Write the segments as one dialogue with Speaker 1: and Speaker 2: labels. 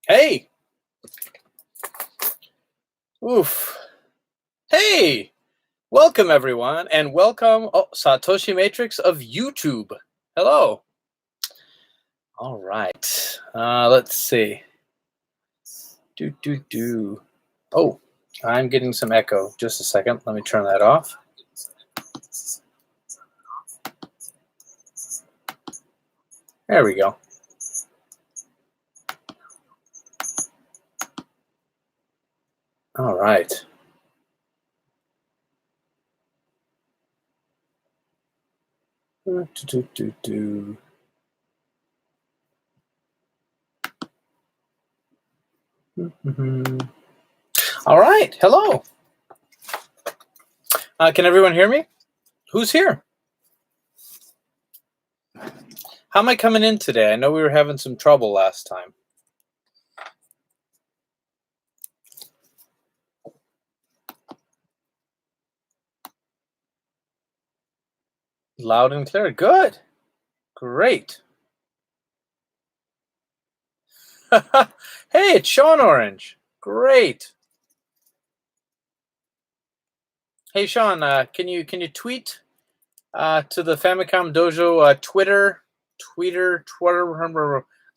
Speaker 1: Hey. Oof. Hey. Welcome, everyone, and welcome, Satoshi Matrix of YouTube. Hello. All right. Let's see. Oh, I'm getting some echo. Just a second. Let me turn that off. There we go. All right. All right. Hello. Can everyone hear me? Who's here? How am I coming in today? I know we were having some trouble last time. Loud and clear. Good. Great. Hey, it's Sean Orange. Great. Hey, Sean, can you tweet to the Famicom Dojo Twitter?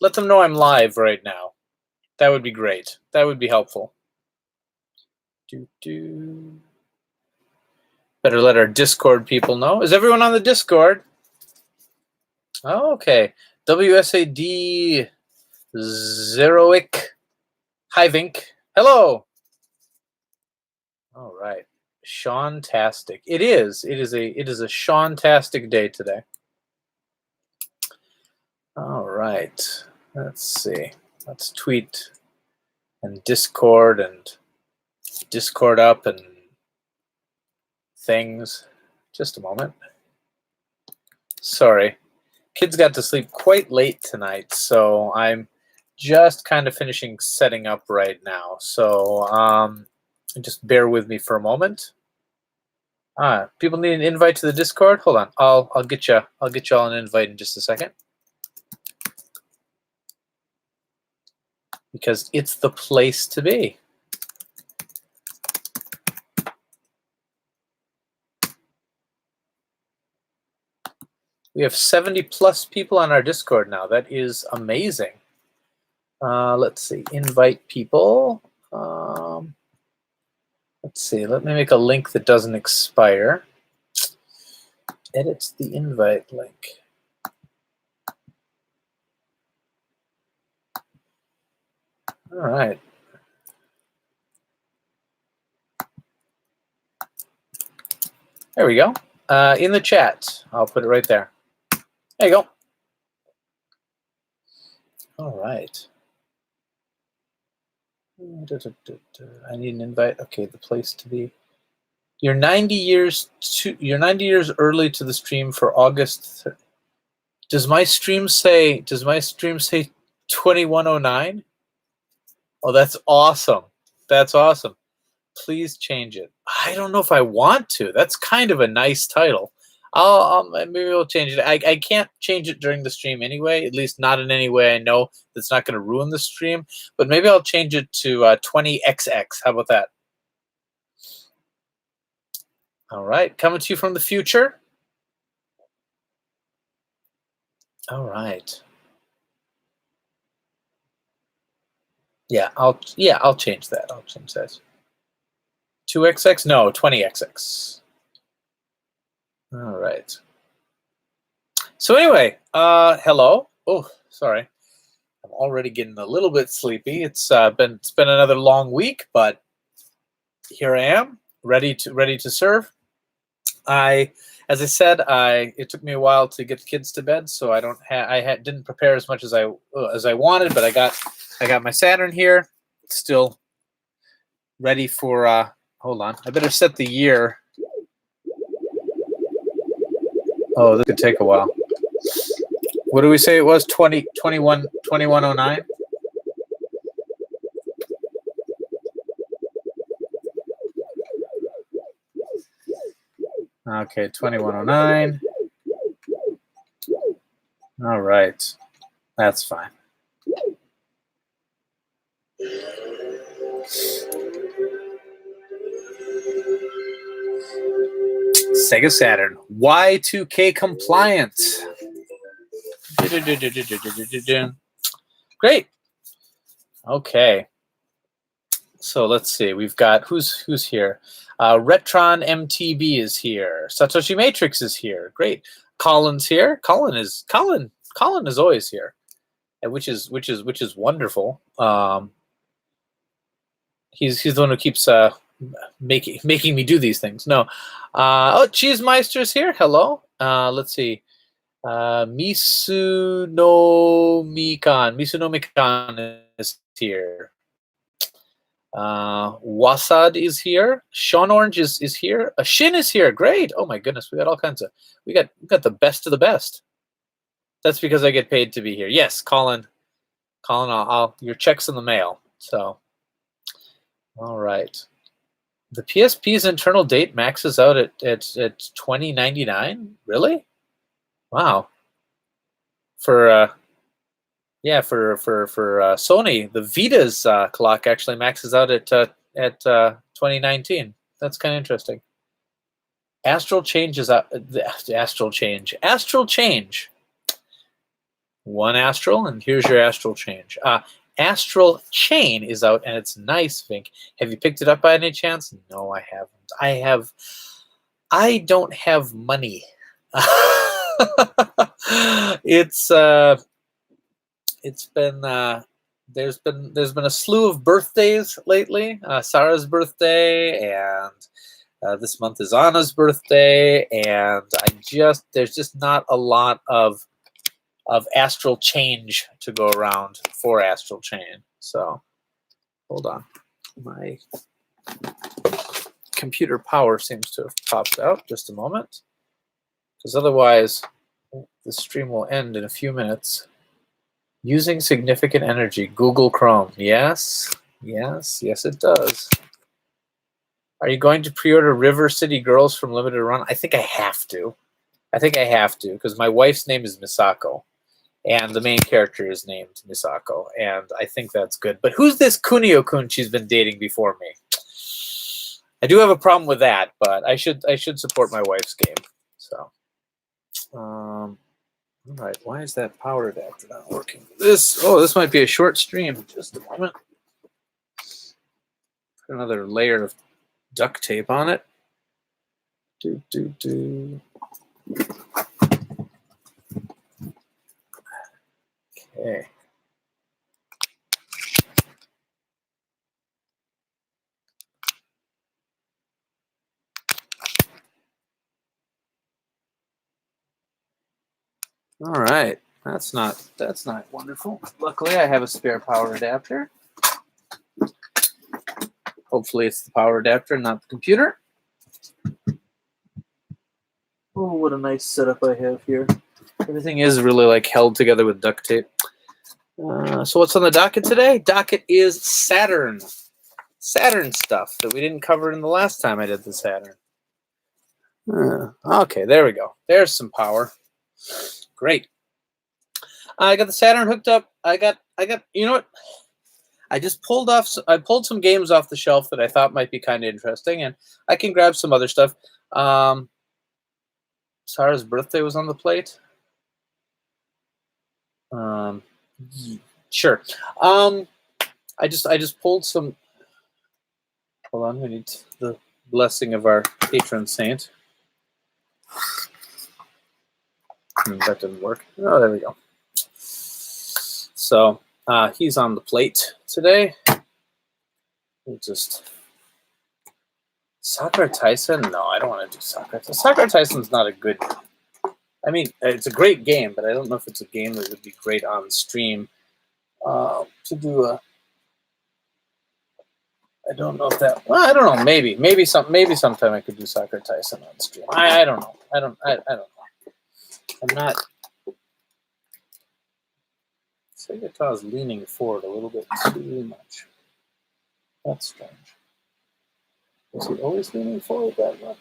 Speaker 1: Let them know I'm live right now. That would be great. That would be helpful. Better let our Discord people know. Is everyone on the Discord? Oh, okay. WSAD Zeroic. Hi, Vinnk. Hello. All right. Sean-tastic. It is a Sean-tastic day today. All right. Let's see. Let's tweet and Discord up and things. Just a moment. Sorry. Kids got to sleep quite late tonight, so I'm just kind of finishing setting up right now. So just bear with me for a moment. People need an invite to the Discord. Hold on, I'll get you all an invite in just a second, because it's the place to be. We have 70 plus people on our Discord now. That is amazing. Let's see, invite people. Let's see, let me make a link that doesn't expire. Edit the invite link. All right. There we go. In the chat, I'll put it right there. There you go. All right. I need an invite. Okay, the place to be. You're 90 years early to the stream for August. Does my stream say 2109? Oh, that's awesome. That's awesome. Please change it. I don't know if I want to. That's kind of a nice title. Maybe we'll change it. I can't change it during the stream anyway, at least not in any way I know that's not going to ruin the stream. But maybe I'll change it to 20XX. How about that? All right, coming to you from the future. All right. Yeah, I'll change that. I'll change that. 2XX? No, 20XX. All right. So anyway, hello. Oh, sorry. I'm already getting a little bit sleepy. It's been another long week, but here I am, ready to serve. As I said, it took me a while to get the kids to bed, so I didn't prepare as much as I wanted, but I got my Saturn here, still ready for. Hold on, I better set the year. Oh, this could take a while. What do we say it was? 2109? Okay, 2109. All right, that's fine. Sega Saturn. Y2K compliant. Great. Okay. So let's see. We've got who's here. Retron MTB is here. Satoshi Matrix is here. Great. Colin's here. Colin is always here, which is wonderful. He's the one who keeps making me do these things. No. Cheesemeister's here. Hello. Let's see. Misunomikan is here. Wasad is here. Sean Orange is here. Shin is here. Great. Oh my goodness, we got all kinds of. We got the best of the best. That's because I get paid to be here. Yes, Colin. I'll your check's in the mail. So, all right. The PSP's internal date maxes out at 2099. Really? Wow. For Sony, the Vita's clock actually maxes out at 2019. That's kind of interesting. Astral Change is out. Astral Change. One Astral, and here's your Astral Change. Astral Chain is out, and it's nice, Vinnk. Have you picked it up by any chance? No, I haven't. I don't have money. It's been there's been a slew of birthdays lately. Sarah's birthday, and this month is Anna's birthday, and there's just not a lot of Astral Change to go around for Astral Chain. So hold on, my computer power seems to have popped out. Just a moment, because otherwise the stream will end in a few minutes. Using significant energy. Google Chrome. Yes, it does. Are you going to pre-order River City Girls from Limited Run? I think I have to. Because my wife's name is Misako, and the main character is named Misako, and I think that's good. But who's this Kunio-kun she's been dating before me? I do have a problem with that, but I should support my wife's game. So, all right, why is that power adapter not working? This might be a short stream. Just a moment. Put another layer of duct tape on it. Okay. All right, that's not wonderful. Luckily, I have a spare power adapter. Hopefully, it's the power adapter, not the computer. Oh, what a nice setup I have here. Everything is really like held together with duct tape. So what's on the docket today? Docket is Saturn stuff that we didn't cover in the last time I did the Saturn. Okay, there we go. There's some power. Great. I got the Saturn hooked up. I got. You know what? I pulled some games off the shelf that I thought might be kind of interesting, and I can grab some other stuff. Sarah's birthday was on the plate. Sure. I just pulled some. Hold on, we need the blessing of our patron saint. That didn't work. Oh, there we go. So he's on the plate today. Sakura Tyson? No, I don't want to do Sakura Tyson. Sakura Tyson's not a good. I mean, it's a great game, but I don't know if it's a game that would be great on stream to do a. I don't know if that. Well, I don't know. Maybe sometime I could do Sakura Tyson on stream. I don't know. I don't know. I'm not. Segata's leaning forward a little bit too much. That's strange. Was he always leaning forward that much?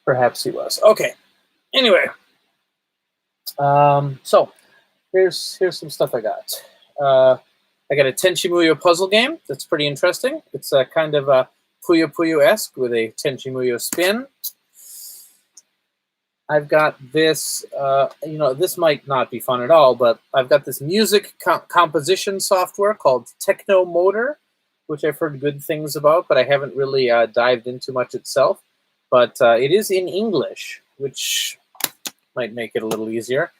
Speaker 1: Perhaps he was. Okay. Anyway. So here's some stuff I got. I got a Tenchi Muyo puzzle game that's pretty interesting. It's a kind of a Puyo Puyo-esque with a Tenchi Muyo spin. I've got this, this might not be fun at all, but I've got this music composition software called Techno Motor, which I've heard good things about, but I haven't really dived into much itself. But it is in English, which might make it a little easier.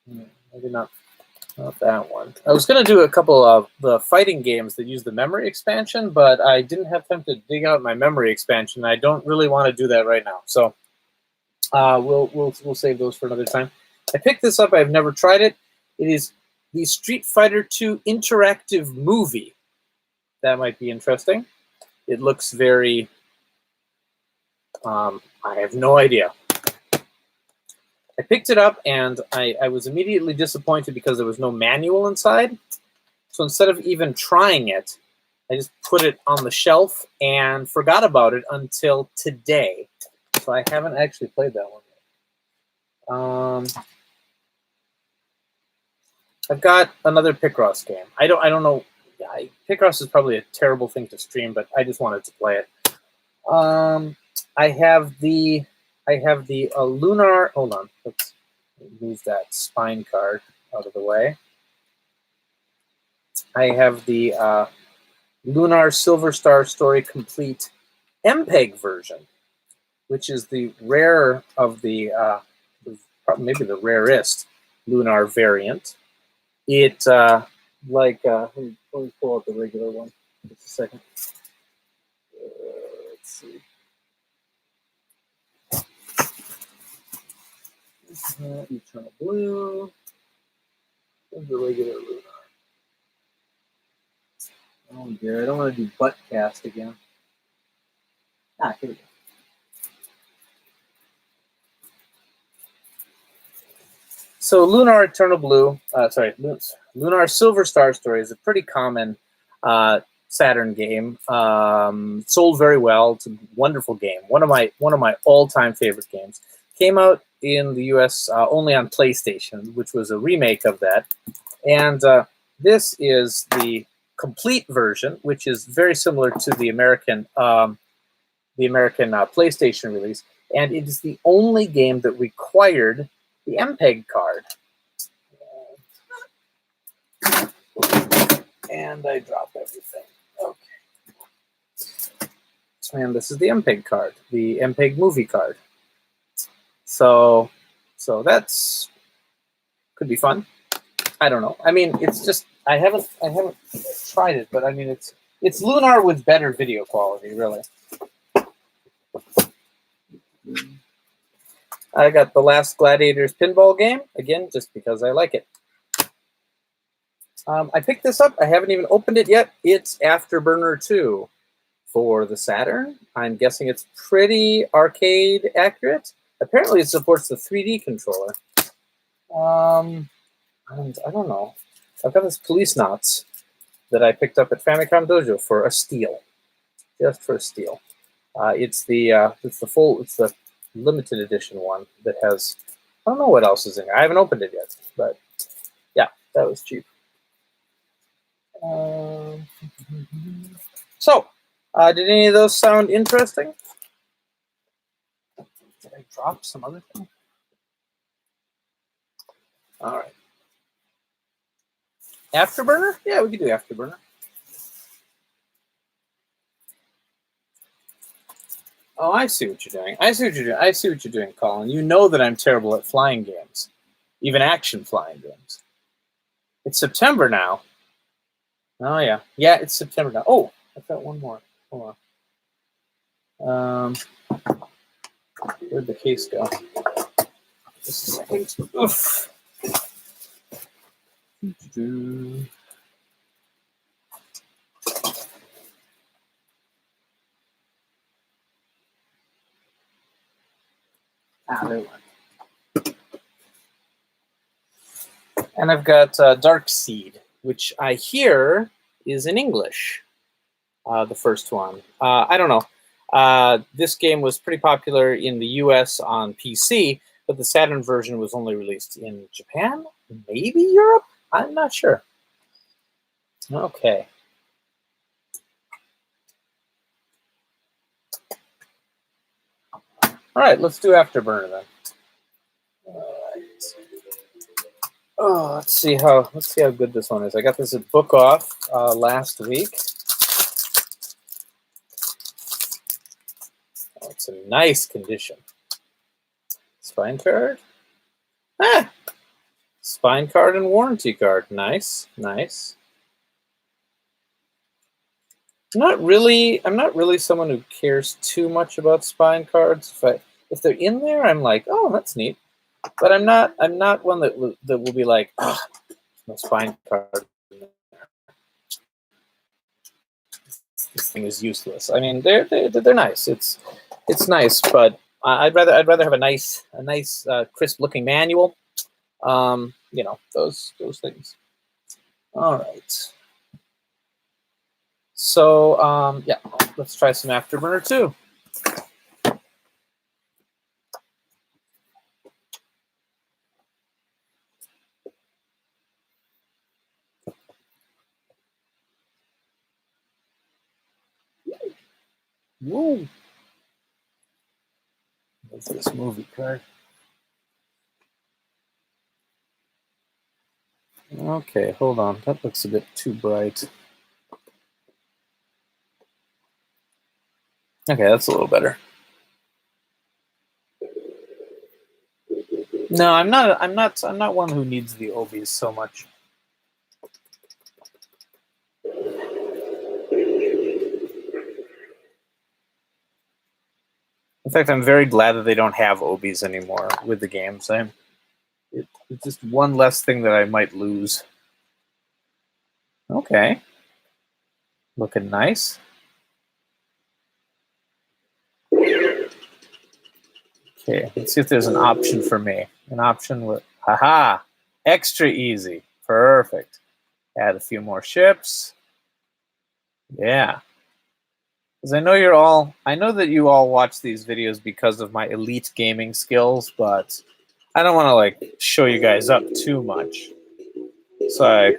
Speaker 1: Maybe not that one. I was going to do a couple of the fighting games that use the memory expansion, but I didn't have time to dig out my memory expansion. I don't really want to do that right now, so we'll save those for another time. I picked this up. I've never tried it. It is the Street Fighter II interactive movie. That might be interesting. It looks very. I have no idea. I picked it up, and I was immediately disappointed because there was no manual inside. So instead of even trying it, I just put it on the shelf and forgot about it until today. So I haven't actually played that one yet. I've got another Picross game. I don't know. Picross is probably a terrible thing to stream, but I just wanted to play it. I have the Lunar. Hold on, let's move that spine card out of the way. I have the Lunar Silver Star Story Complete MPEG version, which is the rare of the maybe the rarest Lunar variant. It let me pull out the regular one. Just a second. Let's see. Eternal Blue. There's the regular Lunar. Oh dear, I don't want to do butt cast again. Here we go. So Lunar Eternal Blue, Lunar Silver Star Story is a pretty common Saturn game. Sold very well. It's a wonderful game. One of my all-time favorite games. Came out in the U.S. Only on PlayStation, which was a remake of that. And this is the complete version, which is very similar to the American PlayStation release. And it is the only game that required the MPEG card. And I dropped everything. Okay. And this is the MPEG card, the MPEG movie card. So that's could be fun. I don't know. I mean, it's just I haven't tried it, but I mean it's Lunar with better video quality, really. I got the Last Gladiators pinball game again, just because I like it. I picked this up. I haven't even opened it yet. It's Afterburner 2 for the Saturn. I'm guessing it's pretty arcade accurate. Apparently, it supports the 3D controller. And I don't know. I've got this Police Knots that I picked up at Famicom Dojo for a steal, just for a steal. It's the limited edition one that has. I don't know what else is in here. I haven't opened it yet, but yeah, that was cheap. So, did any of those sound interesting? Did I drop some other thing? All right. Afterburner? Yeah, we could do Afterburner. Oh, I see what you're doing. I see what you're doing, Colin. You know that I'm terrible at flying games, even action flying games. It's September now. Oh yeah, it's September now. Oh, I've got one more. Hold on. Where'd the case go? Just a second. Oof. There we went. And I've got Dark Seed, which I hear is in English. The first one. I don't know. This game was pretty popular in the US on PC, but the Saturn version was only released in Japan, maybe Europe. I'm not sure. Okay. All right, let's do Afterburner then. All right. Oh, let's see how good this one is. I got this at Book Off last week. Oh, it's in nice condition. Spine card. Ah, spine card and warranty card. Nice, nice. I'm not really someone who cares too much about spine cards. If they're in there, I'm like, oh, that's neat. But I'm not one that will be like, oh, no spine card. This thing is useless. I mean, they're nice. It's nice, but I'd rather have a nice crisp looking manual. You know, those things. All right. So yeah, let's try some Afterburner too. Woo! What's this movie card? Okay, hold on. That looks a bit too bright. Okay, that's a little better. No, I'm not one who needs the obies so much. In fact, I'm very glad that they don't have obies anymore with the games. It's just one less thing that I might lose. Okay. Looking nice. Okay, let's see if there's an option for me. An option with, haha, extra easy. Perfect. Add a few more ships. Yeah. Because I know that you all watch these videos because of my elite gaming skills, but I don't want to like show you guys up too much. So I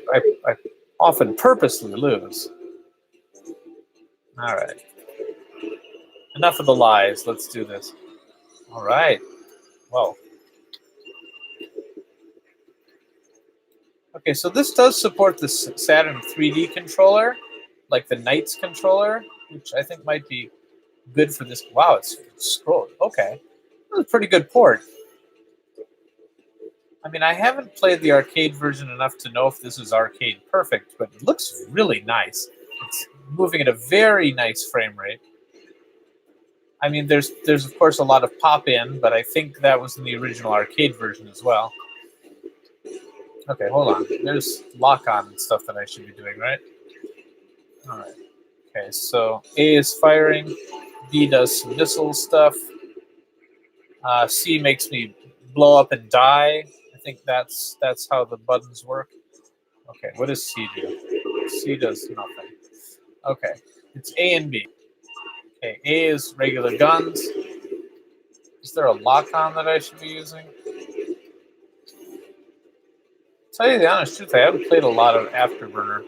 Speaker 1: often purposely lose. All right. Enough of the lies. Let's do this. All right. Whoa. Okay, so this does support the Saturn 3D controller, like the Knights controller, which I think might be good for this. Wow, it's scrolled. Okay. That's a pretty good port. I mean, I haven't played the arcade version enough to know if this is arcade perfect, but it looks really nice. It's moving at a very nice frame rate. I mean, there's of course a lot of pop-in, but I think that was in the original arcade version as well. Okay, hold on. There's lock-on and stuff that I should be doing, right? All right. Okay, so A is firing, B does some missile stuff, C makes me blow up and die. I think that's how the buttons work. Okay, what does C do? C does nothing. Okay, it's A and B. Okay, A is regular guns. Is there a lock-on that I should be using? Tell you the honest truth, I haven't played a lot of Afterburner.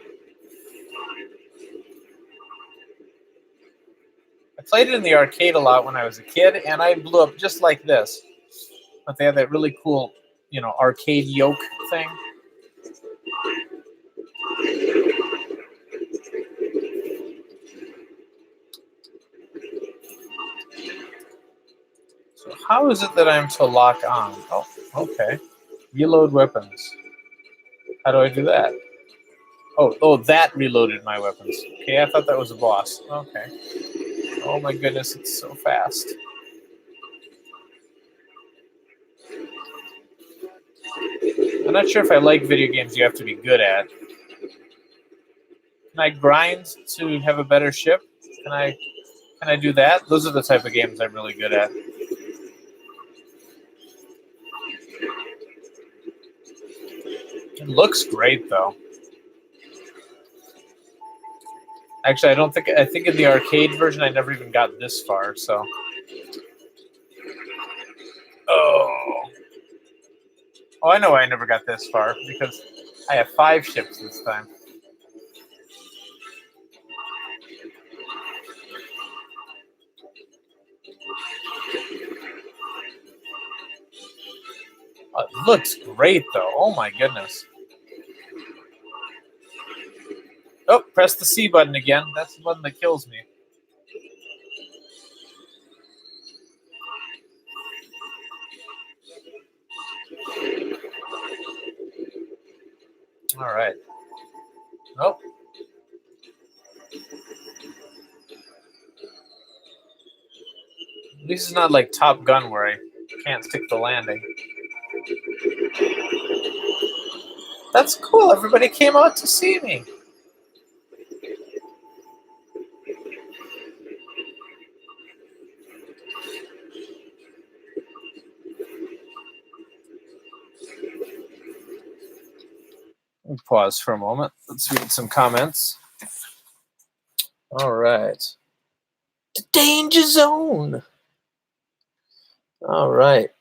Speaker 1: I played it in the arcade a lot when I was a kid, and I blew up just like this. But they had that really cool, you know, arcade yoke thing. So how is it that I'm to lock on? Oh, okay. Reload weapons. How do I do that? Oh, that reloaded my weapons. Okay, I thought that was a boss. Okay. Oh my goodness, it's so fast. I'm not sure if I like video games you have to be good at. Can I grind to have a better ship? Can I do that? Those are the type of games I'm really good at. It looks great though. Actually, I think in the arcade version I never even got this far, so. Oh, I know why I never got this far, because I have 5 ships this time. It looks great, though. Oh my goodness. Oh, press the C button again. That's the button that kills me. All right. Nope. At least it's not like Top Gun where I can't stick the landing. That's cool. Everybody came out to see me. We'll pause for a moment. Let's read some comments. All right. The danger zone. All right.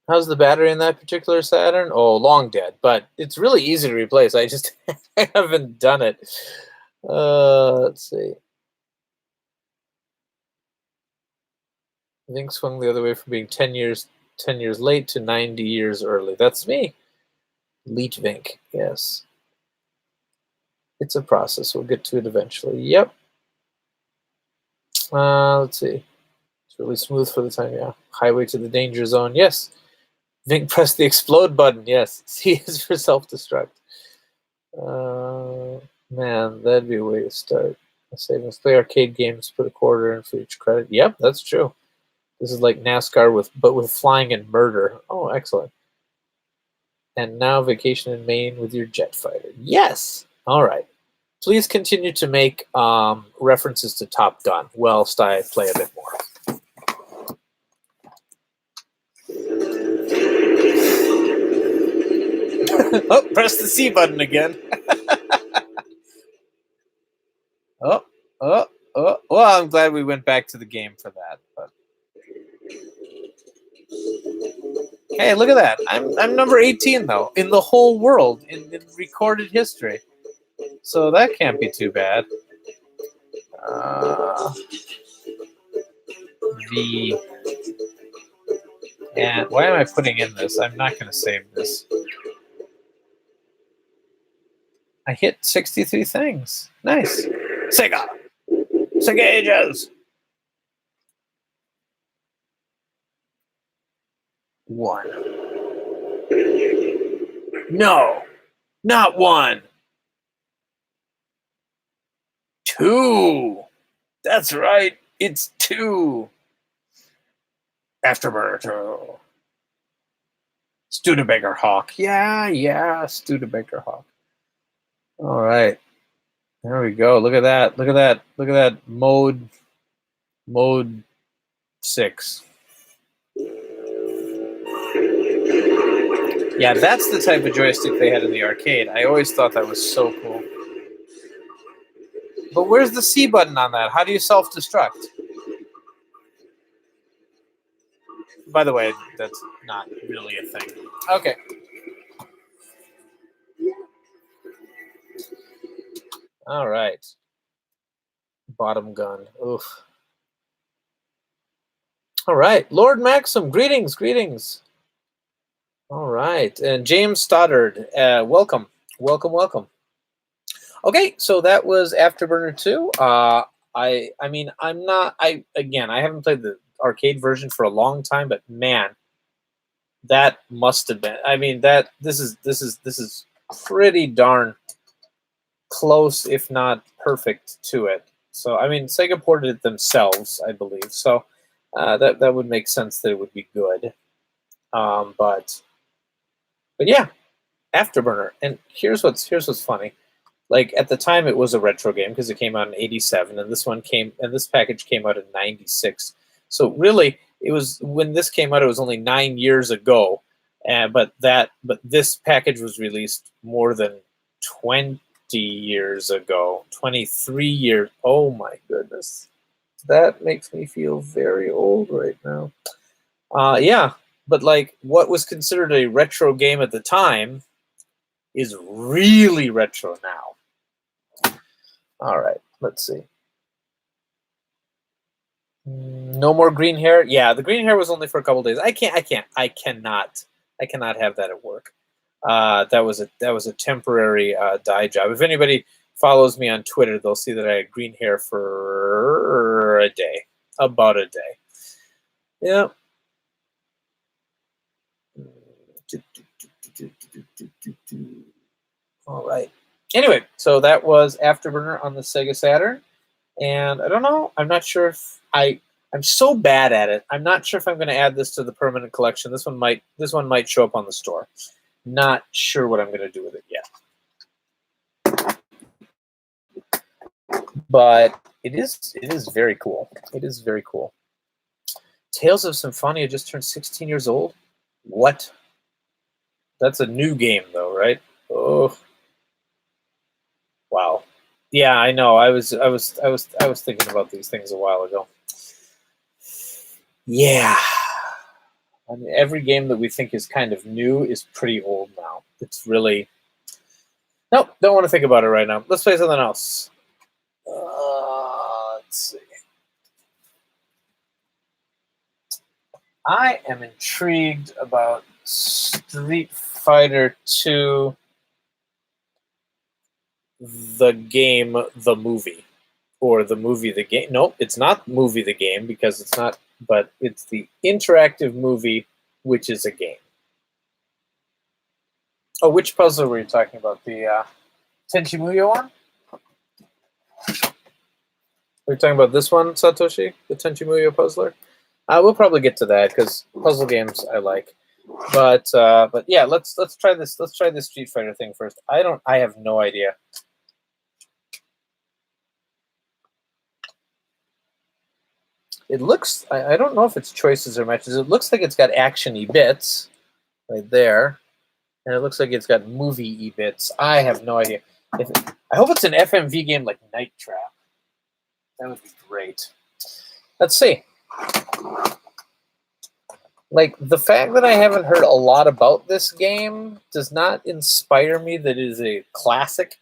Speaker 1: How's the battery in that particular Saturn? Oh, long dead, but it's really easy to replace. I just haven't done it. Let's see. Vinnk swung the other way from being 10 years late to 90 years early. That's me. Leech Vinnk, yes. It's a process. We'll get to it eventually. Yep. Let's see. It's really smooth for the time, yeah. Highway to the danger zone, yes. Vinnk pressed the explode button, yes. C is for self-destruct. Man, that'd be a way to start. Savings. Play arcade games, put a quarter in for each credit. Yep, that's true. This is like NASCAR but with flying and murder. Oh, excellent. And now vacation in Maine with your jet fighter. Yes. All right. Please continue to make references to Top Gun whilst I play a bit more. Oh, press the C button again. Oh. Well, I'm glad we went back to the game for that. But hey, look at that. I'm number 18 though in the whole world in recorded history. So that can't be too bad. And why am I putting in this? I'm not going to save this. I hit 63 things. Nice. Sega ages. 1. No, not 1. 2. That's right. It's 2. Afterburner 2. Studebaker Hawk. Yeah, Studebaker Hawk. All right. There we go. Look at that. Look at that. Mode 6. Yeah, that's the type of joystick they had in the arcade. I always thought that was so cool. But where's the C button on that? How do you self-destruct? By the way, that's not really a thing. Okay. All right. Bottom gun. Oof. All right. Lord Maxim, greetings. All right. And James Stoddard, welcome. Okay, so that was Afterburner 2. I haven't played the arcade version for a long time, but man, that must have been. I mean, this is pretty darn close, if not perfect, to it. So I mean, Sega ported it themselves, I believe. So that would make sense that it would be good. But yeah, Afterburner. And here's what's funny. Like at the time, it was a retro game because it came out in '87, and this package came out in '96. So really, it was when this came out. It was only 9 years ago, but this package was released more than 20 years ago. 23 years. Oh my goodness, that makes me feel very old right now. Yeah, but like what was considered a retro game at the time is really retro now. All right, let's see. No more green hair. Yeah, the green hair was only for a couple days. I cannot have that at work. That was a temporary dye job. If anybody follows me on Twitter, they'll see that I had green hair for a day, about a day. Yeah. All right. Anyway, so that was Afterburner on the Sega Saturn, and I don't know. I'm not sure if I'm so bad at it. I'm not sure if I'm going to add this to the permanent collection. This one might show up on the store. Not sure what I'm going to do with it yet. But it is very cool. It is very cool. Tales of Symphonia just turned 16 years old. What? That's a new game though, right? Oh. Wow. Yeah, I know. I was thinking about these things a while ago. Yeah. I mean, every game that we think is kind of new is pretty old now. It's really... Nope, don't want to think about it right now. Let's play something else. Let's see. I am intrigued about Street Fighter 2, the game, the movie. Or the movie, the game. Nope, it's not movie, the game, because it's not, but it's the interactive movie, which is a game. Oh, which puzzle were you talking about? The Tenchi Muyo one? Are you talking about this one, Satoshi? The Tenchi Muyo puzzler? We'll probably get to that because puzzle games I like. But yeah, let's try this. Let's try this Street Fighter thing first. I have no idea. It looks, I don't know if it's choices or matches. It looks like it's got action-y bits right there. And it looks like it's got movie-y bits. I have no idea. I hope it's an FMV game like Night Trap. That would be great. Let's see. Like, the fact that I haven't heard a lot about this game does not inspire me that it is a classic.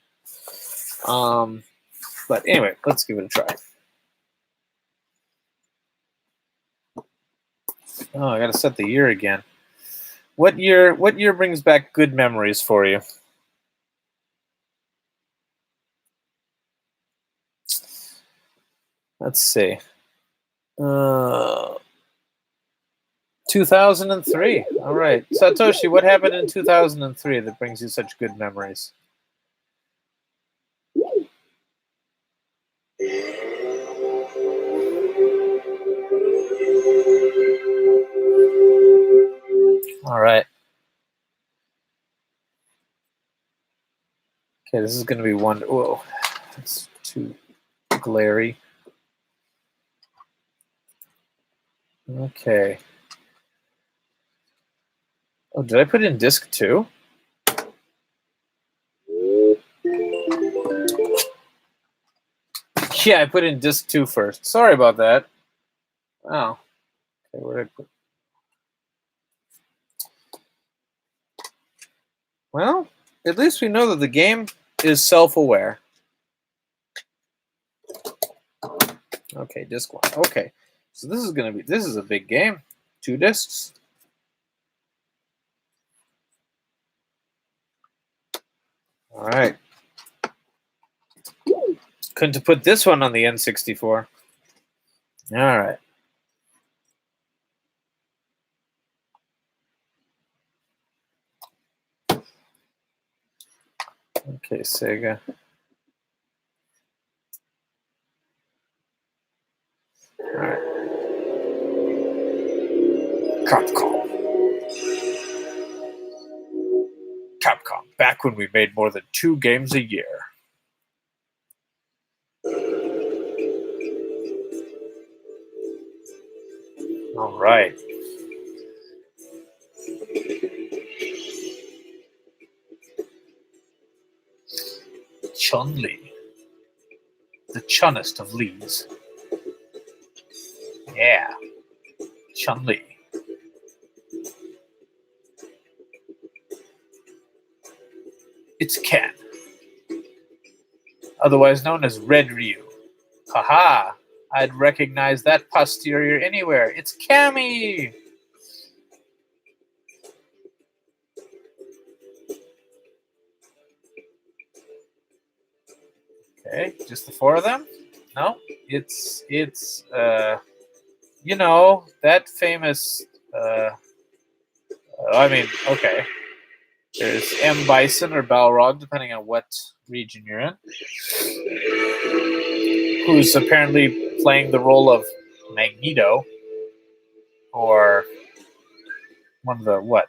Speaker 1: But anyway, let's give it a try. Oh, I gotta set the year again. What year brings back good memories for you? Let's see. 2003. All right. Satoshi, what happened in 2003 that brings you such good memories? All right. Okay, this is going to be one. Whoa, that's too glary. Okay. Oh, did I put in disc 2? Yeah, I put in disc 2 first. Sorry about that. Oh. Okay, where did I put? Well, at least we know that the game is self-aware. Okay, disc 1. Okay. So this is a big game. 2 discs. All right. Couldn't have put this one on the N64. All right. Okay, Sega. All right. Capcom. Capcom. Back when we made more than 2 games a year. All right. Chun-Li. The chunnest of Lees. Yeah. Chun-Li. It's Ken, otherwise known as Red Ryu. Haha! I'd recognize that posterior anywhere. It's Cammy! Okay, just the four of them? No, it's you know, that famous okay. There's M. Bison or Balrog, depending on what region you're in, who's apparently playing the role of Magneto, or one of the what?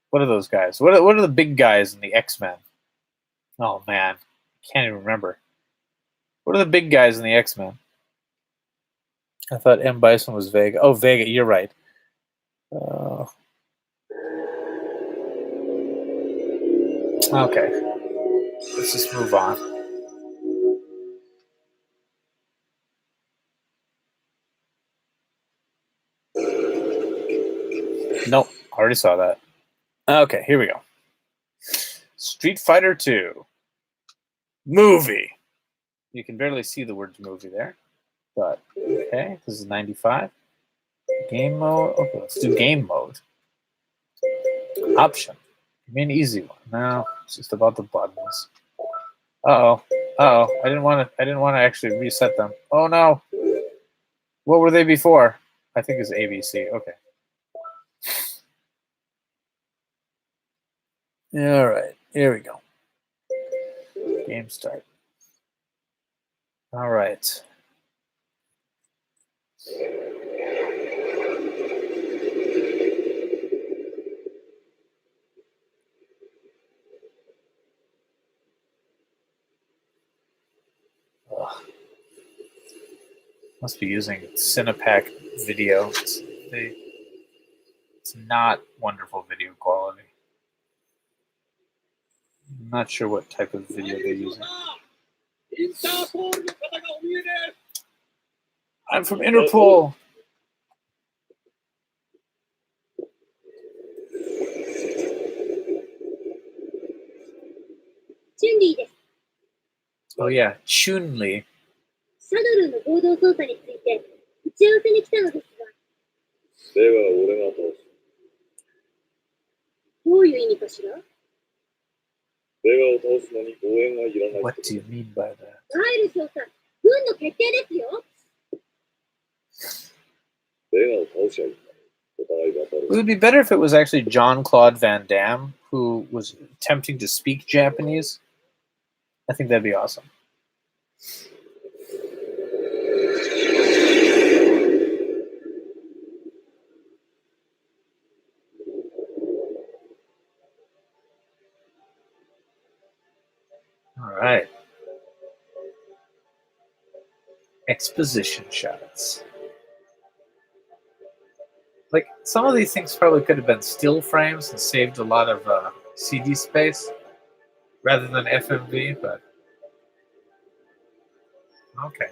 Speaker 1: What are those guys? What are the big guys in the X-Men? Oh man, can't even remember. What are the big guys in the X-Men? I thought M. Bison was Vega. Oh, Vega, you're right. Okay, let's just move on. Nope, already saw that. Okay, here we go. Street Fighter 2. Movie. You can barely see the words movie there. But, okay, this is 95. Game mode. Okay, let's do game mode. Option. Give me an easy one. No, it's just about the buttons. Uh-oh. Uh-oh. I didn't want to actually reset them. Oh no. What were they before? I think it's ABC. Okay. All right. Here we go. Game start. All right. Ugh. Must be using Cinepack video. It's not wonderful video quality. I'm not sure what type of video they're using. I'm from Interpol. Oh yeah, Chun-Li.
Speaker 2: サドルの合同捜査について打ち合わせに来たのですが。では俺が倒す。どういう意味かしら？ベガを倒すのに応援がいらない。
Speaker 1: What do you mean by that?
Speaker 2: 帰る捜査、軍の決定ですよ。ベガを倒しゃいい。
Speaker 1: It would be better if it was actually Jean-Claude Van Damme who was attempting to speak Japanese. I think that'd be awesome. All right. Exposition shots. Like, some of these things probably could have been still frames and saved a lot of CD space rather than FMV, but okay.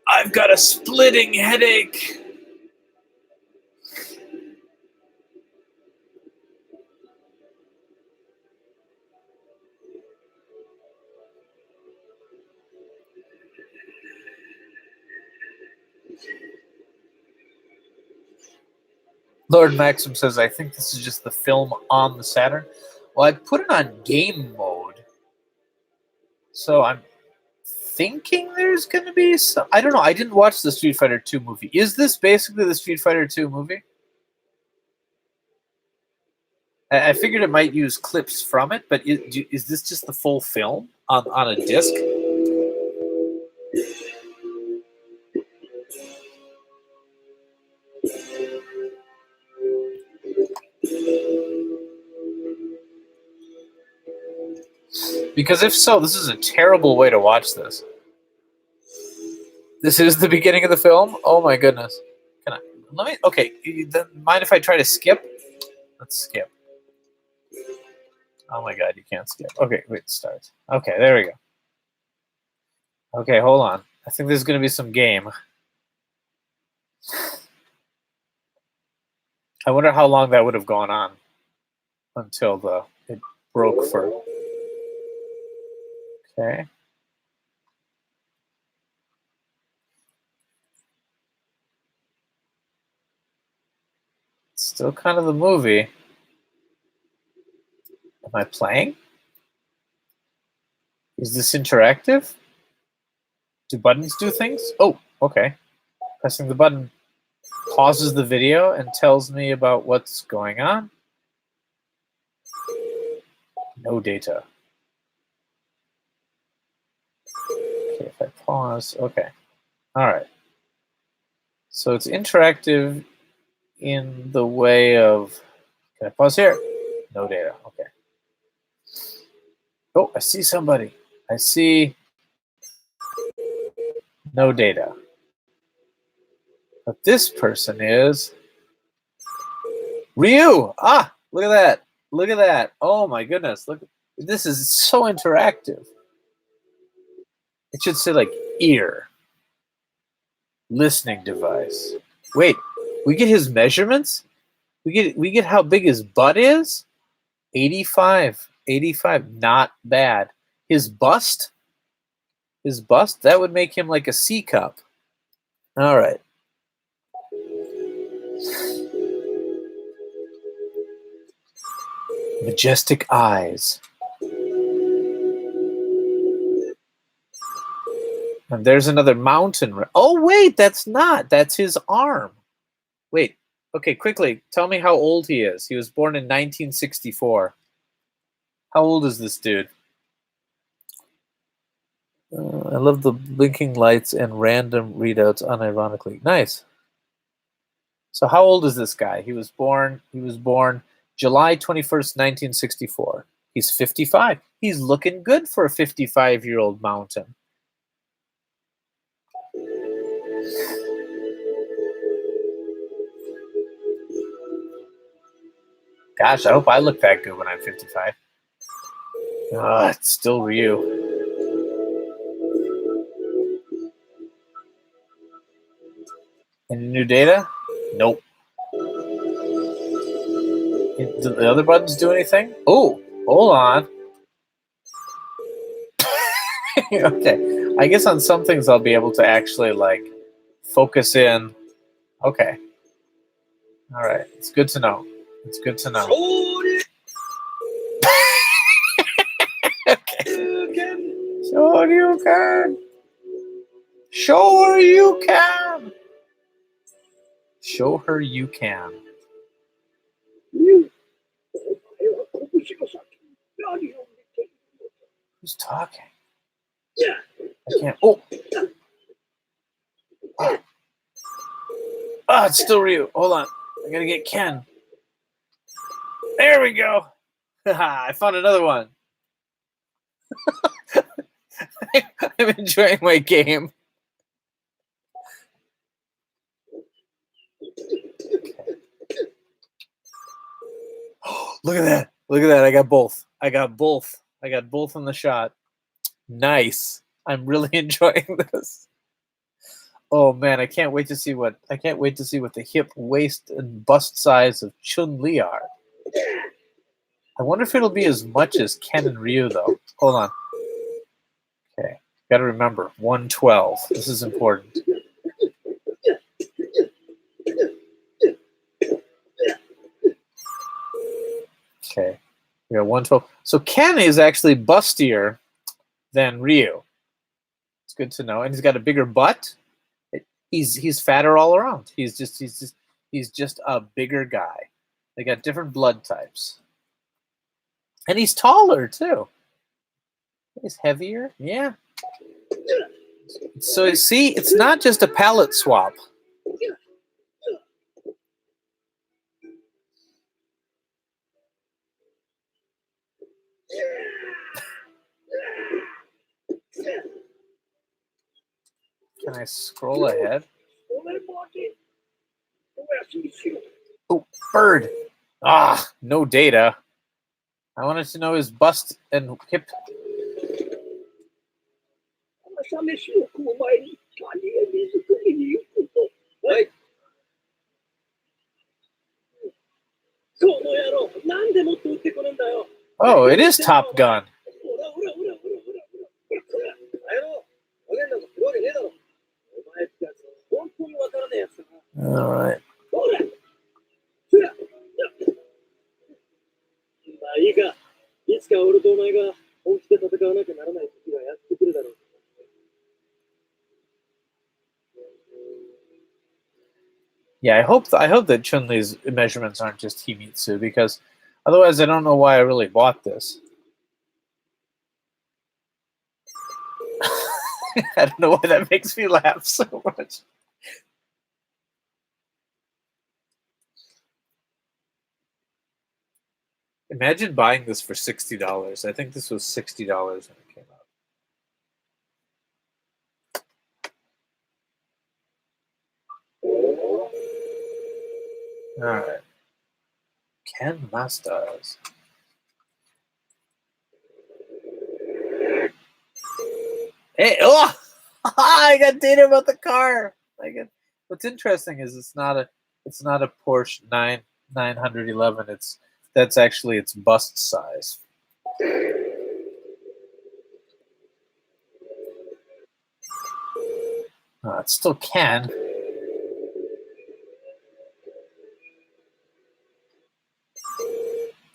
Speaker 1: I've got a splitting headache. Lord Maxim says, I think this is just the film on the Saturn. Well, I put it on game mode. So I'm thinking there's going to be some... I don't know. I didn't watch the Street Fighter 2 movie. Is this basically the Street Fighter 2 movie? I figured it might use clips from it, but is this just the full film on a disc? Because if so, this is a terrible way to watch this. This is the beginning of the film? Oh my goodness. Okay, mind if I try to skip? Let's skip. Oh my god, you can't skip. Okay, wait, start. Okay, there we go. Okay, hold on. I think there's going to be some game. I wonder how long that would have gone on until broke fur. Okay. Still kind of the movie. Am I playing? Is this interactive? Do buttons do things? Oh, okay. Pressing the button pauses the video and tells me about what's going on. No data. Okay, if I pause, okay. All right. So it's interactive in the way of, can I pause here? No data, okay. Oh, I see somebody. I see no data. But this person is Ryu. Ah, look at that. Look at that. Oh my goodness. Look, this is so interactive. It should say like ear, listening device. Wait, we get his measurements? We get how big his butt is? 85. 85, not bad. His bust? His bust? That would make him like a C cup. All right. Majestic eyes. And there's another mountain. Oh, wait, that's not. That's his arm. Wait. Okay, quickly. Tell me how old he is. He was born in 1964. How old is this dude? I love the blinking lights and random readouts unironically. Nice. So how old is this guy? He was born July 21st, 1964. He's 55. He's looking good for a 55-year-old mountain. Gosh, I hope I look that good when I'm 55. It's still Ryu. Any new data? Nope. Do the other buttons do anything? Oh, hold on. Okay. I guess on some things I'll be able to actually like focus in. Okay. All right. It's good to know. It's good to know. Okay. Sure you can. Sure you can. Show her you can. Who's talking? I can't. Oh. Ah, it's still Ryu. Hold on. I gotta get Ken. There we go. I found another one. I'm enjoying my game. Look at that. Look at that. I got both. I got both in the shot. Nice. I'm really enjoying this. Oh man, I can't wait to see what the hip, waist, and bust size of Chun-Li are. I wonder if it'll be as much as Ken and Ryu though. Hold on. Okay. Gotta remember, 112. This is important. Okay. We got 112. So Ken is actually bustier than Ryu. It's good to know. And he's got a bigger butt. He's fatter all around. He's just a bigger guy. They got different blood types. And he's taller too. He's heavier. Yeah. So see, it's not just a palette swap. Can I scroll ahead? Oh, bird. Ah, no data. I wanted to know his bust and hip. Oh, it is Top Gun. All right. Yeah, I hope that Chun-Li's measurements aren't just Himitsu, because otherwise I don't know why I really bought this. I don't know why that makes me laugh so much. Imagine buying this for $60. I think this was $60 when it came out. All right. Ken Masters. Hey, oh! I got data about the car. What's interesting is it's not a Porsche 911. That's actually its bust size. It still can.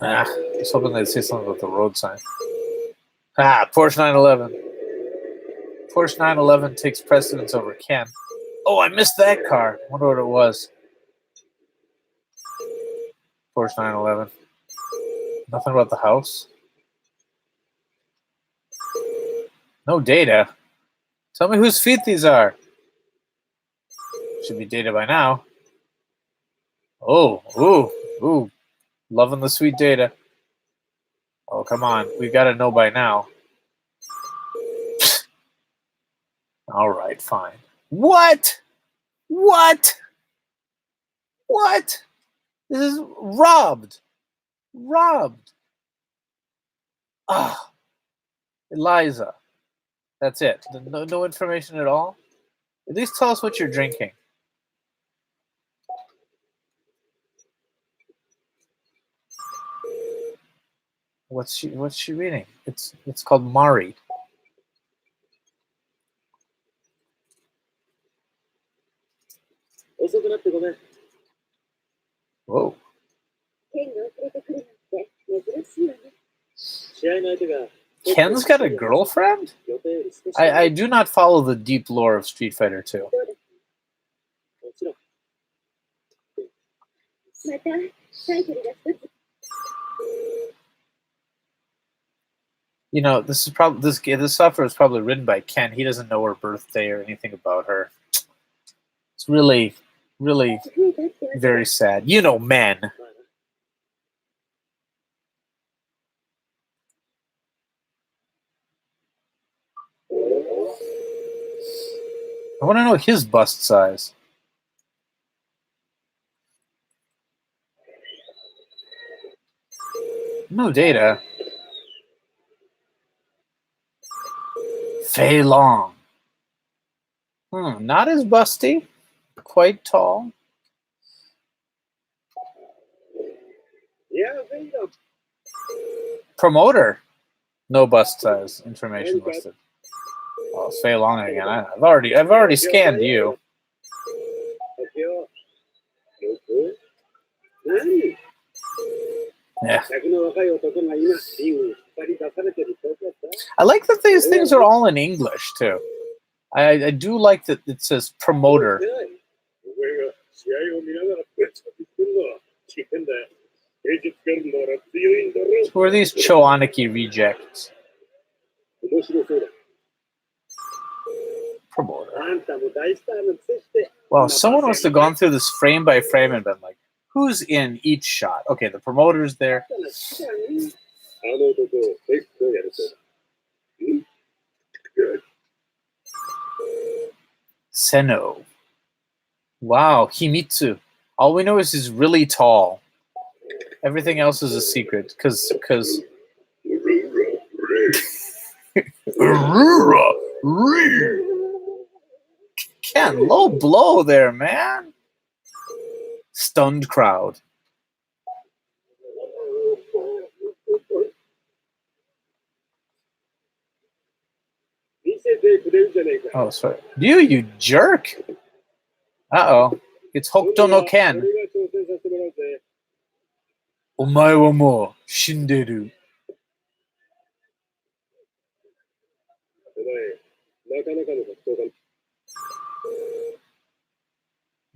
Speaker 1: I was hoping they'd say something about the road sign. Porsche 911. Porsche 911 takes precedence over Ken. Oh, I missed that car. Wonder what it was. Porsche 911. Nothing about the house. No data. Tell me whose feet these are. Should be data by now. Oh, ooh. Loving the sweet data. Oh, come on. We've got to know by now. All right, fine. What? This is robbed. Eliza. That's it. No information at all? At least tell us what you're drinking. What's she reading? It's called Mari. Whoa. Ken's got a girlfriend? I do not follow the deep lore of Street Fighter 2. You know, this software is probably written by Ken. He doesn't know her birthday or anything about her. It's really, really very sad. You know, men. I want to know his bust size. No data. Fei Long. Not as busty. Quite tall. Promoter. No bust size information listed. Oh, it's Fei Long again. I've already scanned you. Yeah. I like that these things are all in English too. I do like that it says promoter. Who are these Choaniki rejects? Promoter. Well, someone must have gone through this frame by frame and been like, who's in each shot? Okay, the promoter's there. Seno. Wow, Himitsu. All we know is he's really tall. Everything else is a secret, because Ken, low blow there, man. Stunned crowd. Oh, sorry. You jerk! Uh-oh. It's Hokuto no Ken. お前はもう死んでる。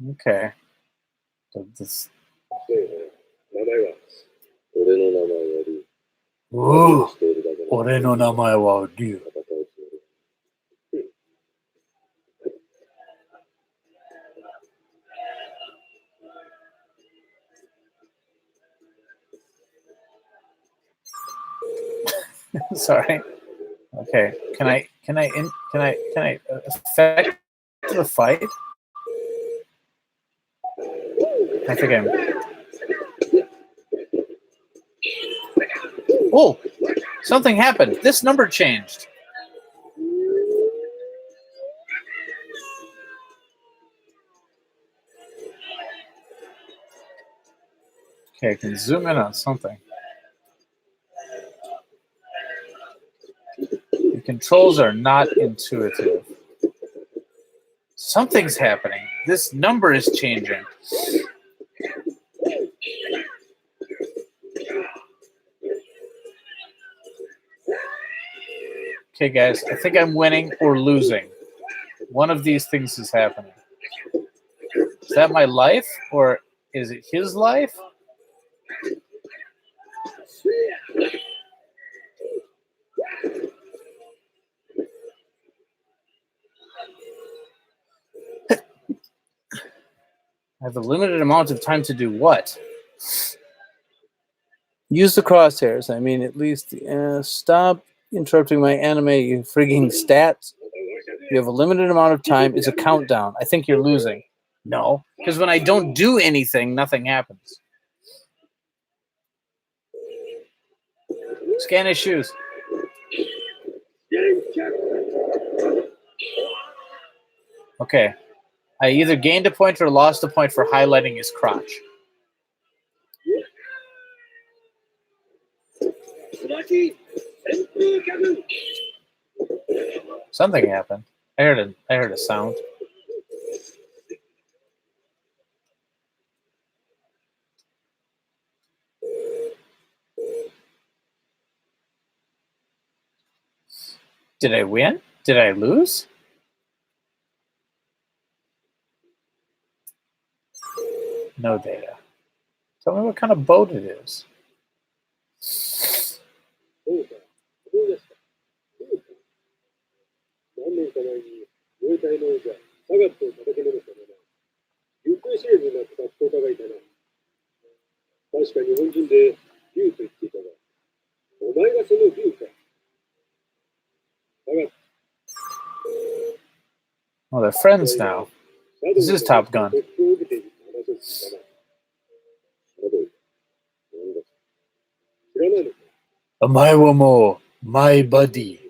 Speaker 1: Okay. So this... Ooh, 俺の名前はリュウ。Sorry. Okay. Can I affect the fight? I think I'm. Oh, something happened. This number changed. Okay, I can zoom in on something. The controls are not intuitive. Something's happening. This number is changing. Okay, guys, I think I'm winning or losing. One of these things is happening. Is that my life, or is it his life? I have a limited amount of time to do what? Use the crosshairs. I mean, at least stop interrupting my anime, you frigging stats. You have a limited amount of time. It's a countdown. I think you're losing. No, because when I don't do anything, nothing happens. Scan his shoes. Okay. I either gained a point or lost a point for highlighting his crotch. Something happened. I heard a sound. Did I win? Did I lose? No data. Tell me what kind of boat it is. Well, they're friends now. This is Top Gun. Omae wa mou my buddy.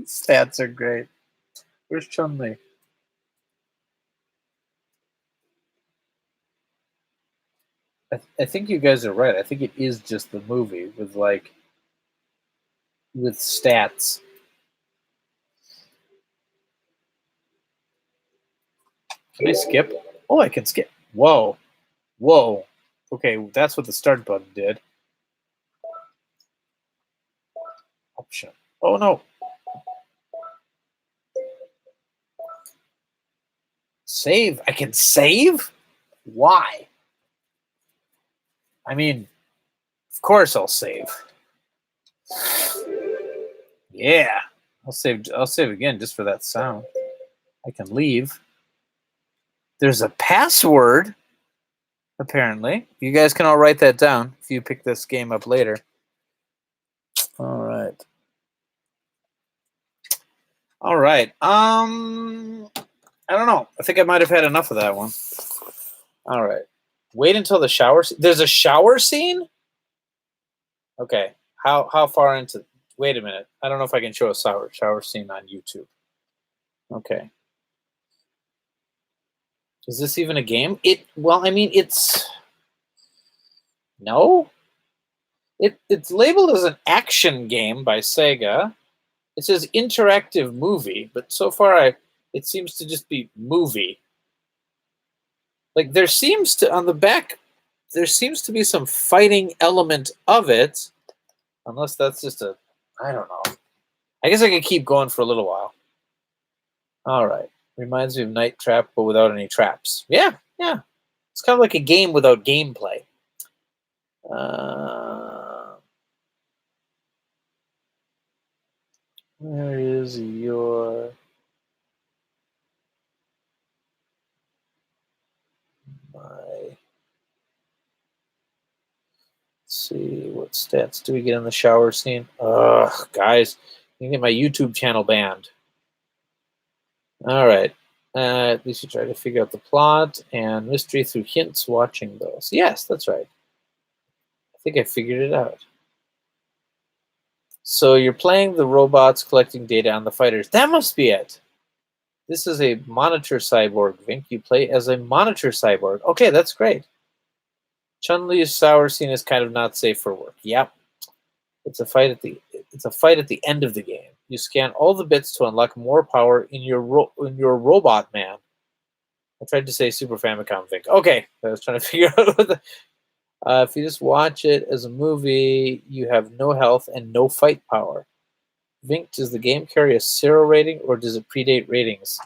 Speaker 1: Stats are great. Where's Chun-Li? I think you guys are right. I think it is just the movie with stats. Can I skip? Oh, I can skip. Whoa. Whoa. Okay, that's what the start button did. Option. Oh, no. Save. I can save? Why? I mean, of course I'll save. Yeah. I'll save again just for that sound. I can leave. There's a password, apparently. You guys can all write that down if you pick this game up later. All right. All right. I don't know. I think I might have had enough of that one. All right. Wait until the shower. There's a shower scene? Okay. How far into... Wait a minute. I don't know if I can show a shower scene on YouTube. Okay. Is this even a game? Well, I mean, it's no. It's labeled as an action game by Sega. It says interactive movie, but so far it seems to just be movie. Like there seems to on the back, there seems to be some fighting element of it, unless that's just I don't know. I guess I could keep going for a little while. All right, reminds me of Night Trap, but without any traps. Yeah. It's kind of like a game without gameplay. Where is your... Let's see, what stats do we get in the shower scene? Ugh, guys, you can get my YouTube channel banned. All right. At least you try to figure out the plot and mystery through hints watching those. Yes, that's right. I think I figured it out. So you're playing the robots collecting data on the fighters. That must be it. This is a monitor cyborg, Vinnk. You play as a monitor cyborg. Okay, that's great. Chun-Li's shower scene is kind of not safe for work. Yep. It's a fight at the end of the game. You scan all the bits to unlock more power in your robot man. I tried to say Super Famicom, Vinnk. Okay, I was trying to figure out what if you just watch it as a movie, you have no health and no fight power. Vinnk, does the game carry a 0 rating or does it predate ratings?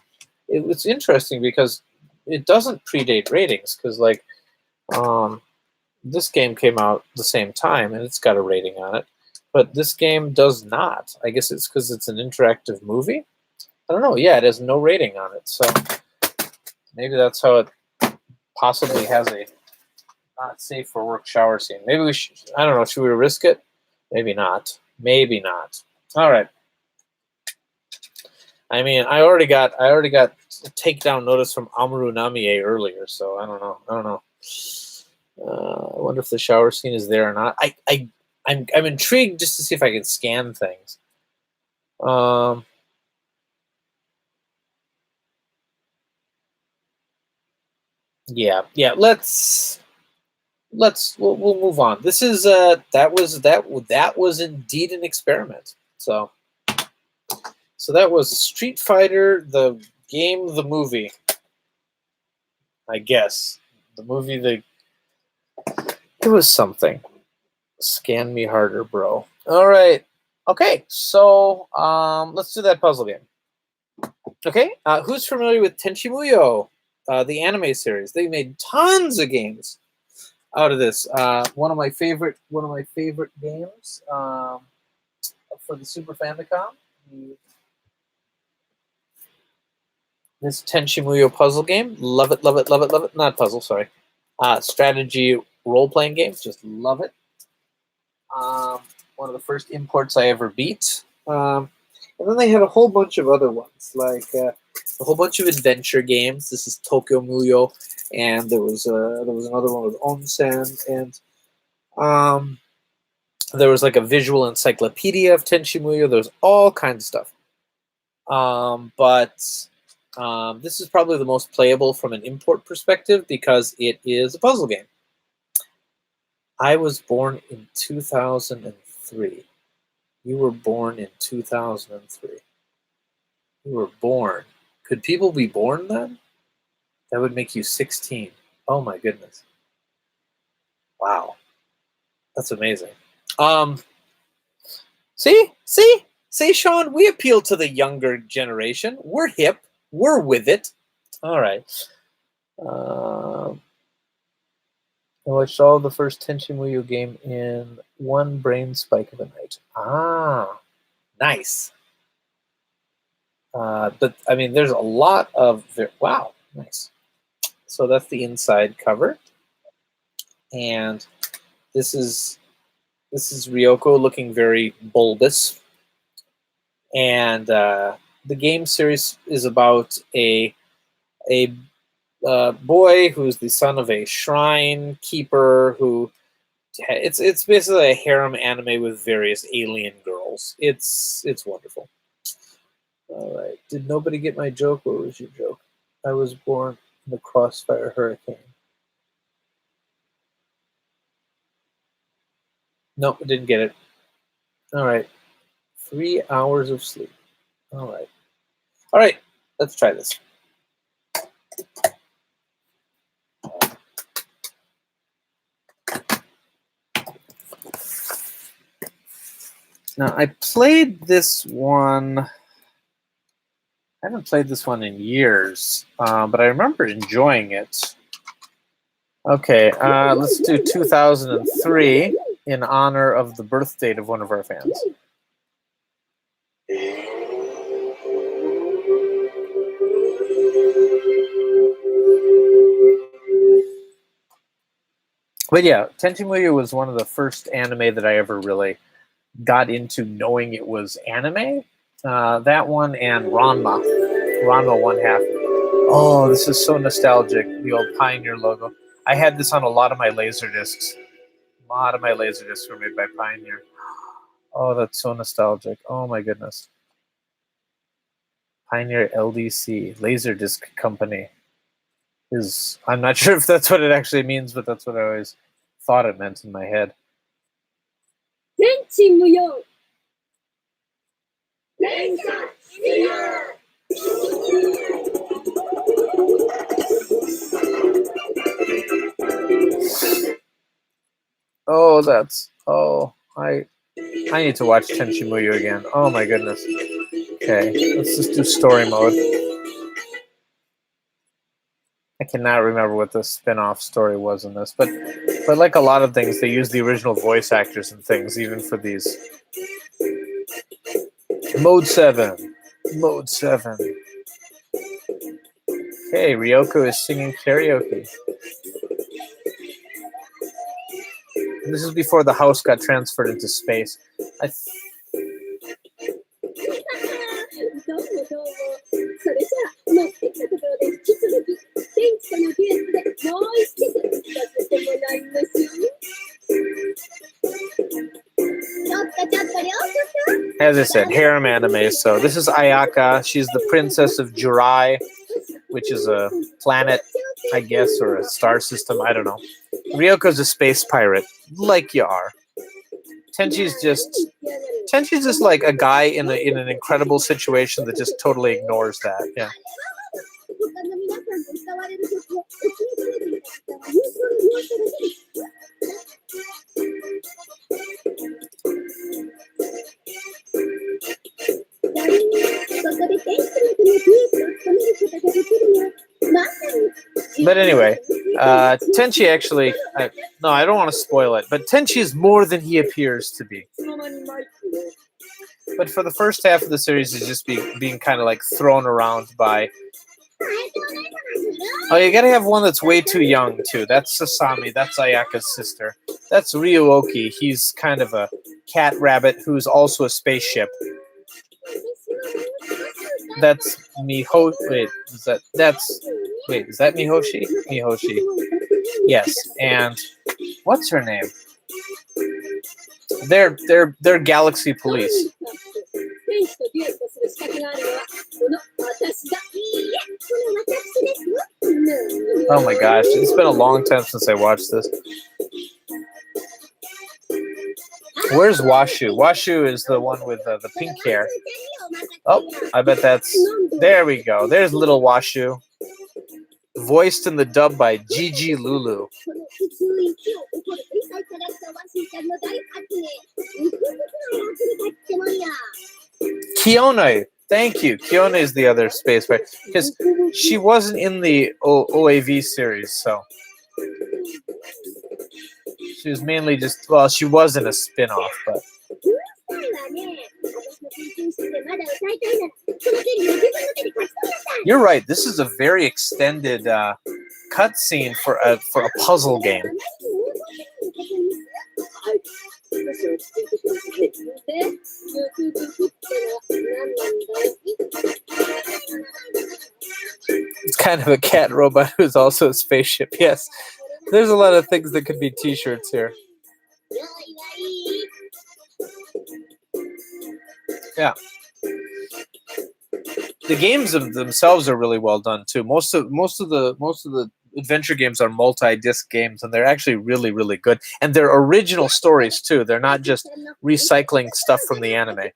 Speaker 1: It's interesting because it doesn't predate ratings because like this game came out the same time and it's got a rating on it, but this game does not. I guess it's because it's an interactive movie. I don't know. Yeah, it has no rating on it, so maybe that's how it possibly has a not safe for work shower scene. Maybe we should. I don't know. Should we risk it? Maybe not. Maybe not. All right. I mean, I already got a takedown notice from Amaru Namie earlier, so I don't know. I wonder if the shower scene is there or not. I'm intrigued just to see if I can scan things. Yeah. We'll move on. This is that was indeed an experiment. So that was Street Fighter, the game, the movie. I guess the movie. It was something. Scan me harder, bro. All right. Okay. So let's do that puzzle game. Okay. Who's familiar with Tenchi Muyo, the anime series? They made tons of games out of this. One of my favorite games for the Super Famicom. This Tenchi Muyo puzzle game. Love it. Not puzzle, sorry. Strategy role-playing games. Just love it. One of the first imports I ever beat. And then they had a whole bunch of other ones, like a whole bunch of adventure games. This is Tokyo Muyo, and there was another one with Onsen, and there was like a visual encyclopedia of Tenchi Muyo. There's all kinds of stuff. But this is probably the most playable from an import perspective because it is a puzzle game. I was born in 2003. You were born in 2003. You were born. Could people be born then? That would make you 16. Oh my goodness. Wow. That's amazing. See, Sean, we appeal to the younger generation. We're hip. We're with it. All right. I watched all the first Tenchi Muyo game in one brain spike of a night. Ah, nice. But I mean, there's a lot of wow, nice. So that's the inside cover, and this is Ryoko looking very bulbous, and the game series is about a boy who's the son of a shrine keeper who it's basically a harem anime with various alien girls. It's wonderful. All right. Did nobody get my joke? What was your joke? I was born The Crossfire Hurricane. Nope, didn't get it. All right. 3 hours of sleep. All right. All right. Let's try this. Now, I played this one. I haven't played this one in years, but I remember enjoying it. Okay, let's do 2003 in honor of the birth date of one of our fans. But yeah, Tenchi Muyo was one of the first anime that I ever really got into knowing it was anime. That one and Ranma. Ranma 1/2. Oh, this is so nostalgic. The old Pioneer logo. I had this on a lot of my Laserdiscs. A lot of my Laserdiscs were made by Pioneer. Oh, that's so nostalgic. Oh my goodness. Pioneer LDC, Laserdisc Company. I'm not sure if that's what it actually means, but that's what I always thought it meant in my head. Oh, I need to watch Tenchi Muyo again. Oh my goodness. Okay, let's just do story mode. I cannot remember what the spin-off story was in this, but like a lot of things, they use the original voice actors and things, even for these. Mode 7. Mode 7. Okay, Ryoko is singing karaoke. And this is before the house got transferred into space. As I said, harem anime. So this is Ayaka. She's the princess of Jurai, which is a planet, I guess, or a star system. I don't know. Ryoko's a space pirate, like you are. Tenchi's just like a guy in an incredible situation that just totally ignores that. Yeah. But anyway, Tenchi actually, no, I don't want to spoil it, but Tenchi is more than he appears to be. But for the first half of the series, he's just being kind of like thrown around by. Oh, you gotta have one that's way too young, too. That's Sasami. That's Ayaka's sister. That's Ryuoki. He's kind of a cat rabbit who's also a spaceship. That's Miho. Wait, is that Mihoshi? Mihoshi. Yes, and what's her name? They're Galaxy Police. Oh my gosh, it's been a long time since I watched this. Where's Washu? Washu is the one with the pink hair. Oh, I bet that's... There we go. There's little Washu. Voiced in the dub by Gigi Lulu. Kione. Thank you. Kione is the other space pirate. Because she wasn't in the OAV series, so... She was mainly just... Well, she was in a spin-off, but... You're right. This is a very extended cutscene for a puzzle game. It's kind of a cat robot who's also a spaceship. Yes, there's a lot of things that could be T-shirts here. Yeah. the games themselves are really well done too. Most of the adventure games are multi-disc games, and they're actually really, really good. And they're original stories too. They're not just recycling stuff from the anime.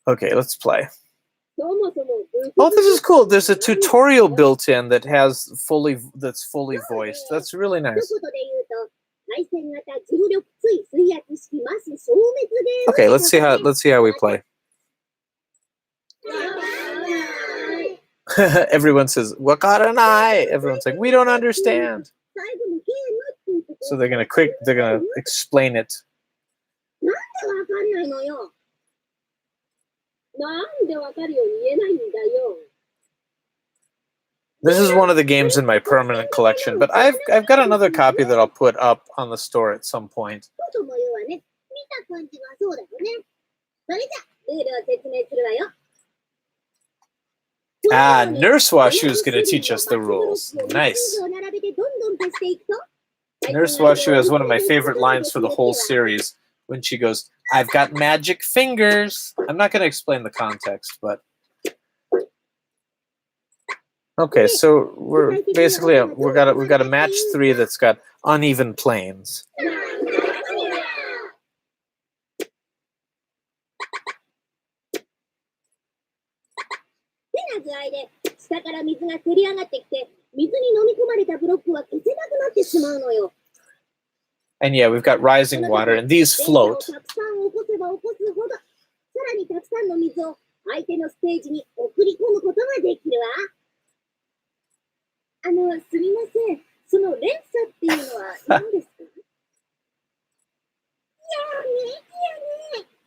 Speaker 1: Okay, let's play. Oh, this is cool. There's a tutorial built in that that's fully voiced. That's really nice. Okay, let's see how we play. Everyone says "Wakaranai." Everyone's like, "We don't understand." So they're gonna explain it. This is one of the games in my permanent collection, but I've got another copy that I'll put up on the store at some point. Nurse Washu is going to teach us the rules. Nice. Nurse Washu has one of my favorite lines for the whole series when she goes, "I've got magic fingers." I'm not going to explain the context, but okay. So we're basically we've got a match 3 that's got uneven planes. And yeah, we've got rising water, and these float.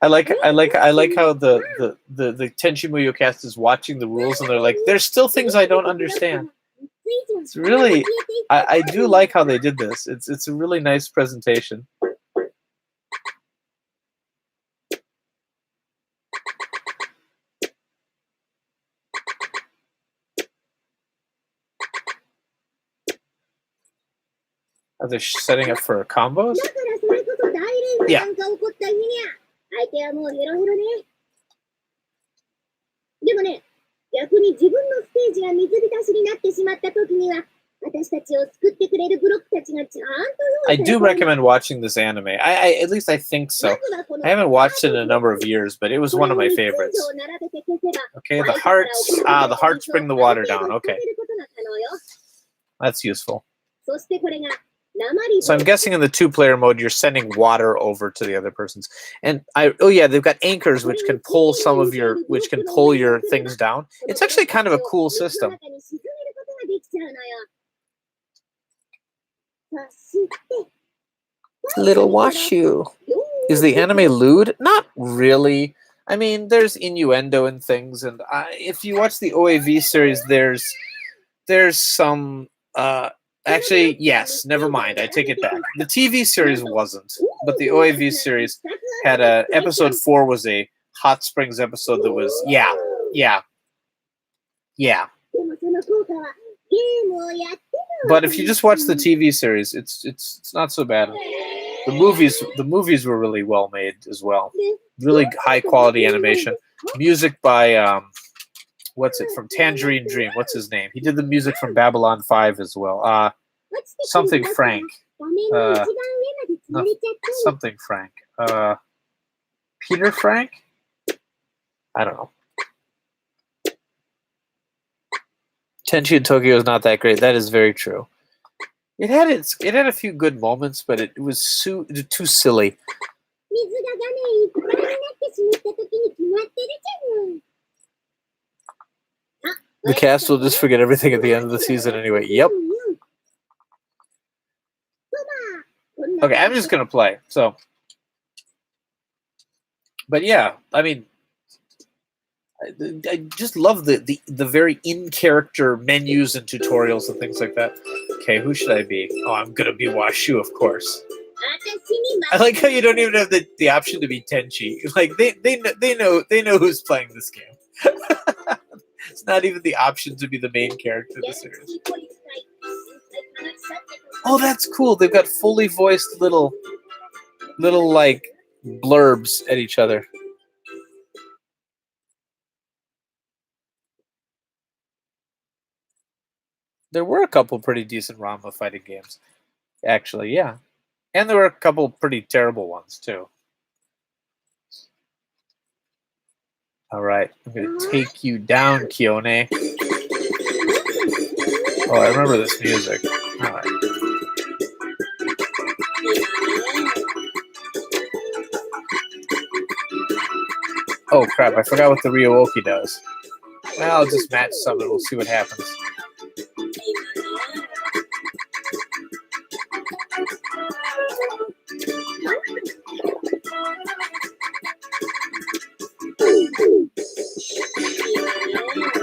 Speaker 1: I like how the Tenchi Muyo cast is watching the rules, and they're like, "There's still things I don't understand." It's really, I do like how they did this. It's a really nice presentation. Are they setting up for combos? Yeah. I do recommend watching this anime. I at least I think so. I haven't watched it in a number of years, but it was one of my favorites. Okay, the hearts bring the water down. Okay, that's useful. So I'm guessing in the 2-player mode, you're sending water over to the other person's. And they've got anchors which can pull your things down. It's actually kind of a cool system. Little Washu. Is the anime lewd? Not really. I mean, there's innuendo and things, and if you watch the OAV series, there's some. Actually, yes. Never mind. I take it back. The TV series wasn't, but the OAV series had episode 4 was a hot springs episode that was yeah. But if you just watch the TV series, it's not so bad. The movies were really well made as well. Really high quality animation. Music by from Tangerine Dream? What's his name? He did the music from Babylon 5 as well. Something Frank. Something Frank. Peter Frank? I don't know. Tenchi in Tokyo is not that great. That is very true. It had a few good moments, but it was too silly. The cast will just forget everything at the end of the season anyway. Yep. Okay, I'm just gonna play. So, but yeah, I mean, I just love the very in-character menus and tutorials and things like that. Okay, who should I be? Oh, I'm gonna be Washu, of course. I like how you don't even have the option to be Tenchi. Like they know who's playing this game. It's not even the option to be the main character of the series. Oh, that's cool. They've got fully voiced little like blurbs at each other. There were a couple pretty decent Ranma fighting games, actually. Yeah, and there were a couple pretty terrible ones too. All right, I'm gonna take you down, Kione. Oh, I remember this music. All right. Oh crap! I forgot what the Ryuoki does. Well, I'll just match some and we'll see what happens.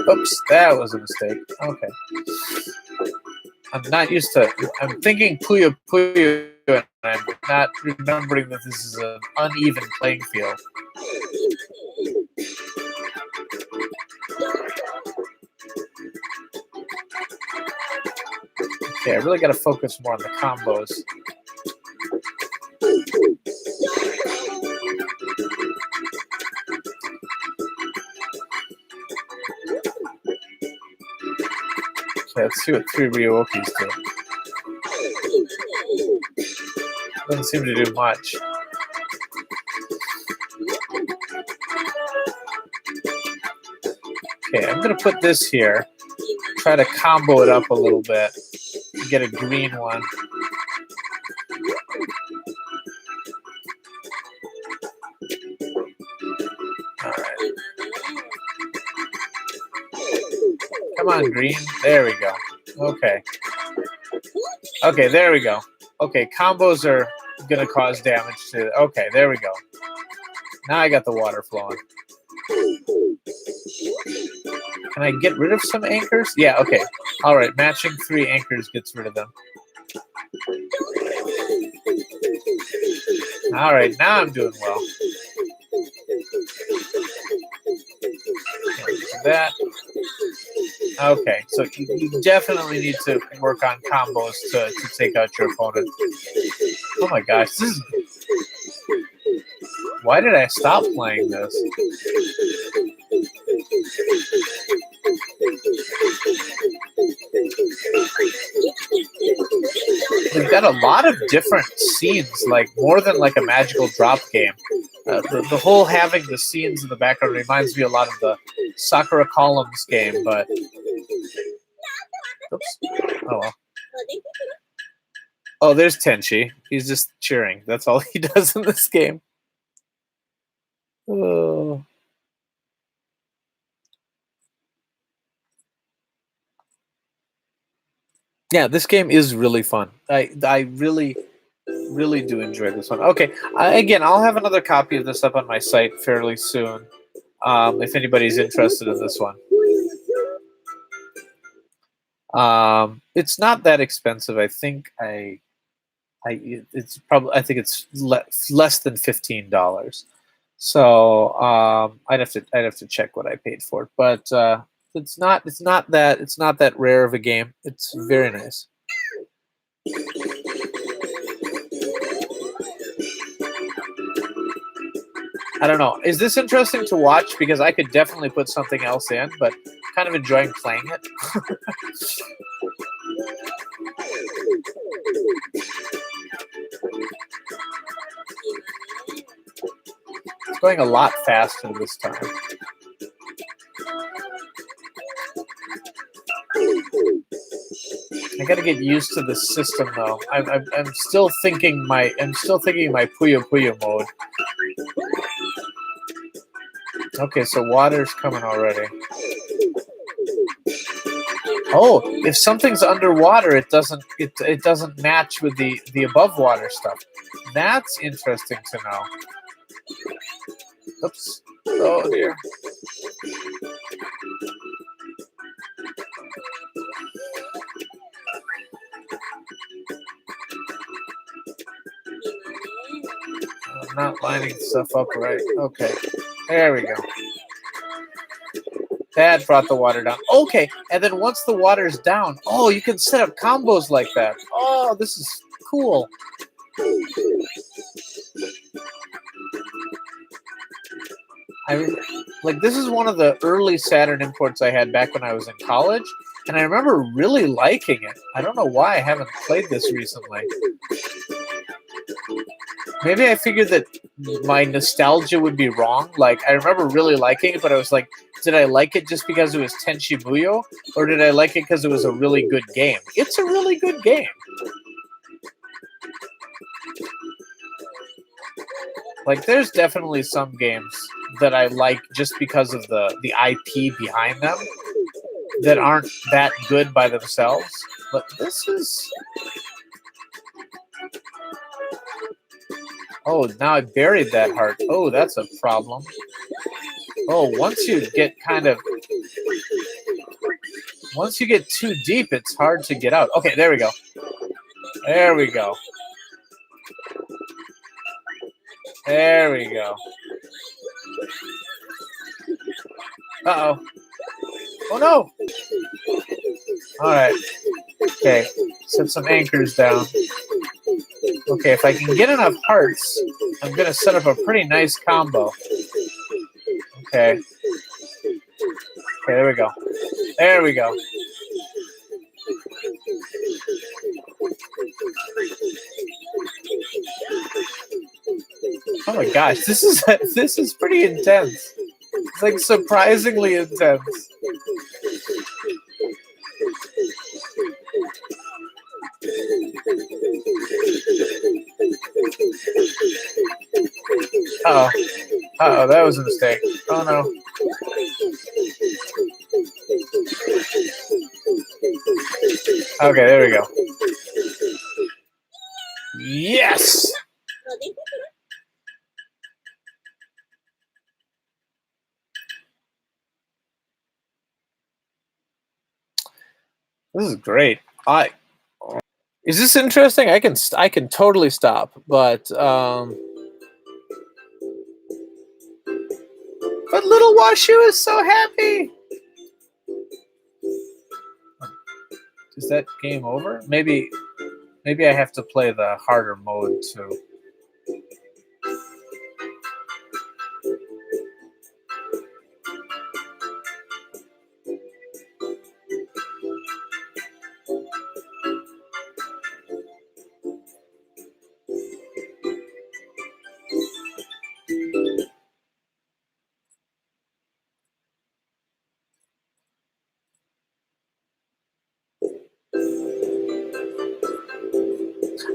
Speaker 1: Oops, that was a mistake. Okay. I'm not used to. I'm thinking Puyo Puyo, and I'm not remembering that this is an uneven playing field. Okay, I really got to focus more on the combos. Okay, let's see what 3 Ryuokis do. Doesn't seem to do much. Okay, I'm going to put this here. Try to combo it up a little bit. Get a green one. All right. Come on, green. There we go. Okay. Okay, there we go. Okay, combos are going to cause damage to... Okay, there we go. Now I got the water flowing. Can I get rid of some anchors? Yeah, okay. All right, matching 3 anchors gets rid of them. All right, now I'm doing well. That. Okay, so you definitely need to work on combos to take out your opponent. Oh my gosh, this is... Why did I stop playing this? They've got a lot of different scenes, like more than like a magical drop game. The whole having the scenes in the background reminds me a lot of the Sakura Columns game, but... Oops. Oh, well. Oh, there's Tenchi. He's just cheering. That's all he does in this game. Oh. Yeah, this game is really fun. I really do enjoy this one. Okay, again, I'll have another copy of this up on my site fairly soon, if anybody's interested in this one. It's not that expensive. I think it's less than $15. So I'd have to check what I paid for it, but it's not that rare of a game. It's very nice. I don't know. Is this interesting to watch? Because I could definitely put something else in, but kind of enjoying playing it. It's going a lot faster this time. I got to get used to the system though. I'm still thinking my Puyo Puyo mode. Okay, so water's coming already. Oh, if something's underwater, it doesn't match with the above water stuff. That's interesting to know. Oops. Oh dear. I'm not lining stuff up right. Okay. There we go. That brought the water down. Okay, and then once the water's down, oh, you can set up combos like that. Oh, this is cool. This is one of the early Saturn imports I had back when I was in college, And I remember really liking it. I don't know why I haven't played this recently. Maybe I figured that my nostalgia would be wrong. Like, I remember really liking it, but I was like, did I like it just because it was Tenchi Muyo? Or did I like it because it was a really good game? It's a really good game. Like, there's definitely some games that I like just because of the IP behind them that aren't that good by themselves. But this is... Oh, now I buried that heart. Oh, that's a problem. Oh, once you get too deep, it's hard to get out. Okay, there we go. There we go. There we go. Uh-oh. Oh, no. All right. Okay, set some anchors down. Okay, if I can get enough hearts, I'm going to set up a pretty nice combo. Okay. Okay, there we go. There we go. Oh my gosh, this is pretty intense. It's like surprisingly intense. Uh-oh. Uh-oh, that was a mistake. Oh no. Okay, there we go. Yes! This is great. Is this interesting? I can totally stop, but little Washu is so happy. Is that game over? Maybe I have to play the harder mode too.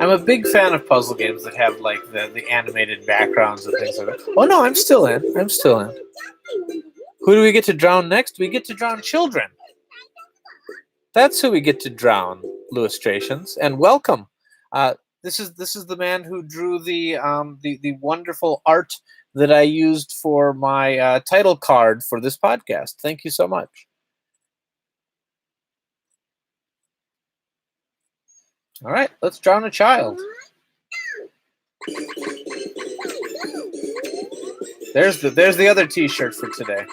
Speaker 1: I'm a big fan of puzzle games that have like the animated backgrounds and things like that. Oh no, I'm still in. I'm still in. Who do we get to drown next? We get to drown children. That's who we get to drown, illustrations. And welcome. This is the man who drew the wonderful art that I used for my title card for this podcast. Thank you so much. All right, let's drown a child. There's the other T-shirt for today.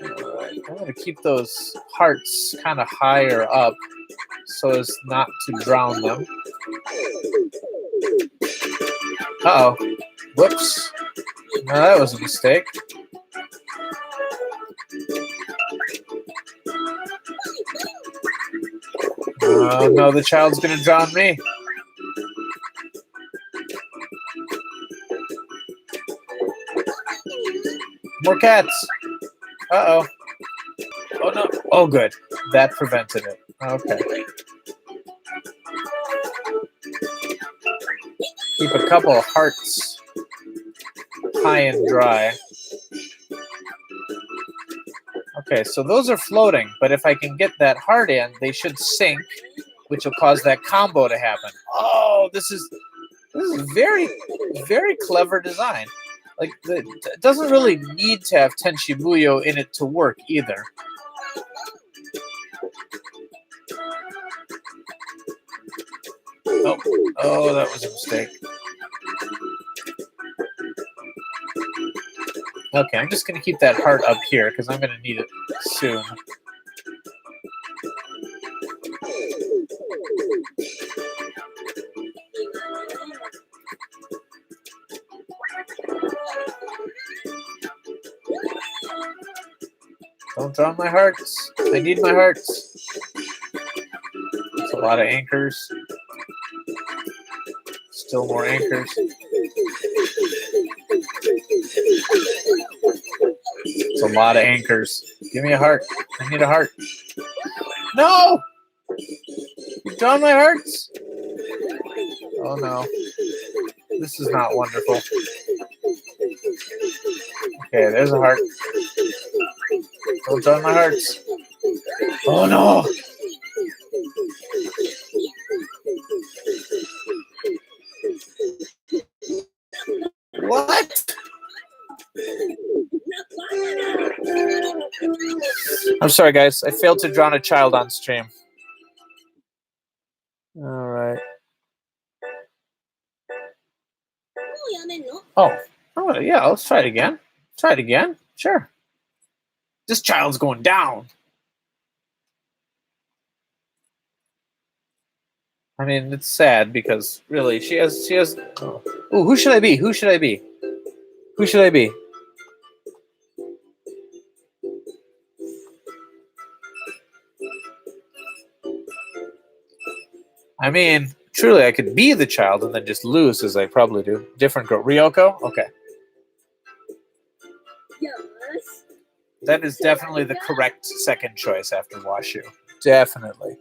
Speaker 1: All right, I'm going to keep those hearts kind of higher up so as not to drown them. Uh-oh. Whoops. No, that was a mistake. Oh, no, the child's going to drown me. More cats. Uh-oh. Oh, no. Oh, good. That prevented it. Okay. Keep a couple of hearts high and dry. Okay, so those are floating, but if I can get that heart in, they should sink, which will cause that combo to happen. Oh, this is very, very clever design. Like, it doesn't really need to have Tenchi Muyo in it to work either. Oh, that was a mistake. Okay, I'm just going to keep that heart up here because I'm going to need it soon. Don't drown my hearts. I need my hearts. It's a lot of anchors. Still more anchors. It's a lot of anchors. Give me a heart. I need a heart. No! You've drawn my hearts? Oh no. This is not wonderful. Okay, there's a heart. Don't draw my hearts. Oh no! What? I'm sorry, guys. I failed to drown a child on stream. All right. Oh, yeah. Let's try it again. Try it again. Sure. This child's going down. I mean, it's sad because really, she has. Oh, ooh, who should I be? Who should I be? Who should I be? I mean, truly, I could be the child and then just lose, as I probably do. Different girl. Ryoko? Okay. That is definitely the correct second choice after Washu. Definitely.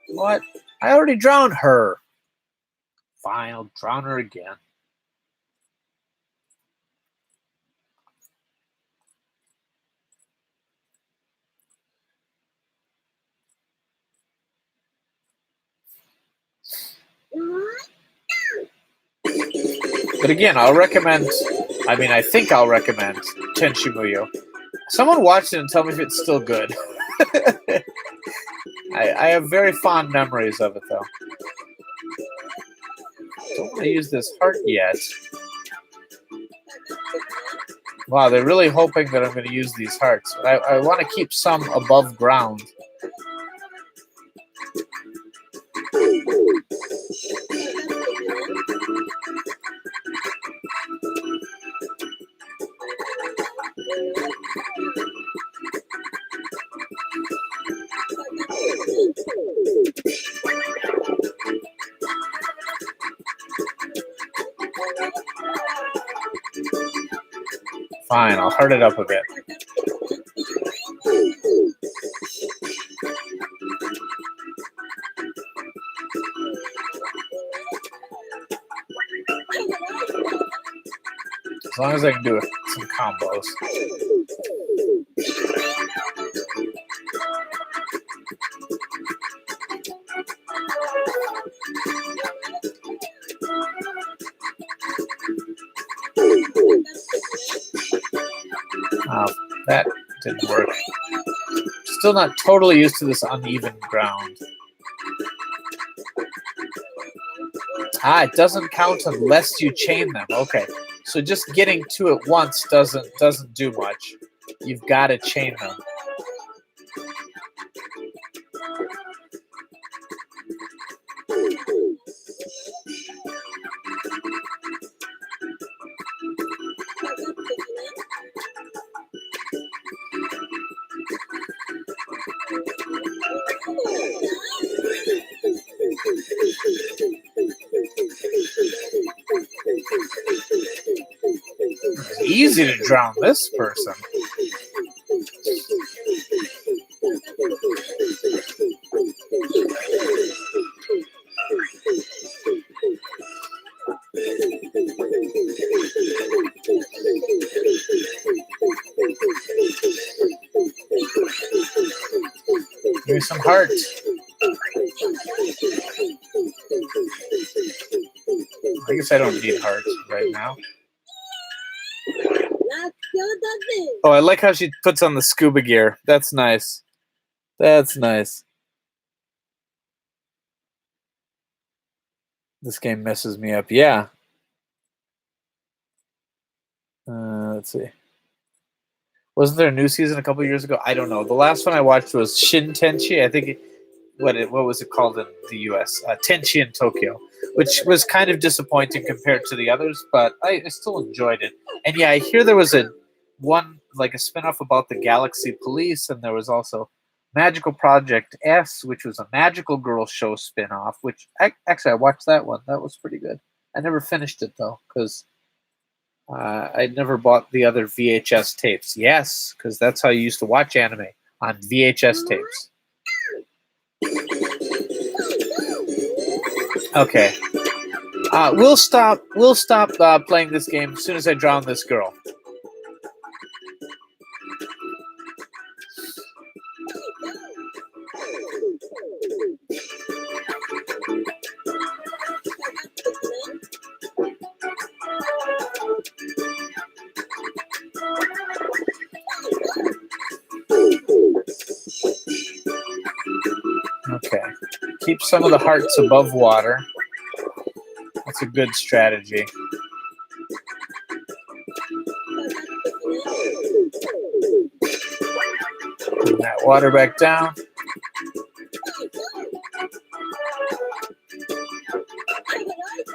Speaker 1: What? I already drowned her. Fine, I'll drown her again. But again, I'll recommend, I think I'll recommend Tenshi Muyo. Someone watch it and tell me if it's still good. I have very fond memories of it, though. Don't want to use this heart yet. Wow, they're really hoping that I'm going to use these hearts. I want to keep some above ground. Fine, I'll heart it up a bit. As long as I can do it, some combos. Oh, that didn't work. Still not totally used to this uneven ground. Ah, it doesn't count unless you chain them. Okay, so just getting to it once doesn't do much. You've got to chain them. It's easy to drown this person. Give me some heart. I guess I don't need hearts right now. Oh, I like how she puts on the scuba gear. That's nice. That's nice. This game messes me up. Yeah. Let's see. Wasn't there a new season a couple years ago? I don't know. The last one I watched was Shin Tenchi. I think what was it called in the U.S.? Tenchi in Tokyo, which was kind of disappointing compared to the others, but I still enjoyed it. And yeah, I hear there was a spinoff about the Galaxy Police, and there was also Magical Project S, which was a Magical Girl show spinoff. Which actually I watched that one. That was pretty good. I never finished it though because I never bought the other VHS tapes. Yes, because that's how you used to watch anime, on VHS tapes. Okay. We'll stop playing this game as soon as I drown this girl. Okay. Keep some of the hearts above water. That's a good strategy. Bring that water back down.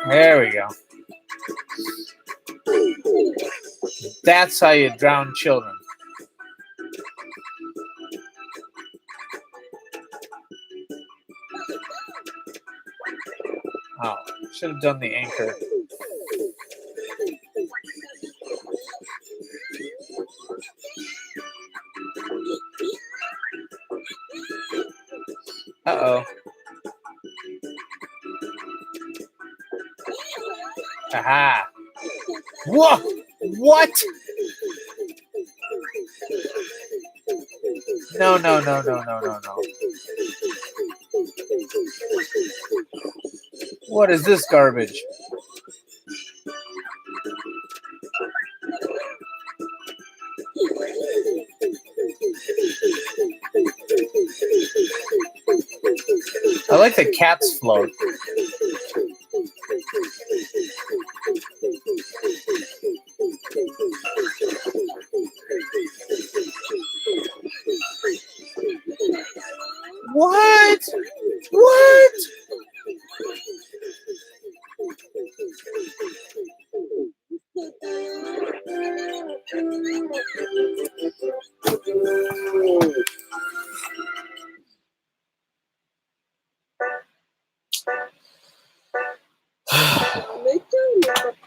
Speaker 1: There we go. That's how you drown children. Oh, should have done the anchor. Uh-oh. Aha. Whoa! What? No. What is this garbage? I like the cats float. What? What?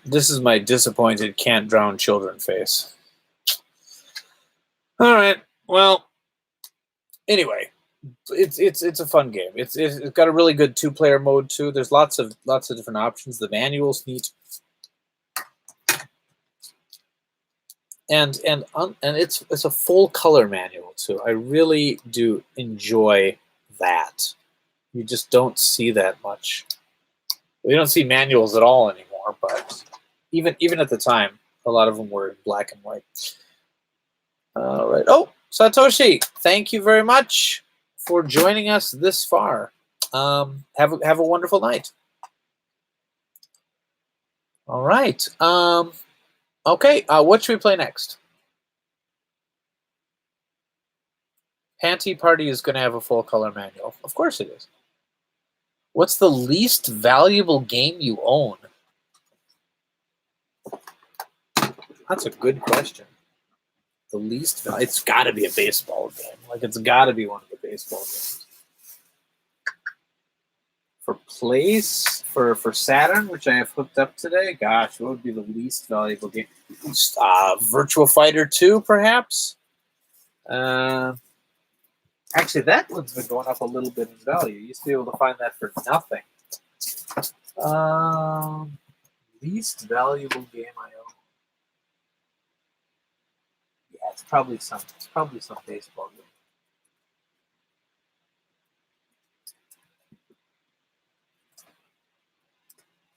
Speaker 1: This is my disappointed can't drown children face. All right. Well, anyway, it's a fun game. It's got a really good 2-player mode too. There's lots of different options. The manual's neat. And it's a full color manual too. I really do enjoy that. You just don't see that much. We don't see manuals at all anymore, but even at the time, a lot of them were in black and white. All right. Oh, Satoshi, thank you very much for joining us this far. Have a wonderful night. All right. Okay. What should we play next? Panty Party is going to have a full color manual. Of course it is. What's the least valuable game you own? That's a good question. The least valuable. It's got to be a baseball game. Like, it's got to be one of the baseball games. For place, for Saturn, which I have hooked up today, gosh, what would be the least valuable game? Virtua Fighter 2, perhaps? Actually, that one's been going up a little bit in value. You used to be able to find that for nothing. Least valuable game I own. Yeah, it's probably some baseball game.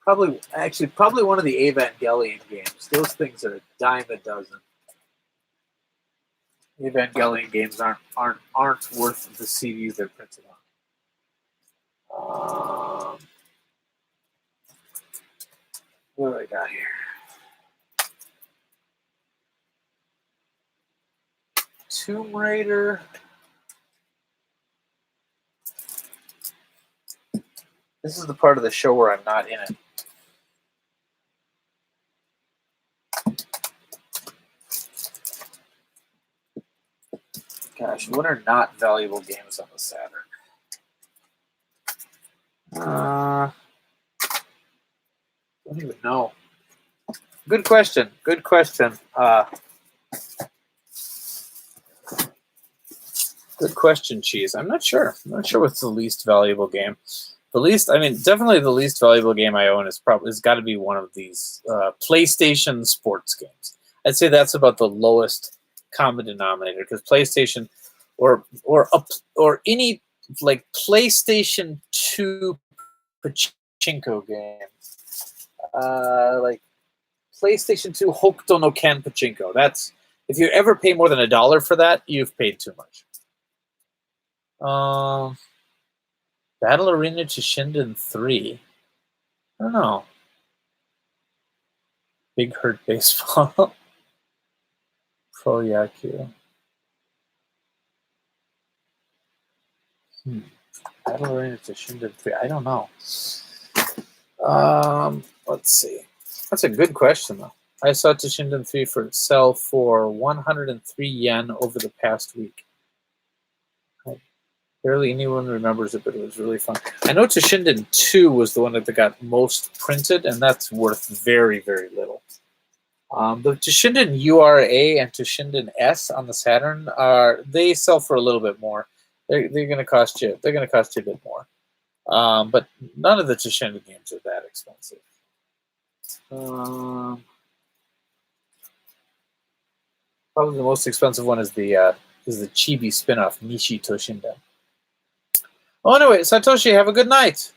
Speaker 1: Probably one of the Evangelion games. Those things are a dime a dozen. Evangelion games aren't worth the CDs they're printed on. What do I got here? Tomb Raider. This is the part of the show where I'm not in it. Gosh, what are not valuable games on the Saturn? Don't even know. Good question. Good question. Good question, Cheese. I'm not sure. I'm not sure what's the least valuable game. The least, I mean, definitely the least valuable game I own is probably has got to be one of these PlayStation sports games. I'd say that's about the lowest common denominator because PlayStation or any like PlayStation 2 pachinko game, like PlayStation 2 Hokuto no Ken pachinko. That's if you ever pay more than $1 for that, you've paid too much. Battle Arena to Shinden 3. I don't know. Big Hurt Baseball. Pro Yaku. Battle Arena to Shinden 3. I don't know. Let's see. That's a good question, though. I saw Toshinden 3 sell for 103 yen over the past week. Barely anyone remembers it, but it was really fun. I know Toshinden 2 was the one that got most printed, and that's worth very, very little. The Toshinden URA and Toshinden S on the Saturn they sell for a little bit more. They're going to cost you. They're going to cost you a bit more. But none of the Toshinden games are that expensive. Probably the most expensive one is the Chibi spinoff Nishi Toshinden. Oh, anyway, Satoshi, have a good night.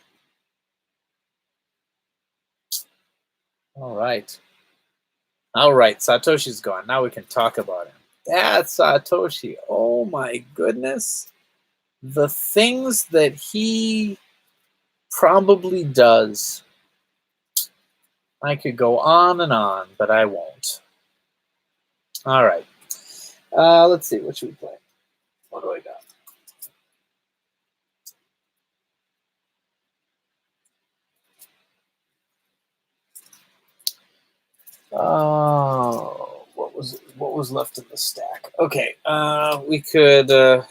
Speaker 1: All right, Satoshi's gone. Now we can talk about him. That's Satoshi. Oh my goodness, the things that he probably does. I could go on and on, but I won't. All right. Let's see. What should we play? What do I got? What was left in the stack? Okay, we could. I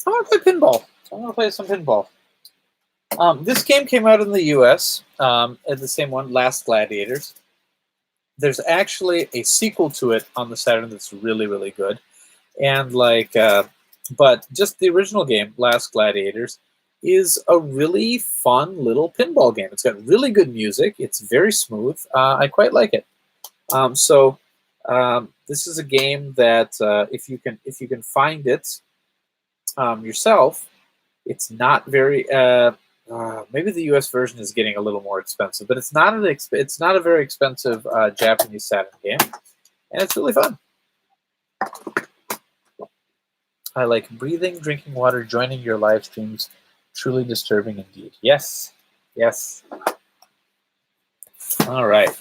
Speaker 1: want to play pinball. I want to play some pinball. This game came out in the U.S. At the same one, Last Gladiators. There's actually a sequel to it on the Saturn that's really, really good, and but just the original game, Last Gladiators, is a really fun little pinball game. It's got really good music. It's very smooth. I quite like it. This is a game that if you can find it yourself, it's not very. Maybe the U.S. version is getting a little more expensive, but it's not a very expensive Japanese Saturn game, and it's really fun. I like breathing, drinking water, joining your live streams. Truly disturbing indeed. Yes. Yes. All right.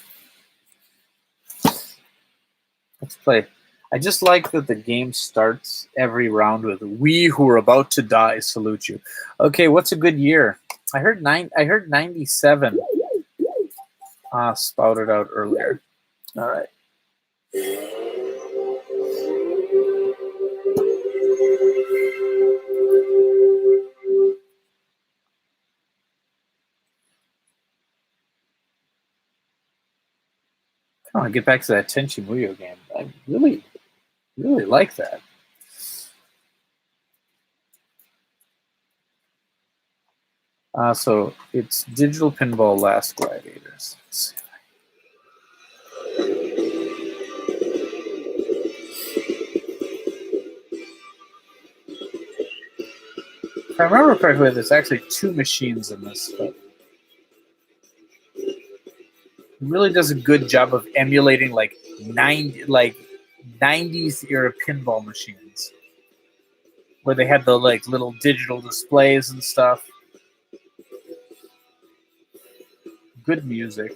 Speaker 1: Let's play. I just like that the game starts every round with "We who are about to die salute you." Okay, what's a good year? I heard 97 spouted out earlier. All right. Come on, get back to that Tenchi Muyo game. I really, really like that. So it's Digital Pinball Last Gladiators. Let's see. If I remember correctly, there's actually 2 machines in this, but it really does a good job of emulating like 90s era pinball machines, where they had the like little digital displays and stuff. Good music.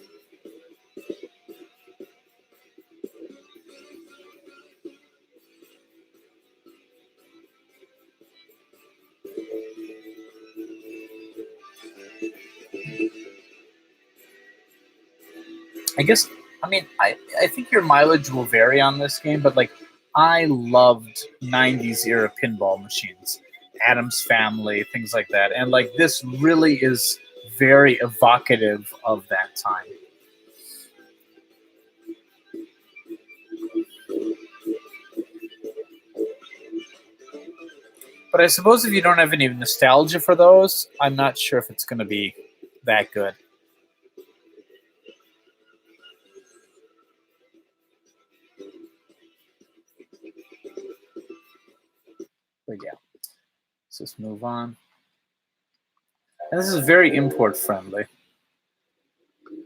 Speaker 1: I guess I mean, I think your mileage will vary on this game, but like I loved 90s era pinball machines, Adam's Family, things like that. And like this really is very evocative of that time. But I suppose if you don't have any nostalgia for those, I'm not sure if it's going to be that good. But yeah, let's just move on. And this is very import friendly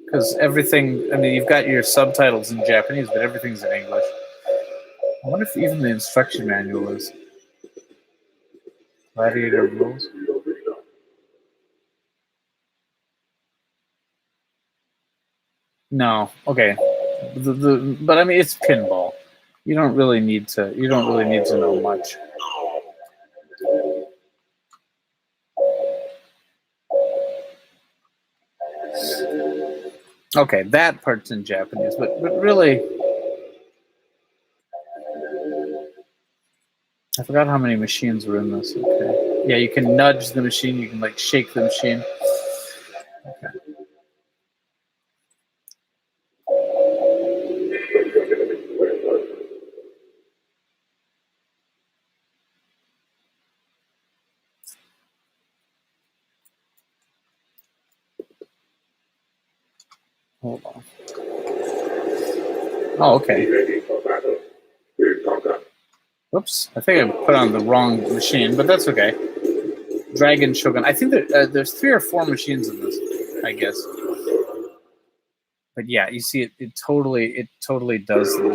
Speaker 1: because everything, I mean, you've got your subtitles in Japanese, but everything's in English. I wonder if even the instruction manual is. Gladiator rules. No, okay. But I mean, it's pinball. You don't really need to. You don't really need to know much. Okay, that part's in Japanese, but really, I forgot how many machines were in this. Okay, yeah, you can nudge the machine. You can like shake the machine. Okay. Hold on. Oh, okay. Oops, I think I put on the wrong machine, but that's okay. Dragon Shogun. I think that there's 3 or 4 machines in this, I guess. But yeah, you see, it totally does the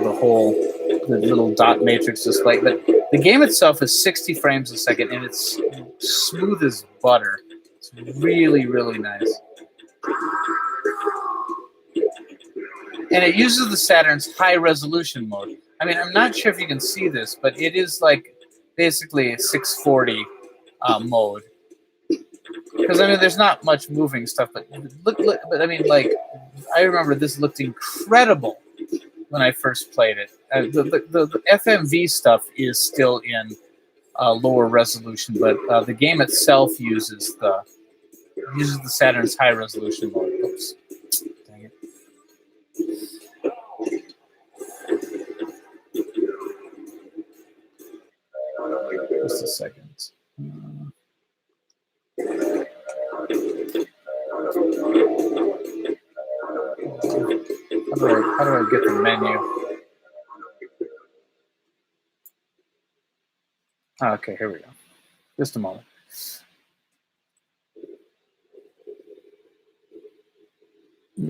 Speaker 1: little dot matrix display. But the game itself is 60 frames a second, and it's smooth as butter. It's really, really nice. And it uses the Saturn's high resolution mode. I mean, I'm not sure if you can see this, but it is like basically a 640 mode. Because I mean, there's not much moving stuff, but look, but I mean, like, I remember this looked incredible when I first played it. The FMV stuff is still in lower resolution, but the game itself uses the Saturn's high resolution mode. Oops, dang it. Just a second. How do I get the menu? Okay, here we go. Just a moment. I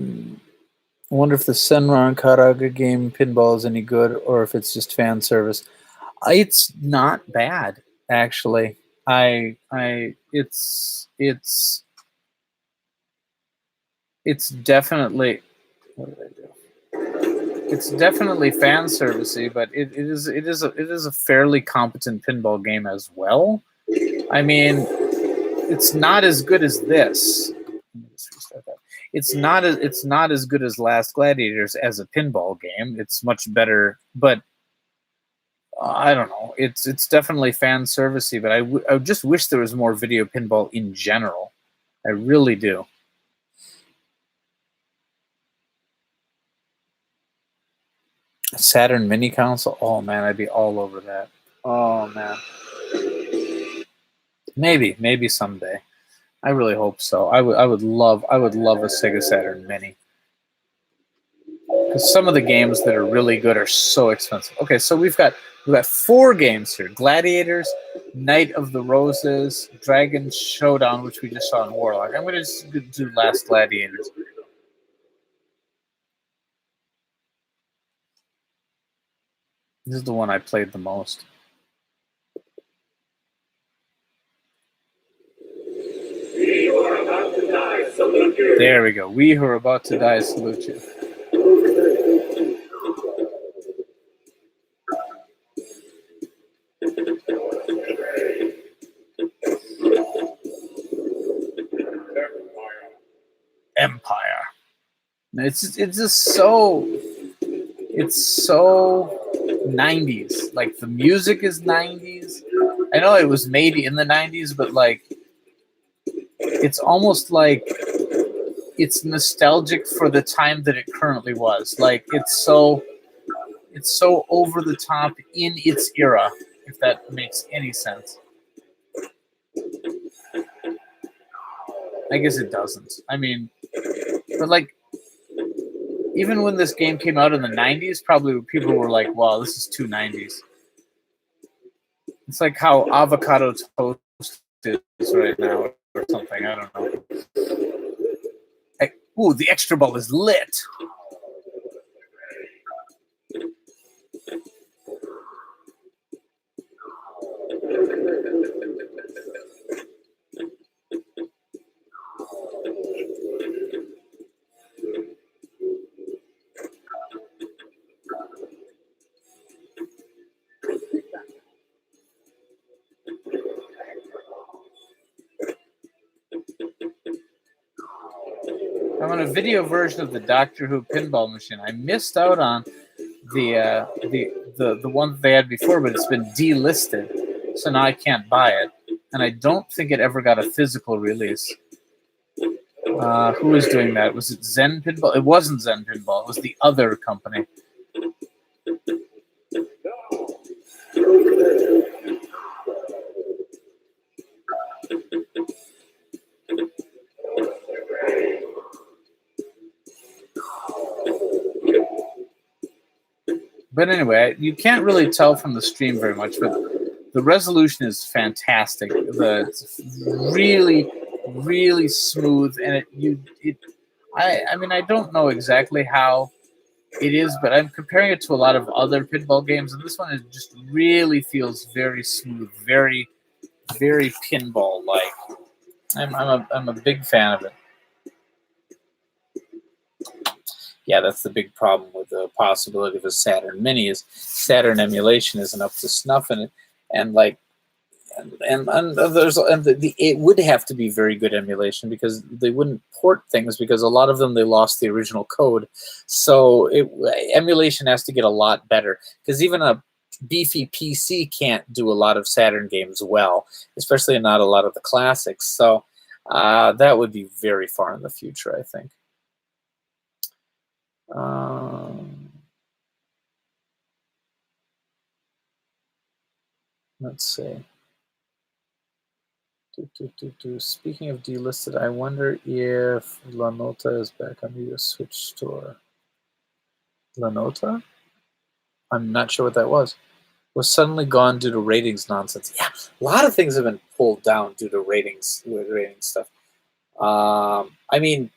Speaker 1: wonder if the Senran Karaga game pinball is any good, or if it's just fan service. It's not bad, actually. It's definitely. What did I do? It's definitely fan servicey, but it is a fairly competent pinball game as well. I mean, it's not as good as this. Let me just restart that. It's not as good as Last Gladiators as a pinball game. It's much better, but I don't know. It's definitely fan servicey, but I just wish there was more video pinball in general. I really do. Saturn mini console. Oh man, I'd be all over that. Oh man. Maybe someday. I really hope so. I would love a Sega Saturn Mini. Because some of the games that are really good are so expensive. Okay, so we've got 4 games here: Gladiators, Knight of the Roses, Dragon Showdown, which we just saw in Warlock. I'm going to just do Last Gladiators. This is the one I played the most. There we go. We who are about to die salute you. Empire. It's just so it's so 90s. Like the music is 90s. I know it was made in the 90s, but like it's almost like it's nostalgic for the time that it currently was. Like it's so over the top in its era, if that makes any sense. I guess it doesn't. I mean, but like even when this game came out in the 90s, probably people were like, wow, this is too 90s. It's like how avocado toast is right now or something. I don't know. Ooh, the extra ball is lit. I'm on a video version of the Doctor Who pinball machine. I missed out on the one that they had before, but it's been delisted, so now I can't buy it. And I don't think it ever got a physical release. Who was doing that? Was it Zen Pinball? It wasn't Zen Pinball. It was the other company. But anyway, you can't really tell from the stream very much, but the resolution is fantastic. It's really, really smooth, and I mean, I don't know exactly how it is, but I'm comparing it to a lot of other pinball games, and this one just really feels very smooth, very, very pinball-like. I'm a big fan of it. Yeah, that's the big problem with the possibility of a Saturn Mini is Saturn emulation isn't up to snuff in it, and it would have to be very good emulation because they wouldn't port things because a lot of them they lost the original code, so emulation has to get a lot better because even a beefy PC can't do a lot of Saturn games well, especially not a lot of the classics. So that would be very far in the future, I think. Let's see. Speaking of delisted, I wonder if La Nota is back on the US Switch store. La Nota? I'm not sure what that was. Was suddenly gone due to ratings nonsense. Yeah, a lot of things have been pulled down due to ratings stuff. I mean,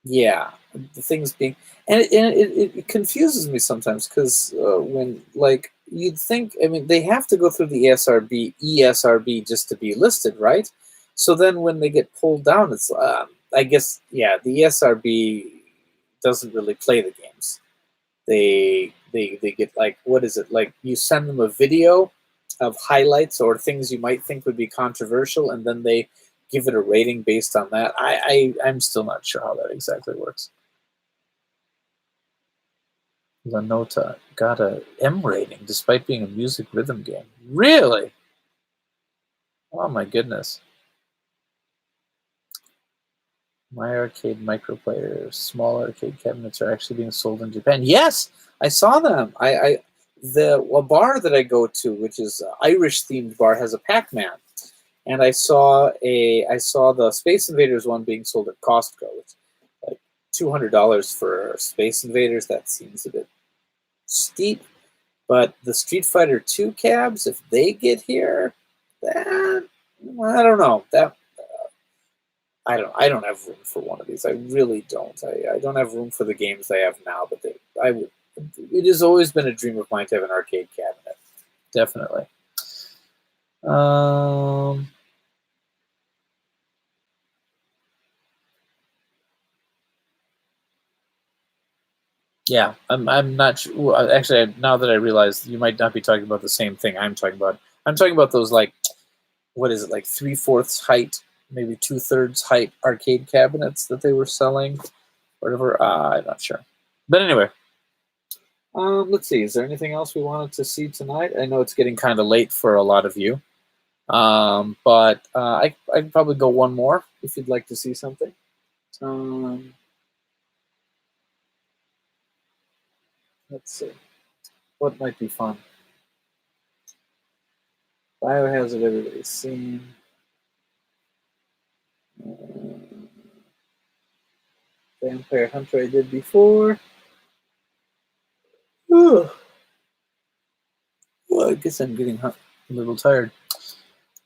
Speaker 1: yeah, the things being, and it confuses me sometimes because when like you'd think, I mean, they have to go through the ESRB just to be listed, right? So then when they get pulled down, it's I guess the ESRB doesn't really play the games. They get like, what is it, like you send them a video of highlights or things you might think would be controversial, and then they give it a rating based on that. I'm still not sure how that exactly works. La Nota got a M rating despite being a music rhythm game. Really? Oh my goodness. My Arcade microplayers, small arcade cabinets are actually being sold in Japan. Yes, I saw them. A bar that I go to, which is an Irish themed bar, has a Pac-Man. And I saw the Space Invaders one being sold at Costco. It's like $200 for Space Invaders. That seems a bit steep. But the Street Fighter 2 cabs, if they get here, that I don't know. That I don't have room for one of these. I really don't. I don't have room for the games they have now. But it has always been a dream of mine to have an arcade cabinet. Definitely. Yeah, I'm not sure. Well, actually, now that I realize you might not be talking about the same thing I'm talking about. I'm talking about those, like, what is it, like 3/4 height, maybe 2/3 height arcade cabinets that they were selling, whatever. I'm not sure. But anyway, Let's see. Is there anything else we wanted to see tonight? I know it's getting kind of late for a lot of you, but I can probably go one more if you'd like to see something. Let's see. What might be fun? Biohazard, everybody's seen. Vampire Hunter I did before. Well, I guess I'm getting a little tired.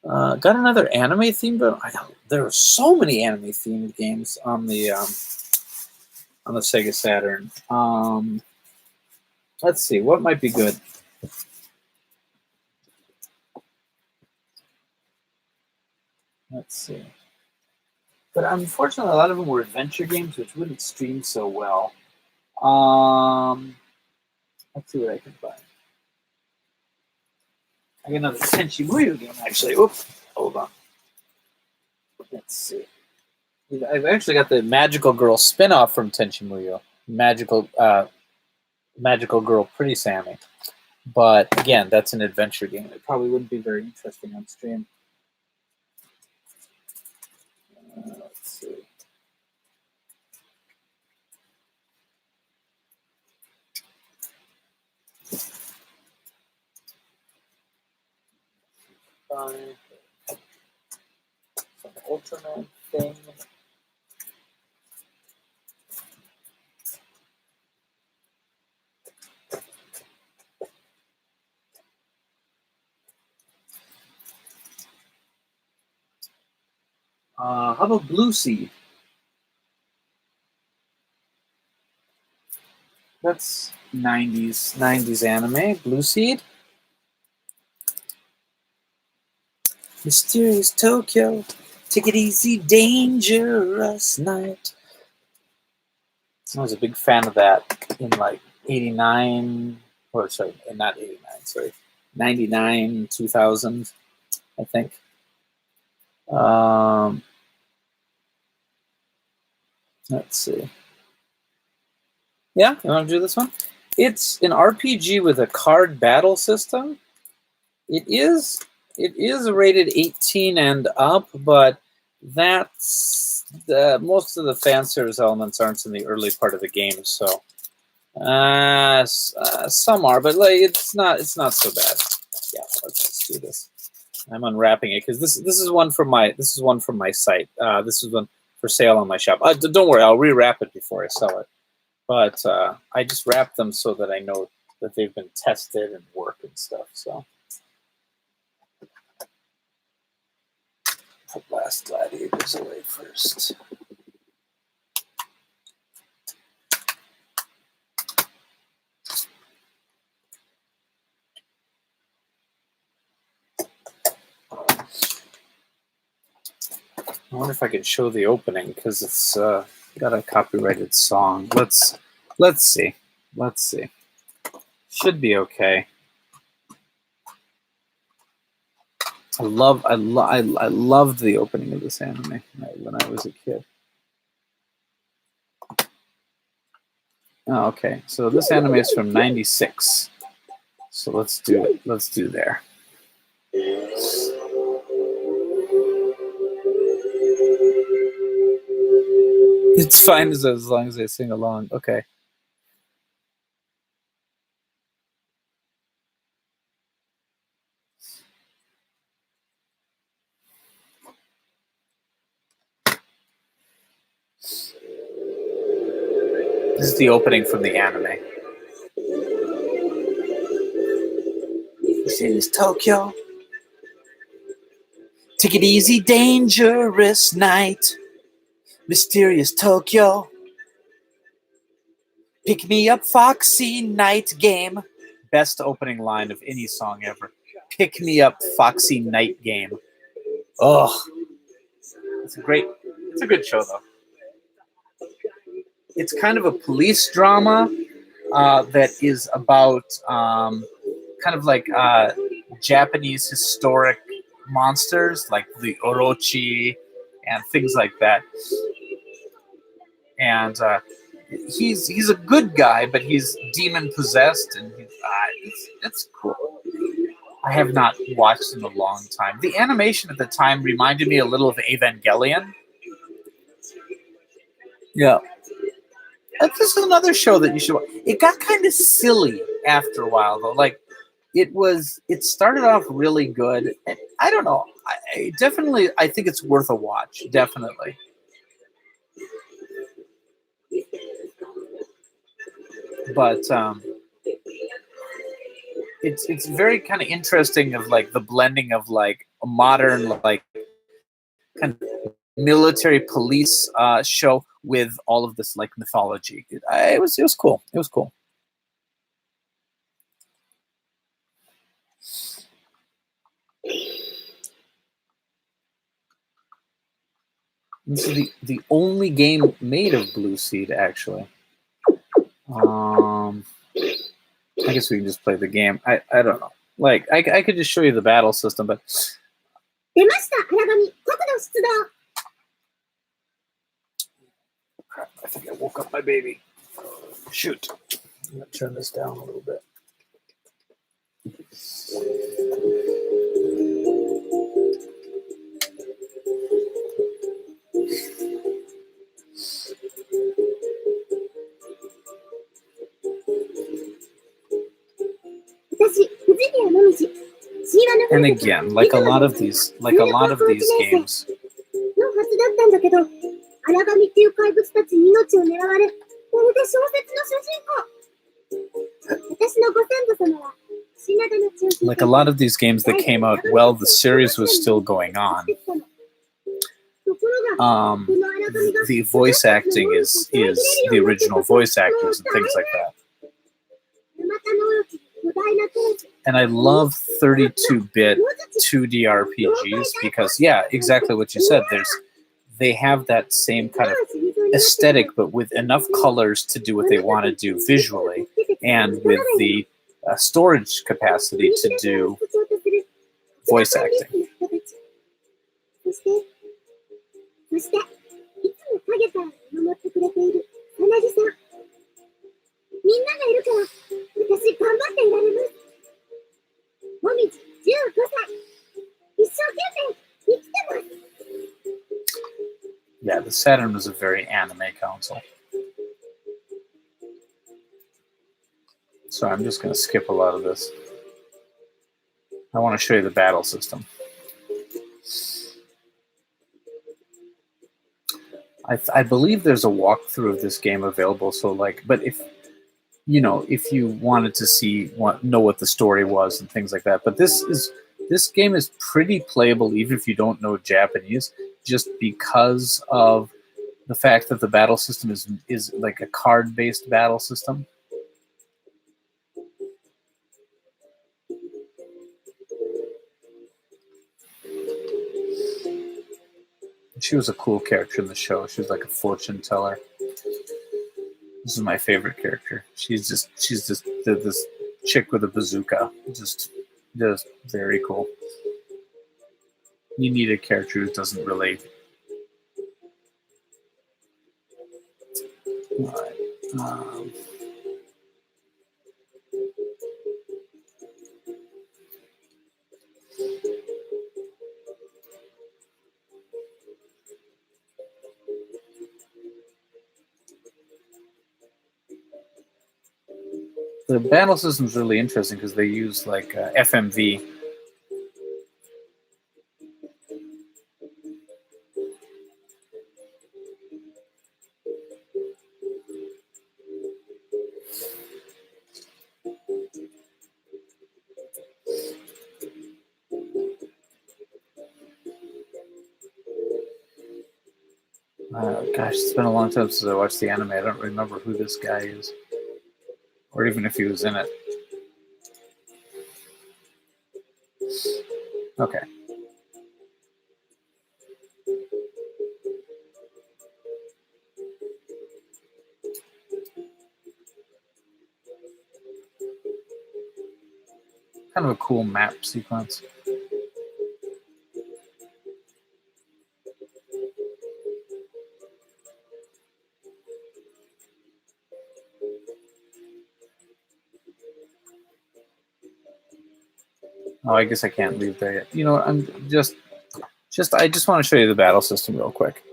Speaker 1: Got another anime themed. There are so many anime themed games on the Sega Saturn. Let's see what might be good. Let's see. But unfortunately, a lot of them were adventure games, which wouldn't stream so well. Let's see what I can find. I got another Tenchi Muyo game, actually. Oops, hold on. Let's see. I've actually got the Magical Girl spin-off from Tenchi Muyo. Magical Girl Pretty Sammy. But again, that's an adventure game. It probably wouldn't be very interesting on stream. Let's see. Some Ultraman thing. How about Blue Seed? That's 90s anime. Blue Seed. Mysterious Tokyo. Take it easy, dangerous night. I was a big fan of that in like 89, or sorry, not 89, sorry, 99, 2000, I think. Let's see. Yeah, you want to do this one? It's an RPG with a card battle system. It is rated 18 and up, but that's most of the fan service elements aren't in the early part of the game, so some are, but like it's not so bad. Yeah, let's just do this. I'm unwrapping it because this is one from my site. This is one for sale on my shop. Don't worry, I'll rewrap it before I sell it. But I just wrap them so that I know that they've been tested and work and stuff. So put Last Gladiators away first. I wonder if I can show the opening because it's got a copyrighted song. Let's see. Should be okay. I loved the opening of this anime when I was a kid. Oh, okay. So this anime is from '96. So let's do it. Let's do there. It's fine as long as they sing along. Okay. This is the opening from the anime. This is Tokyo. Take it easy, dangerous night. Mysterious Tokyo. Pick me up, foxy night game. Best opening line of any song ever. Pick me up, foxy night game. Oh, it's a good show though. It's kind of a police drama that is about kind of like Japanese historic monsters like the Orochi and things like that. And he's a good guy, but he's demon possessed, and it's cool. I have not watched in a long time. The animation at the time reminded me a little of Evangelion. Yeah. This is another show that you should watch. It got kind of silly after a while, though. Like, it started off really good. And I don't know. I think it's worth a watch. Definitely. But it's very kind of interesting of like the blending of like a modern like kind of military police show with all of this like mythology. It was cool. It was cool. This is the only game made of Blue Seed, actually. I guess we can just play the game. I don't know. Like, I could just show you the battle system, but... Crap, I think I woke up my baby. Shoot. I'm going to turn this down a little bit. And again, like a lot of these games, like a lot of these games that came out while the series was still going on, the voice acting is the original voice actors and things like that. And I love 32-bit 2D RPGs because, yeah, exactly what you said. They have that same kind of aesthetic, but with enough colors to do what they want to do visually, and with the storage capacity to do voice acting. Yeah, the Saturn was a very anime console. So I'm just going to skip a lot of this. I want to show you the battle system. I believe there's a walkthrough of this game available. So like, but if you wanted to know what the story was and things like that, but this game is pretty playable even if you don't know Japanese, just because of the fact that the battle system is like a card-based battle system. She was a cool character in the show. She was like a fortune teller. This is my favorite character. She's just this chick with a bazooka. Just very cool. You need a character who doesn't really. All right. The battle system is really interesting because they use like FMV. Gosh, it's been a long time since I watched the anime. I don't remember who this guy is, or even if he was in it. Okay. Kind of a cool map sequence. Oh, I guess I can't leave there yet. You know, I'm I just want to show you the battle system real quick.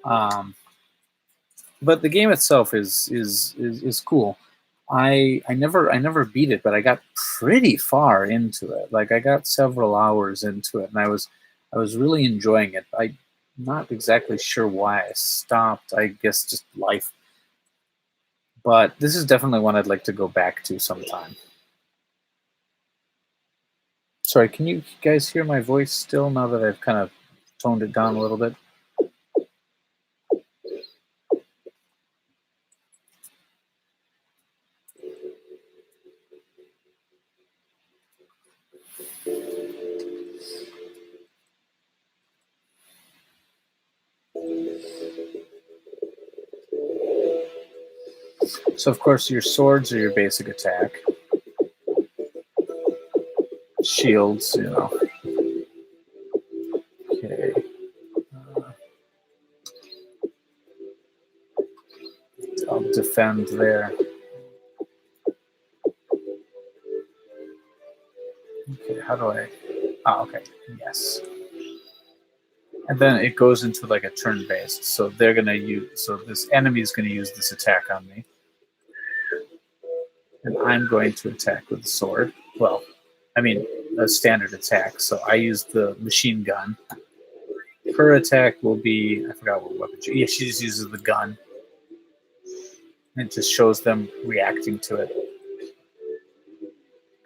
Speaker 1: But the game itself is cool. I never beat it, but I got pretty far into it. Like I got several hours into it, and I was really enjoying it. I'm not exactly sure why I stopped. I guess just life. But this is definitely one I'd like to go back to sometime. Sorry, can you guys hear my voice still now that I've kind of toned it down a little bit? So of course your swords are your basic attack. Shields, you know. Okay. I'll defend there. Okay, how do I? Oh, okay. Yes. And then it goes into like a turn-based. So they're gonna use. So this enemy is gonna use this attack on me, and I'm going to attack with the sword. Well, I mean a standard attack. So I use the machine gun. Her attack will be, I forgot what weapon she just uses the gun. It just shows them reacting to it.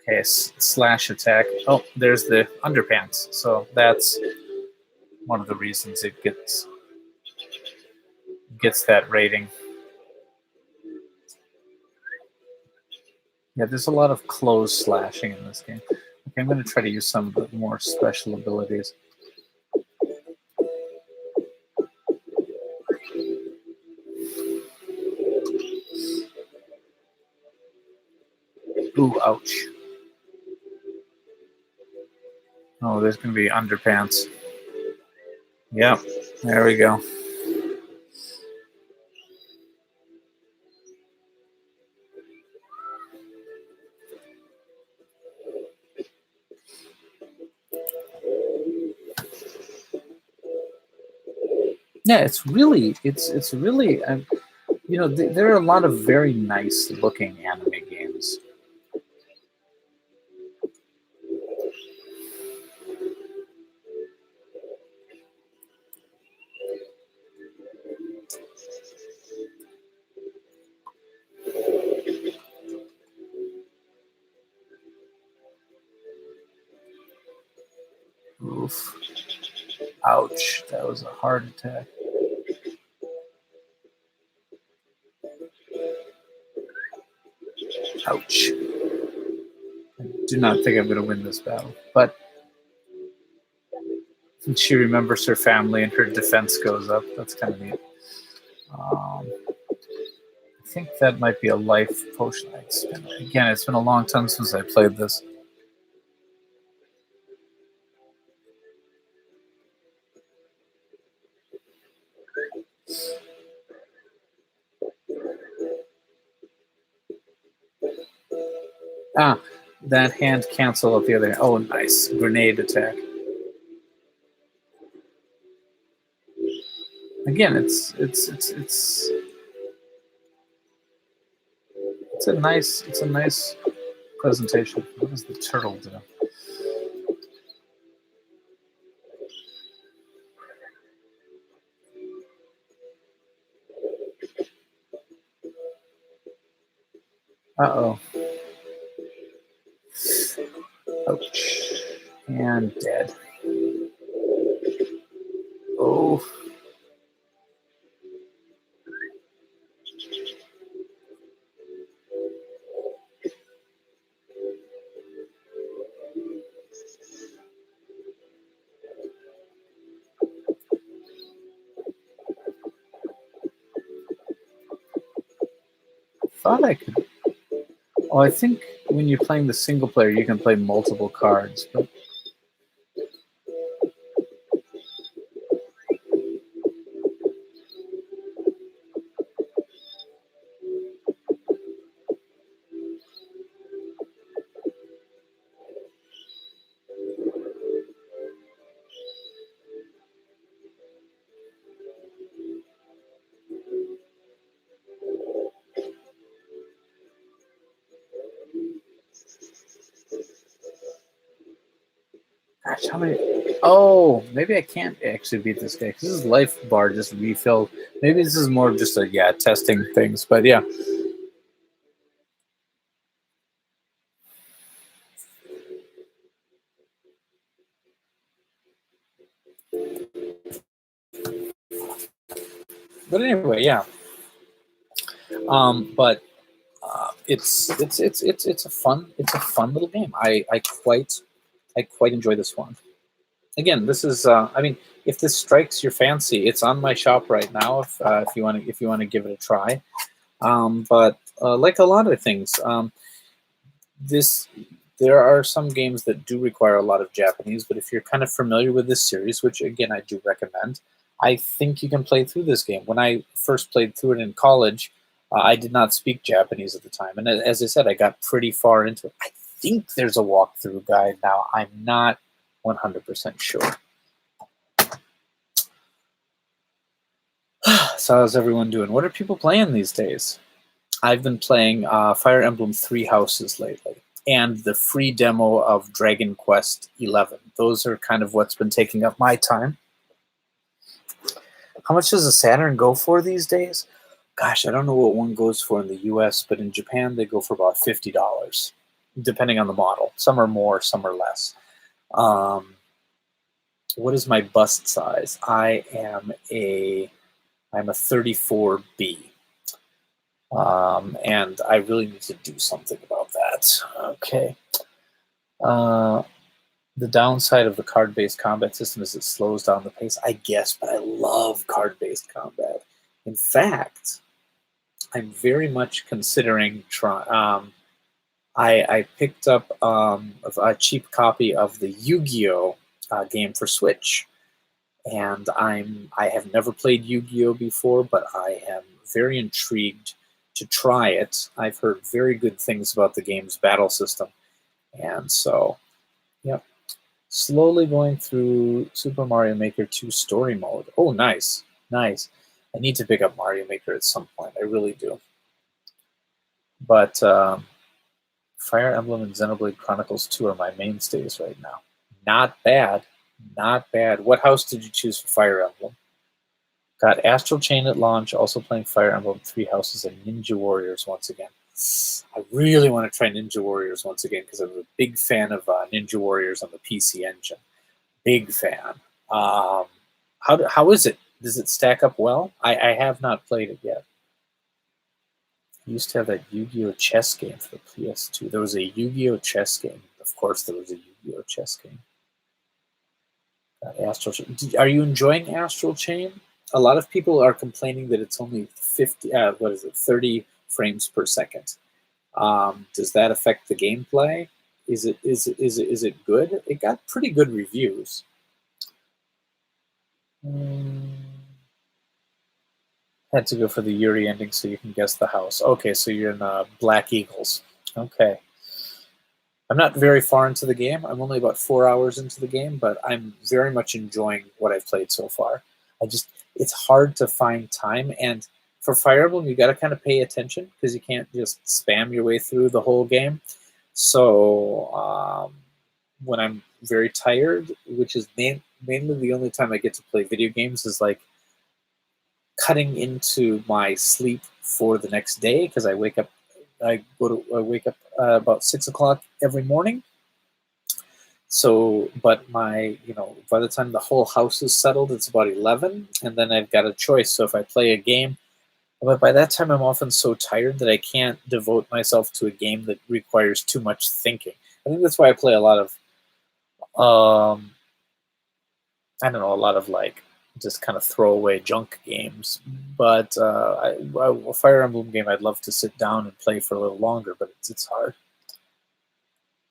Speaker 1: Okay, slash attack. Oh, there's the underpants. So that's one of the reasons it gets that rating. Yeah, there's a lot of clothes slashing in this game. Okay, I'm going to try to use some of the more special abilities. Ooh, ouch. Oh, there's going to be underpants. Yep, there we go. Yeah, it's really, you know, there are a lot of very nice looking anime games. Oof. Ouch, that was a hard attack. Ouch. I do not think I'm going to win this battle, but she remembers her family and her defense goes up. That's kind of neat. I think that might be a life potion. It's been a long time since I played this. Ah, that hand cancel at the other hand. Oh, nice. Grenade attack. Again, it's a nice presentation. What does the turtle do? Uh-oh. Ouch. And dead. Oh. Thought I could. Oh, I think when you're playing the single player, you can play multiple cards, but Gosh, how many? Oh, maybe I can't actually beat this guy because his life bar just refilled. Maybe this is more of just a testing things, but yeah. But anyway, yeah. But it's a fun little game. I quite enjoy this one. Again, this is I mean, if this strikes your fancy, it's on my shop right now. If you want to give it a try. But like a lot of things, this there are some games that do require a lot of Japanese. But if you're kind of familiar with this series, which again I do recommend, I think you can play through this game. When I first played through it in college, I did not speak Japanese at the time, and as I said, I got pretty far into it. I think there's a walkthrough guide now. I'm not 100% sure. So how's everyone doing? What are people playing these days? I've been playing Fire Emblem Three Houses lately, and the free demo of Dragon Quest XI. Those are kind of what's been taking up my time. How much does a Saturn go for these days? Gosh, I don't know what one goes for in the US, but in Japan they go for about $50, depending on the model. Some are more, some are less. What is my bust size? I'm a 34B. And I really need to do something about that. Okay. The downside of the card-based combat system is it slows down the pace, I guess, but I love card-based combat. In fact, I'm very much considering trying. I picked up a cheap copy of the Yu-Gi-Oh game for Switch, and I have never played Yu-Gi-Oh before, but I am very intrigued to try it. I've heard very good things about the game's battle system, and so, yep. Slowly going through Super Mario Maker 2 story mode. Oh, nice, nice. I need to pick up Mario Maker at some point. I really do. But Fire Emblem and Xenoblade Chronicles 2 are my mainstays right now. Not bad, not bad. What house did you choose for Fire Emblem? Got Astral Chain at launch, also playing Fire Emblem Three Houses and Ninja Warriors once again. I really want to try Ninja Warriors once again because I'm a big fan of Ninja Warriors on the PC Engine. Big fan. How is it? Does it stack up well? I have not played it yet. I used to have that Yu-Gi-Oh! Chess game for the PS2. There was a Yu-Gi-Oh! Chess game. Of course, there was a Yu-Gi-Oh! Chess game. Astral Chain. Are you enjoying Astral Chain? A lot of people are complaining that it's only 30 frames per second. Does that affect the gameplay? Is it good? It got pretty good reviews. Had to go for the Yuri ending so you can guess the house. Okay, so you're in Black Eagles. Okay. I'm not very far into the game. I'm only about 4 hours into the game, but I'm very much enjoying what I've played so far. It's hard to find time, and for Fire Emblem, you got to kind of pay attention because you can't just spam your way through the whole game. So when I'm very tired, which is mainly the only time I get to play video games, is like cutting into my sleep for the next day because I wake up about 6 o'clock every morning. So, but by the time the whole house is settled, it's about 11, and then I've got a choice. So if I play a game, but by that time I'm often so tired that I can't devote myself to a game that requires too much thinking. I think that's why I play a lot of, I don't know, a lot of like just kind of throwaway junk games. But a Fire Emblem game I'd love to sit down and play for a little longer, but it's hard.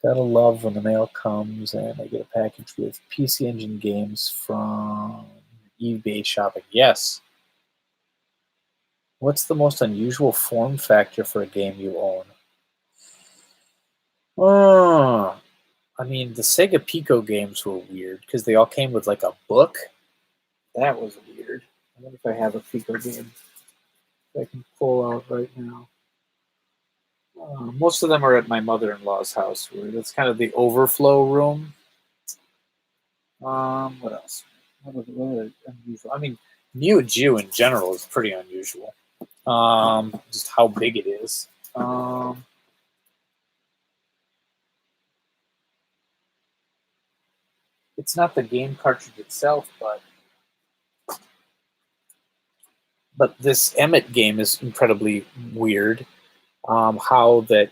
Speaker 1: Gotta love when the mail comes and I get a package with PC Engine games from eBay shopping. Yes. What's the most unusual form factor for a game you own? Oh, I mean, the Sega Pico games were weird because they all came with like a book. That was weird. I wonder if I have a Pico game that I can pull out right now. Most of them are at my mother-in-law's house. That's kind of the overflow room. What else? What are unusual? I mean, Neo Geo in general is pretty unusual. Just how big it is. It's not the game cartridge itself, but this Emmett game is incredibly weird. How that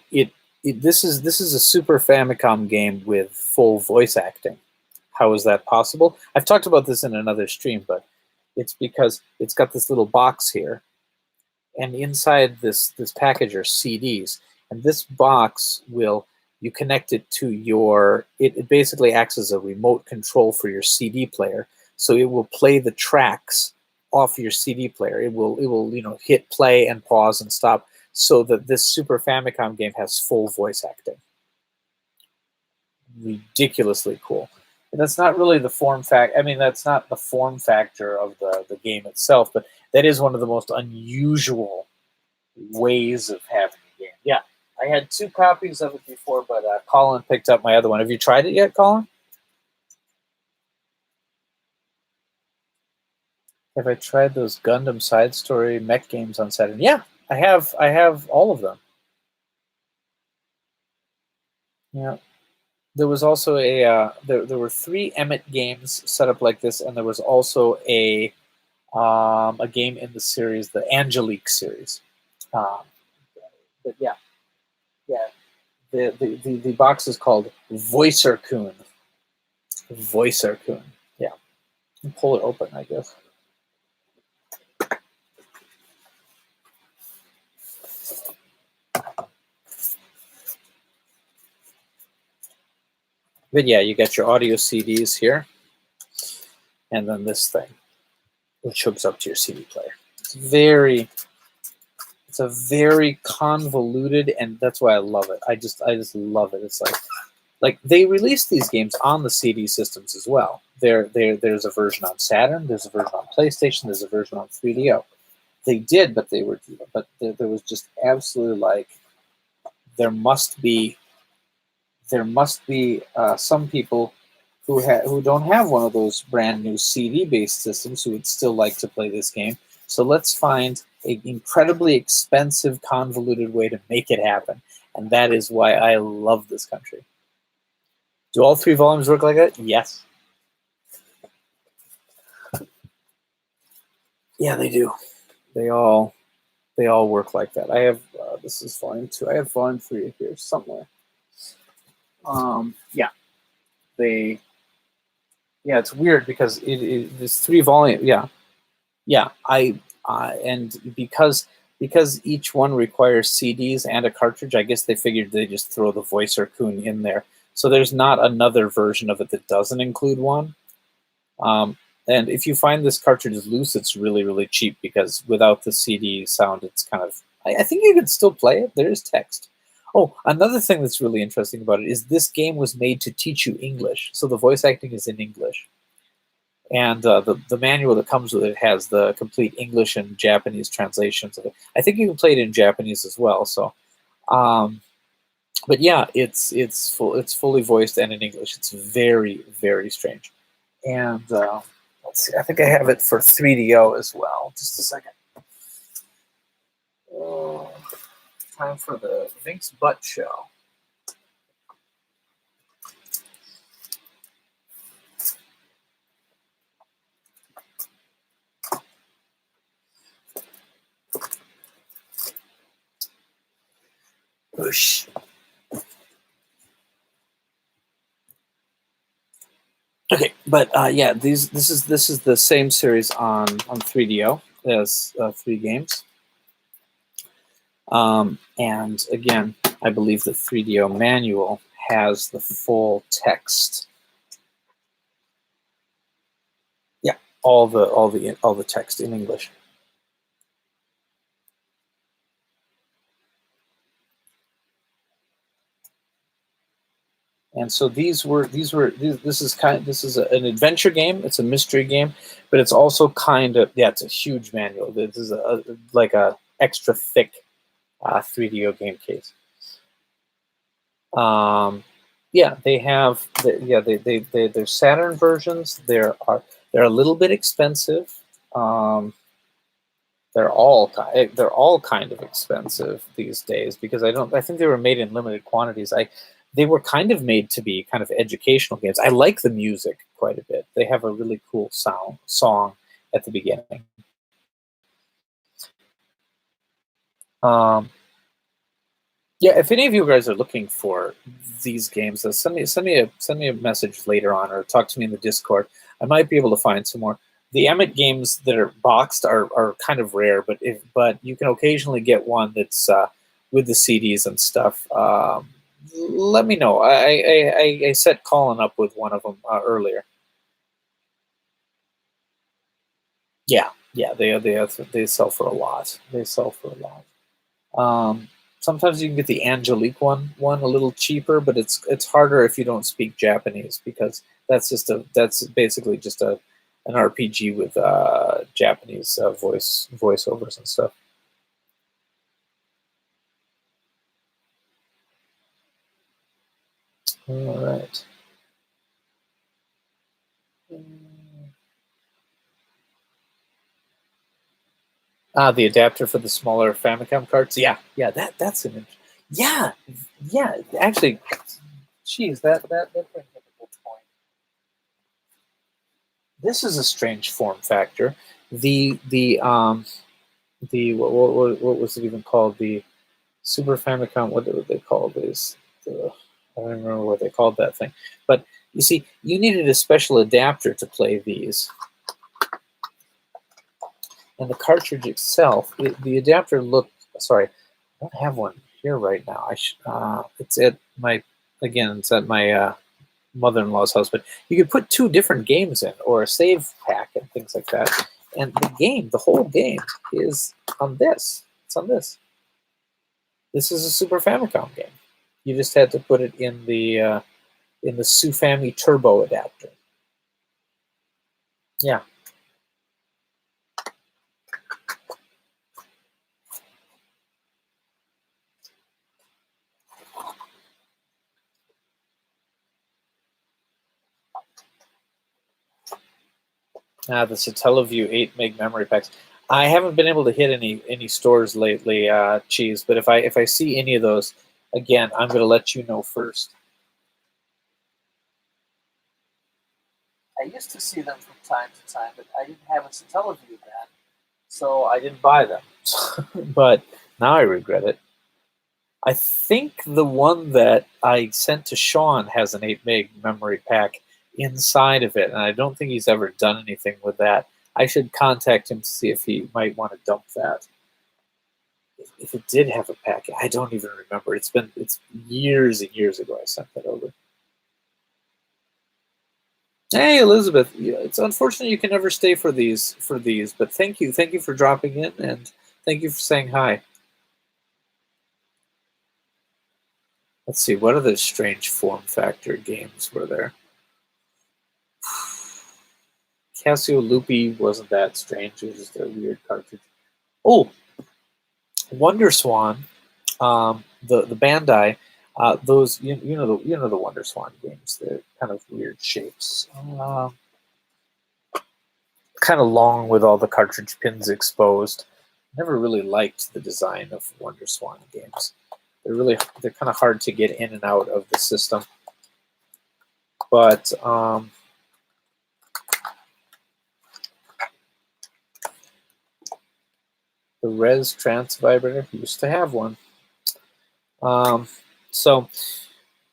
Speaker 1: this is a Super Famicom game with full voice acting. How is that possible? I've talked about this in another stream, but it's because it's got this little box here, and inside this package are CDs, and this box will you connect it to your it basically acts as a remote control for your CD player, so it will play the tracks off your CD player. It will hit play and pause and stop, so that this Super Famicom game has full voice acting. Ridiculously cool. And that's not really the form fact. I mean, that's not the form factor of the game itself, but that is one of the most unusual ways of having a game. Yeah, I had 2 copies of it before, but Colin picked up my other one. Have you tried it yet, Colin? Have I tried those Gundam Side Story mech games on Saturn? Yeah, I have. I have all of them. Yeah. There was also there were 3 Emmett games set up like this, and there was also a game in the series, the Angelique series. But yeah, the box is called Voicer-kun. Voicer-kun. Yeah, pull it open, I guess. But yeah, you get your audio CDs here, and then this thing, which hooks up to your CD player. It's a very convoluted, and that's why I love it. I just love it. It's like they released these games on the CD systems as well. There's a version on Saturn, there's a version on PlayStation, there's a version on 3DO. They did, but there was just absolutely like there must be some people who don't have one of those brand new CD-based systems who would still like to play this game. So let's find an incredibly expensive, convoluted way to make it happen. And that is why I love this country. Do all 3 volumes work like that? Yes. Yeah, they do. They all work like that. I have this is volume 2. I have volume 3 here somewhere. Yeah, it's weird because it's 3 volume. Yeah. And because each one requires CDs and a cartridge, I guess they figured they just throw the Voicer-kun in there. So there's not another version of it that doesn't include one. And if you find this cartridge loose, it's really, really cheap because without the CD sound, it's kind of... I think you can still play it. There is text. Oh, another thing that's really interesting about it is this game was made to teach you English. So the voice acting is in English. And the manual that comes with it has the complete English and Japanese translations of it. I think you can play it in Japanese as well. So, but yeah, it's fully voiced and in English. It's very, very strange. And let's see, I think I have it for 3DO as well. Just a second. Time for the Vink's Butt Show. Whoosh. Okay, but yeah, this is the same series on 3DO. There's 3 games. And again, I believe the 3DO manual has the full text. Yeah, all the text in English. And so this is an adventure game. It's a mystery game, but it's also kind of, yeah, it's a huge manual. This is like a extra thick 3DO game case. Yeah, they have. They're Saturn versions. They're a little bit expensive. They're all kind of expensive these days because I think they were made in limited quantities. They were kind of made to be kind of educational games. I like the music quite a bit. They have a really cool song at the beginning. Yeah, if any of you guys are looking for these games, send me a message later on, or talk to me in the Discord. I might be able to find some more. The Emmett games that are boxed are kind of rare, but you can occasionally get one that's with the CDs and stuff. Let me know. I set Colin up with one of them earlier. Yeah, they sell for a lot. They sell for a lot. Sometimes you can get the Angelique one a little cheaper, but it's harder if you don't speak Japanese, because that's basically just an RPG with Japanese voiceovers and stuff. All right. The adapter for the smaller Famicom carts. Yeah, that's an yeah, yeah. Actually, geez, that brings up a good point. This is a strange form factor. What was it even called? The Super Famicom. What did they call this? I don't remember what they called that thing. But you see, you needed a special adapter to play these. And the cartridge itself, the adapter looked. Sorry, I don't have one here right now. It's at my It's at my mother-in-law's house. But you could put two different games in, or a save pack and things like that. And the whole game, is on this. It's on this. This is a Super Famicom game. You just had to put it in the Sufami Turbo adapter. Yeah. The Satellaview 8 meg memory packs. I haven't been able to hit any stores lately, Cheese. But if I see any of those, again, I'm going to let you know first. I used to see them from time to time, but I didn't have a Satellaview then, so I didn't buy them. But now I regret it. I think the one that I sent to Sean has an 8 meg memory pack inside of it, and I don't think he's ever done anything with that. I should contact him to see if he might want to dump that. If it did have a pack, I don't even remember. It's years and years ago I sent that over. Hey, Elizabeth, it's unfortunate you can never stay for these, but thank you for dropping in, and thank you for saying hi. Let's see, what other strange form factor games were there? Casio Loopy wasn't that strange. It was just a weird cartridge. Oh, Wonder Swan, the Bandai. Those you know the Wonder Swan games. They're kind of weird shapes. Kind of long with all the cartridge pins exposed. Never really liked the design of Wonder Swan games. They're kind of hard to get in and out of the system. But the Res Trans Vibrator used to have one. So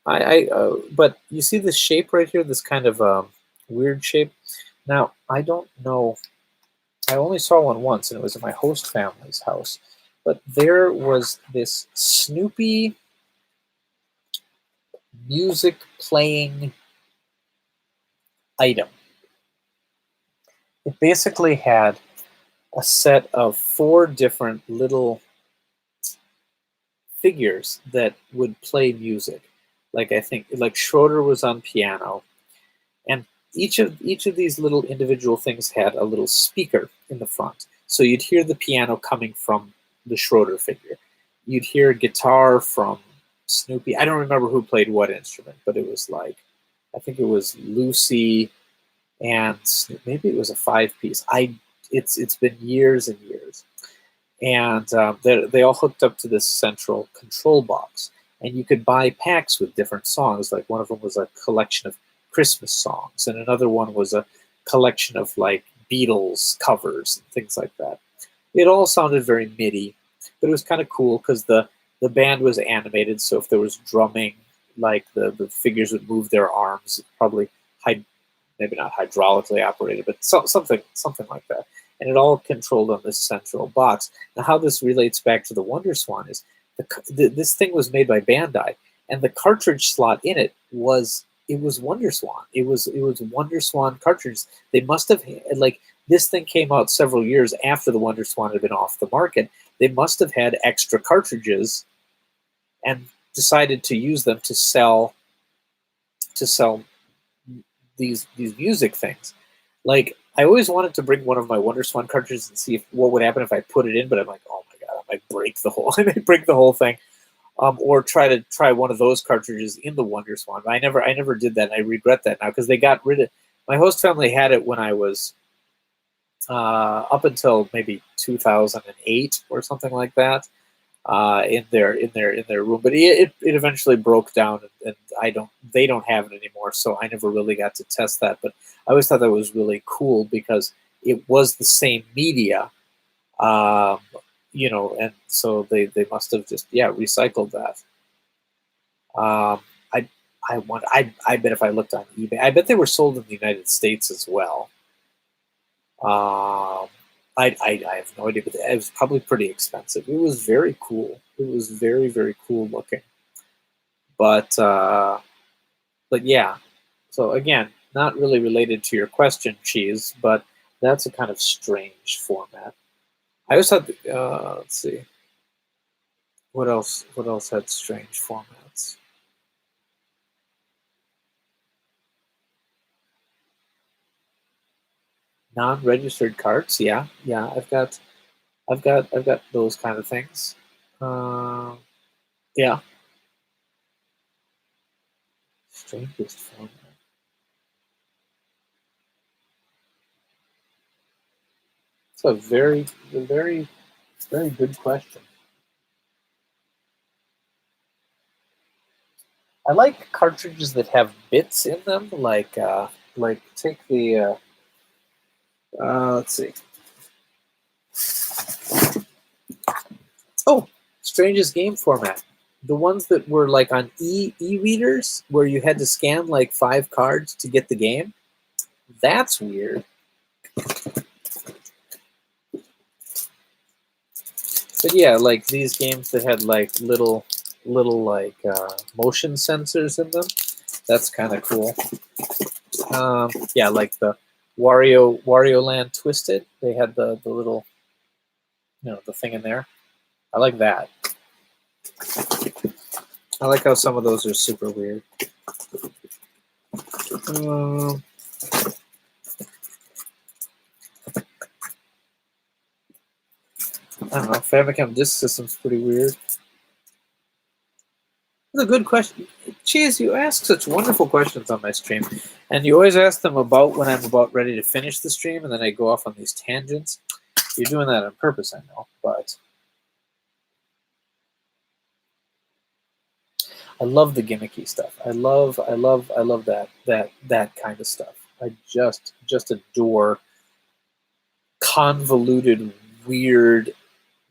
Speaker 1: but you see this shape right here, this kind of weird shape. Now, I don't know. I only saw one once, and it was at my host family's house. But there was this Snoopy music playing item. It basically had a set of 4 different little figures that would play music. I think Schroeder was on piano, and each of these little individual things had a little speaker in the front. So you'd hear the piano coming from the Schroeder figure. You'd hear guitar from Snoopy. I don't remember who played what instrument, but it was like, I think it was Lucy and maybe it was a 5-piece. It's been years and years, and they all hooked up to this central control box, and you could buy packs with different songs. Like one of them was a collection of Christmas songs, and another one was a collection of like Beatles covers and things like that. It all sounded very MIDI, but it was kind of cool because the band was animated. So if there was drumming, like the figures would move their arms, probably maybe not hydraulically operated, but something like that. And it all controlled on this central box. Now, how this relates back to the Wonder Swan is this thing was made by Bandai, and the cartridge slot in it was Wonder Swan. It was Wonder Swan cartridges. They must have like this thing came out several years after the Wonder Swan had been off the market. They must have had extra cartridges and decided to use them to sell these music things. Like I always wanted to bring one of my Wonder Swan cartridges and see what would happen if I put it in, but I'm like, oh my god, I might break the whole thing. Or try one of those cartridges in the Wonder Swan. I never did that, and I regret that now because they got rid of. My host family had it when I was up until maybe 2008 or something like that. In their room, but it eventually broke down, and they don't have it anymore, so I never really got to test that. But I always thought that was really cool because it was the same media, and so they must have just recycled that. I bet if I looked on eBay, I bet they were sold in the United States as well. I have no idea, but it was probably pretty expensive. It was very cool. It was very, very cool looking. But yeah. So again, not really related to your question, Cheese, but that's a kind of strange format. I always thought, let's see. What else had strange formats? Non-registered carts, yeah. I've got those kind of things. Yeah. Strangest format. It's a very, very, very good question. I like cartridges that have bits in them, like take the let's see. Oh, strangest game format. The ones that were like on e-readers where you had to scan like 5 cards to get the game. That's weird. But yeah, like these games that had like little like motion sensors in them. That's kind of cool. Yeah, like the Wario Land Twisted. They had the little, the thing in there. I like that. I like how some of those are super weird. I don't know. Famicom Disk System's pretty weird. That's a good question. Cheese, you ask such wonderful questions on my stream, and you always ask them about when I'm about ready to finish the stream, and then I go off on these tangents. You're doing that on purpose, I know, but I love the gimmicky stuff. I love that kind of stuff. I just adore convoluted, weird,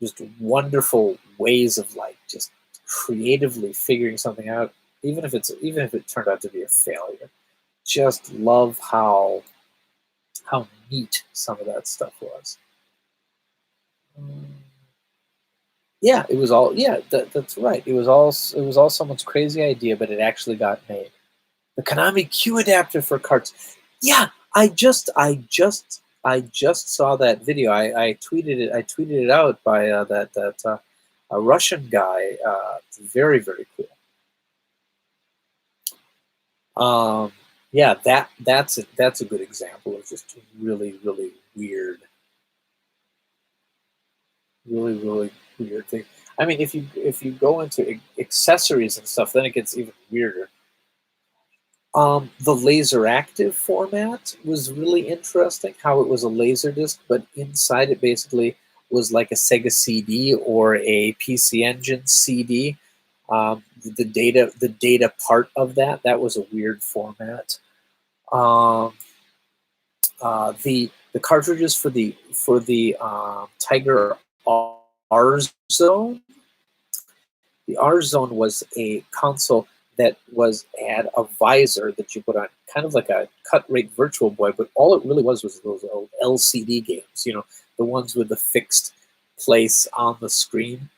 Speaker 1: just wonderful ways of like just creatively figuring something out, even if it turned out to be a failure. Just love how neat some of that stuff was. Yeah, it was all. Yeah, that's right. It was all someone's crazy idea, but it actually got made. The Konami Q adapter for carts. Yeah, I just saw that video. I tweeted it. I tweeted it out by that a Russian guy. Very, very cool. Yeah, that's a good example of just really, really weird, really, really weird thing. I mean, if you go into accessories and stuff, then it gets even weirder. The laser active format was really interesting. How it was a laser disc, but inside it basically was like a Sega CD or a PC Engine CD. The data part of that was a weird format. The cartridges for the Tiger R Zone. The R Zone was a console that had a visor that you put on, kind of like a cut rate Virtual Boy, but all it really was those old LCD games. The ones with the fixed place on the screen.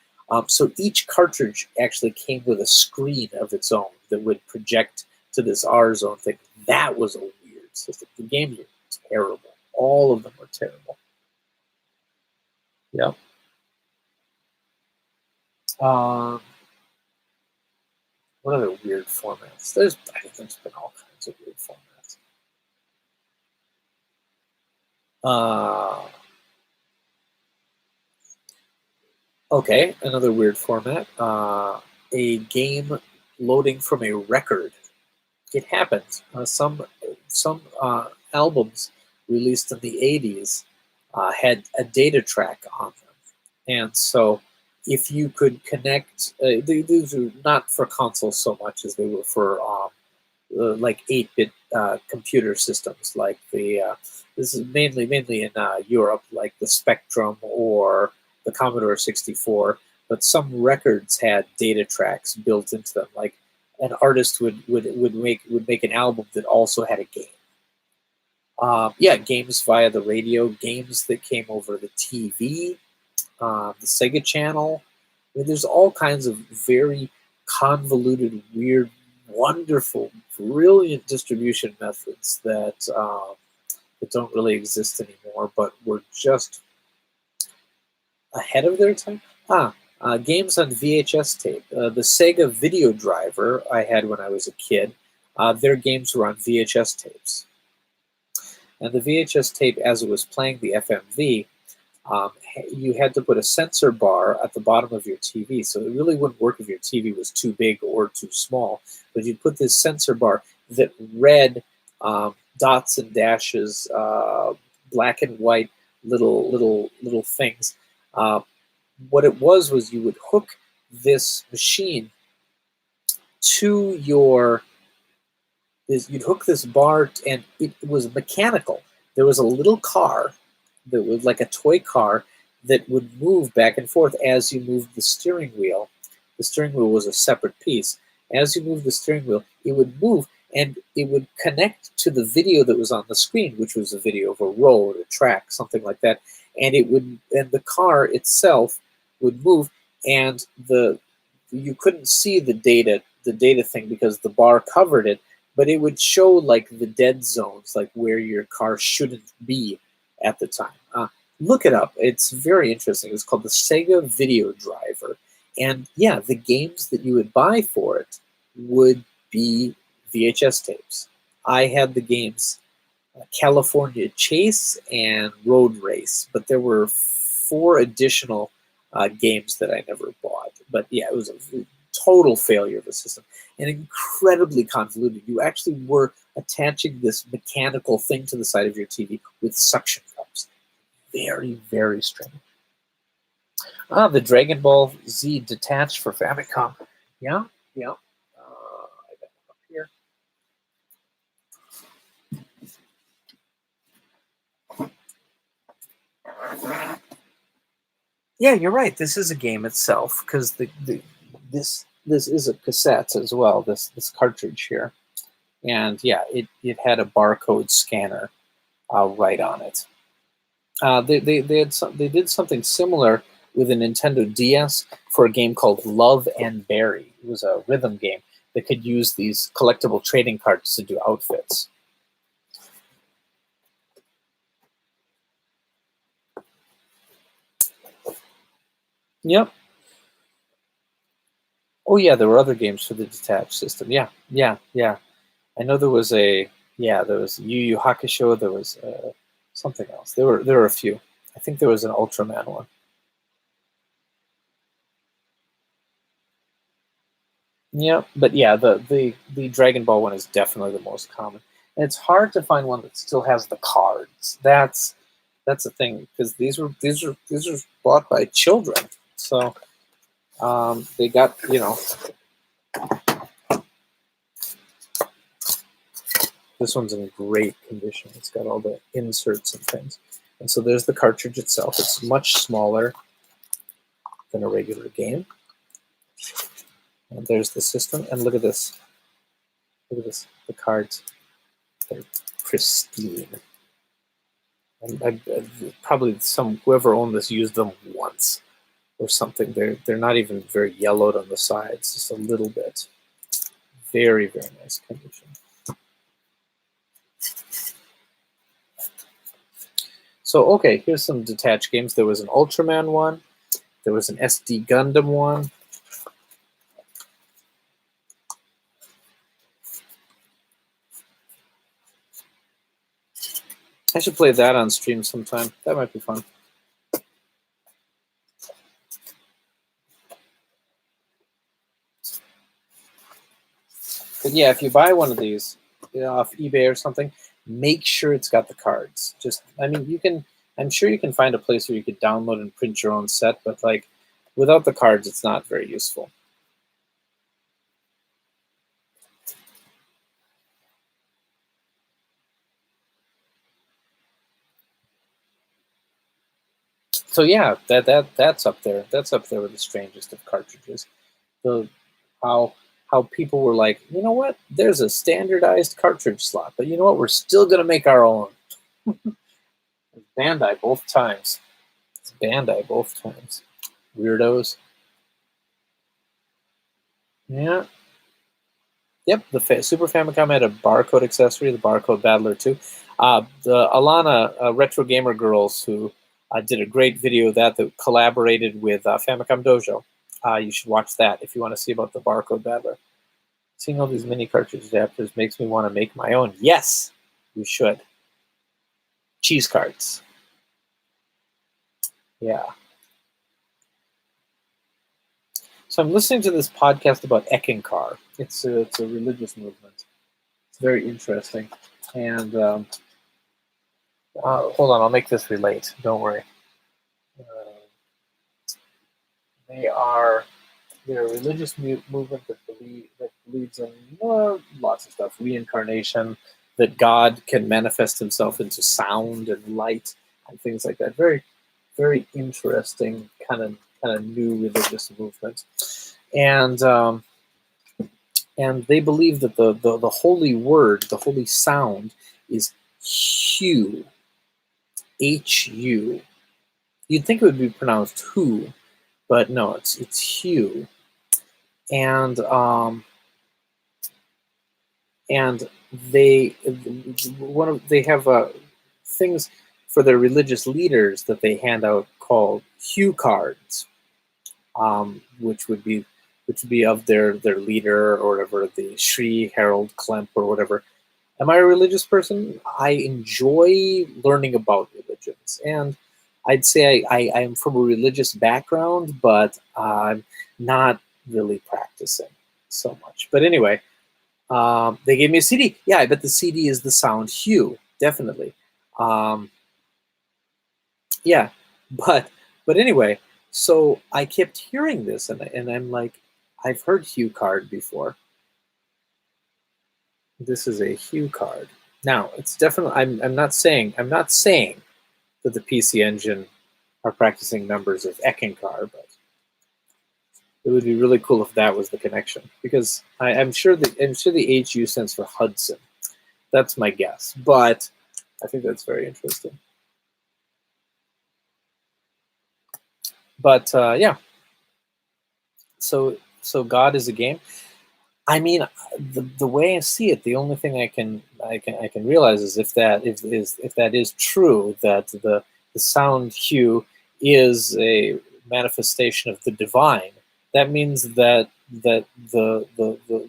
Speaker 1: So each cartridge actually came with a screen of its own that would project to this R Zone thing. That was a weird system. The games were terrible. All of them were terrible. Yeah. What other weird formats? I think there's been all kinds of weird formats. Okay, another weird format. A game loading from a record. It happens. Some albums released in the 80s had a data track on them. And so if you could connect, these are not for consoles so much as they were for like 8-bit computer systems, like this is mainly in Europe, like the Spectrum or the Commodore 64. But some records had data tracks built into them, like an artist would make an album that also had a game. Games via the radio, games that came over the TV, the Sega Channel. I mean, there's all kinds of very convoluted, weird, wonderful, brilliant distribution methods that don't really exist anymore, but were just ahead of their time. Games on VHS tape. The Sega Video Driver I had when I was a kid, their games were on VHS tapes. And the VHS tape, as it was playing the FMV, you had to put a sensor bar at the bottom of your TV. So it really wouldn't work if your TV was too big or too small. But you put this sensor bar that read dots and dashes, black and white little things. What it was you would hook this machine to you'd hook this bar, and it was mechanical. There was a little car that was like a toy car that would move back and forth as you moved the steering wheel. The steering wheel was a separate piece. As you moved the steering wheel, it would move, and it would connect to the video that was on the screen, which was a video of a road, a track, something like that. And the car itself would move, and you couldn't see the data thing because the bar covered it, but it would show like the dead zones, like where your car shouldn't be at the time. Look it up. It's very interesting. It's called the Sega Video Driver. And yeah, the games that you would buy for it would be VHS tapes. I had the games California Chase and Road Race, but there were 4 additional games that I never bought. But yeah, it was a total failure of a system and incredibly convoluted. You actually were attaching this mechanical thing to the side of your TV with suction cups. Very, very strange. The Dragon Ball Z detached for Famicom. Yeah. I got it up here. Yeah, you're right. This is a game itself because this is a cassette as well. This cartridge here, and yeah, it had a barcode scanner right on it. They did something similar with a Nintendo DS for a game called Love and Berry. It was a rhythm game that could use these collectible trading cards to do outfits. Yep. Oh yeah, there were other games for the detached system. Yeah. I know there was there was Yu Yu Hakusho. There was something else. There were a few. I think there was an Ultraman one. Yeah, but yeah, the Dragon Ball one is definitely the most common. And it's hard to find one that still has the cards. That's the thing, because these are bought by children, so they got, this one's in great condition. It's got all the inserts and things, and so there's the cartridge itself. It's much smaller than a regular game. And there's the system, and look at this. Look at this. The cards, they're pristine. And probably whoever owned this used them once or something. They're not even very yellowed on the sides, just a little bit. Very, very nice condition. So okay, here's some detached games. There was an Ultraman one. There was an SD Gundam one. I should play that on stream sometime. That might be fun. But yeah, if you buy one of these, off eBay or something, make sure it's got the cards. I mean, I'm sure you can find a place where you could download and print your own set, but like without the cards, it's not very useful. So yeah, that's up there. That's up there with the strangest of cartridges. How people were like, you know what? There's a standardized cartridge slot, but you know what? We're still gonna make our own. Bandai both times. It's Bandai both times. Weirdos. Yeah. Yep. The Super Famicom had a barcode accessory, the Barcode Battler 2. The Alana Retro Gamer Girls, who did a great video of that collaborated with Famicom Dojo. You should watch that if you want to see about the Barcode Battler. Seeing all these mini cartridge adapters makes me want to make my own. Yes, you should. Cheese cards. Yeah. So I'm listening to this podcast about Eckankar. It's a religious movement. It's very interesting. And hold on, I'll make this relate. Don't worry. They're a religious movement that believes in lots of stuff, reincarnation, that God can manifest himself into sound and light and things like that. Very, very interesting kind of new religious movement, and they believe that the holy word, the holy sound, is Hu, Hu. You'd think it would be pronounced who, but no, it's Hu. And they have things for their religious leaders that they hand out called Hue cards, which would be of their leader or whatever, the Sri Harold Klemp or whatever. Am I a religious person? I enjoy learning about religions, and I'd say I am from a religious background, but I'm not really practicing so much. But anyway, they gave me a CD. Yeah, I bet the CD is the sound Hue, definitely. Yeah, but anyway, so I kept hearing this, and I'm like, I've heard Hue card before. This is a Hue card. Now, it's definitely. I'm not saying that the PC Engine are practicing members of Eckankar, but it would be really cool if that was the connection, because I'm sure the HU stands for Hudson. That's my guess, but I think that's very interesting. But yeah, so God is a game. I mean, the way I see it, the only thing I can realize is if that is true, that the sound Hue is a manifestation of the divine. That means that the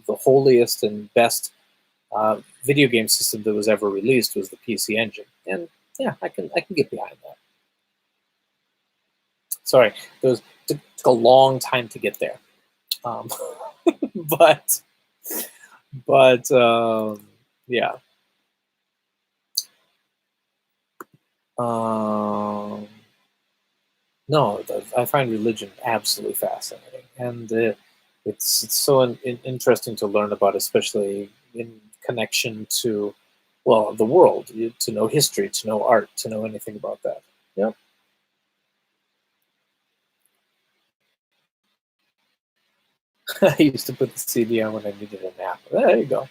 Speaker 1: holiest and best video game system that was ever released was the PC Engine, and yeah, I can get behind that. Sorry, it took a long time to get there. but but yeah. Um, no, I find religion absolutely fascinating, and it's so interesting to learn about, especially in connection to, well, the world, to know history, to know art, to know anything about that. Yep. I used to put the CD on when I needed a nap. There you go.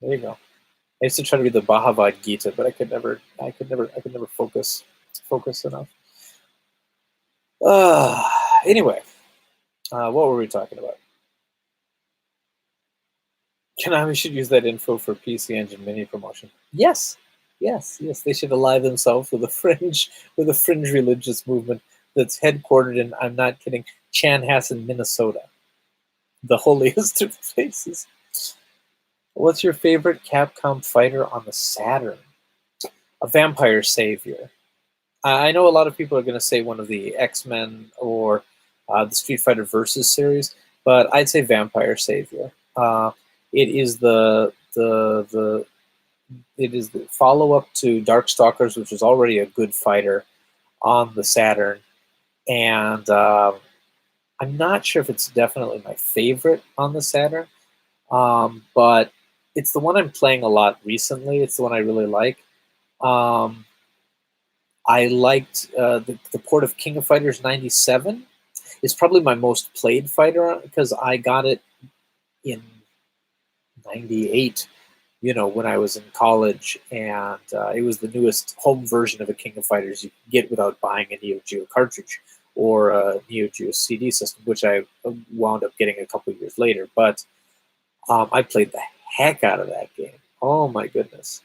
Speaker 1: There you go. I used to try to read the Bhagavad Gita, but I could never focus enough. Uh, anyway, what were we talking about? Konami should use that info for PC Engine Mini promotion. Yes, yes. They should ally themselves with a fringe religious movement that's headquartered in, I'm not kidding, Chanhassen, Minnesota, the holiest of places. What's your favorite Capcom fighter on the Saturn? A Vampire Savior. I know a lot of people are going to say one of the X-Men or the Street Fighter Versus series, but I'd say Vampire Savior. It is it is the follow-up to Darkstalkers, which is already a good fighter on the Saturn, and I'm not sure if it's definitely my favorite on the Saturn, but it's the one I'm playing a lot recently. It's the one I really like. Um, I liked the port of King of Fighters 97. It's probably my most played fighter because I got it in 98, when I was in college, and it was the newest home version of a King of Fighters you could get without buying a Neo Geo cartridge or a Neo Geo CD system, which I wound up getting a couple years later. But I played the heck out of that game. Oh my goodness.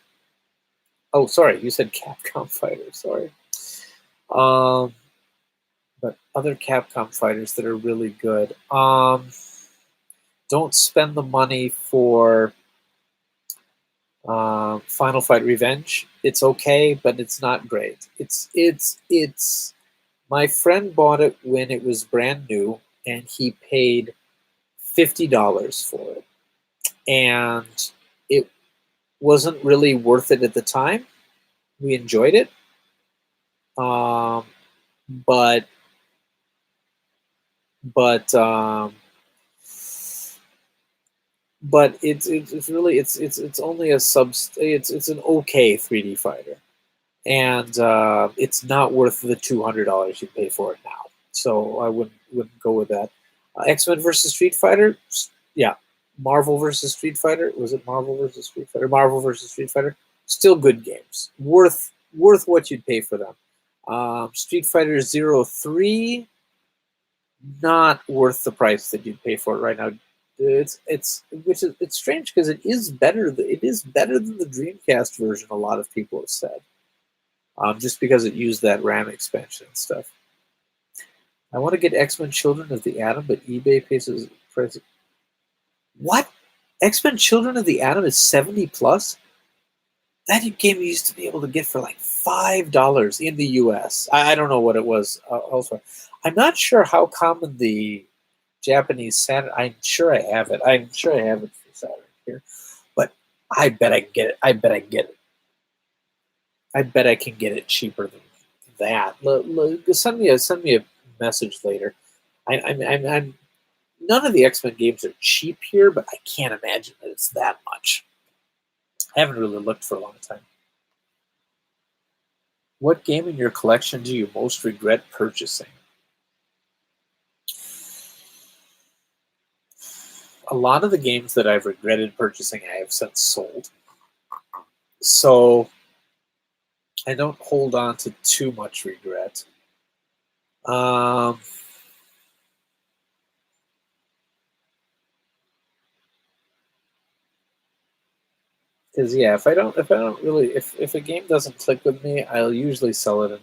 Speaker 1: Oh, sorry, you said Capcom Fighter. Sorry. Um, but other Capcom fighters that are really good. Don't spend the money for Final Fight Revenge. It's okay, but it's not great. It's. My friend bought it when it was brand new, and he paid $50 for it, and it wasn't really worth it at the time. We enjoyed it, um, but but um, but it's really it's only a it's an okay 3D fighter, and it's not worth the $200 you pay for it now. So I wouldn't go with that. X-Men versus Street Fighter, yeah. Marvel versus Street Fighter, was it Marvel versus Street Fighter? Marvel versus Street Fighter, still good games, worth what you'd pay for them. Street Fighter 03, not worth the price that you'd pay for it right now. It's strange because it is better. It is better than the Dreamcast version. A lot of people have said, just because it used that RAM expansion and stuff. I want to get X-Men Children of the Atom, but eBay pays price. What? X-Men Children of the Atom is 70 plus? That game you used to be able to get for like $5 in the US. I don't know what it was elsewhere. I'm not sure how common the Japanese Saturn. I'm sure I have it. I'm sure I have it for Saturn here, but I bet I can get it. I bet I can get it. I bet I can get it cheaper than that. Send me a message later. I'm none of the X-Men games are cheap here, but I can't imagine that it's that much. I haven't really looked for a long time. What game in your collection do you most regret purchasing? A lot of the games that I've regretted purchasing, I have since sold. So I don't hold on to too much regret. Because yeah, if I don't really, if a game doesn't click with me, I'll usually sell it.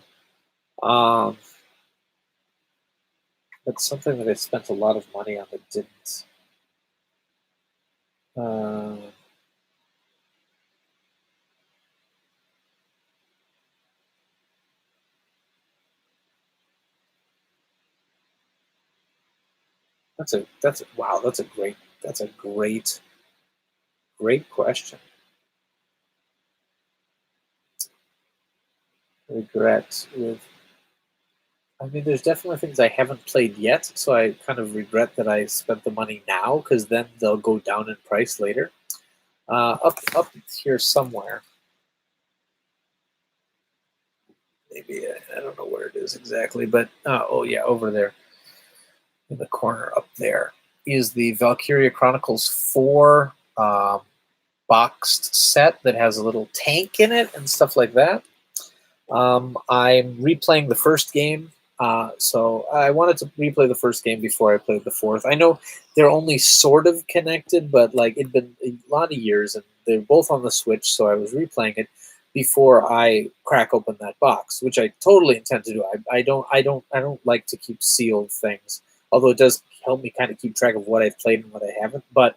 Speaker 1: That's something that I spent a lot of money on that didn't. Uh, Wow, that's a great question. Regret with I mean, there's definitely things I haven't played yet, so I kind of regret that I spent the money now because then they'll go down in price later. Up here somewhere. Maybe I don't know where it is exactly, but oh yeah, over there in the corner up there is the Valkyria Chronicles 4 boxed set that has a little tank in it and stuff like that. I'm replaying the first game, so I wanted to replay the first game before I played the fourth. I know they're only sort of connected, but like it'd been a lot of years, and they're both on the Switch, so I was replaying it before I crack open that box, which I totally intend to do. I don't like to keep sealed things, although it does help me kind of keep track of what I've played and what I haven't. But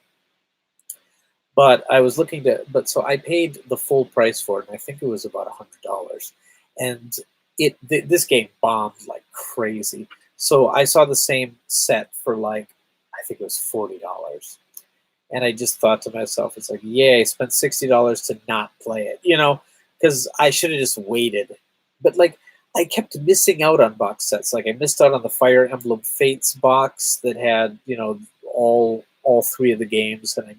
Speaker 1: I was looking to, but so I paid the full price for it, and I think it was about $100. And this game bombed like crazy. So I saw the same set for like I think it was $40, and I just thought to myself, it's like, yay, I spent $60 to not play it, because I should have just waited. But like I kept missing out on box sets. Like I missed out on the Fire Emblem Fates box that had all three of the games, and I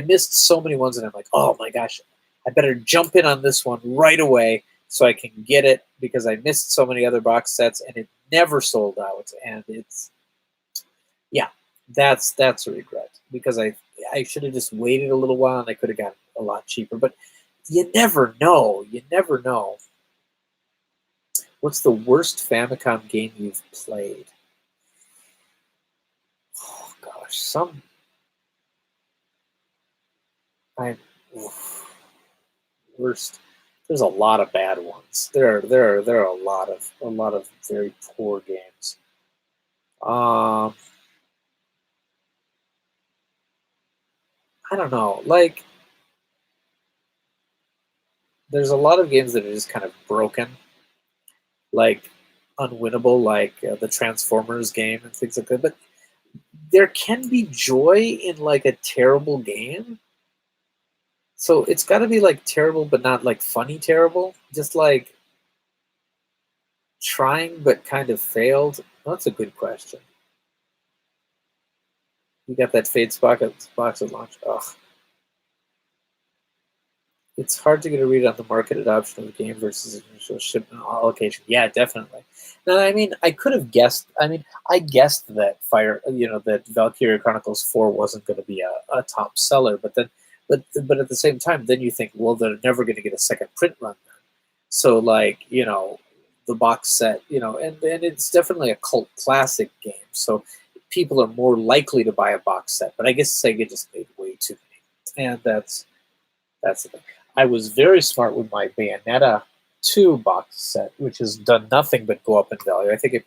Speaker 1: missed so many ones, and I'm like, oh my gosh, I better jump in on this one right away so I can get it because I missed so many other box sets, and it never sold out. And yeah, that's a regret because I should have just waited a little while and I could have gotten a lot cheaper. But you never know. You never know. What's the worst Famicom game you've played? Oh gosh, I worst. There's a lot of bad ones. There are a lot of very poor games. I don't know. Like there's a lot of games that are just kind of broken, like unwinnable, like the Transformers game and things like that. But there can be joy in like a terrible game. So it's got to be like terrible, but not like funny terrible. Just like trying, but kind of failed. That's a good question. You got that Fates box at launch. Ugh. It's hard to get a read on the market adoption of the game versus initial shipment allocation. Yeah, definitely. Now, I mean, I could have guessed. I mean, I guessed that that Valkyria Chronicles 4 wasn't going to be a top seller, but but at the same time, then you think, well, they're never going to get a second print run then. So, like, the box set, and it's definitely a cult classic game. So people are more likely to buy a box set. But I guess Sega just made way too many, and that's the thing. I was very smart with my Bayonetta 2 box set, which has done nothing but go up in value. I think I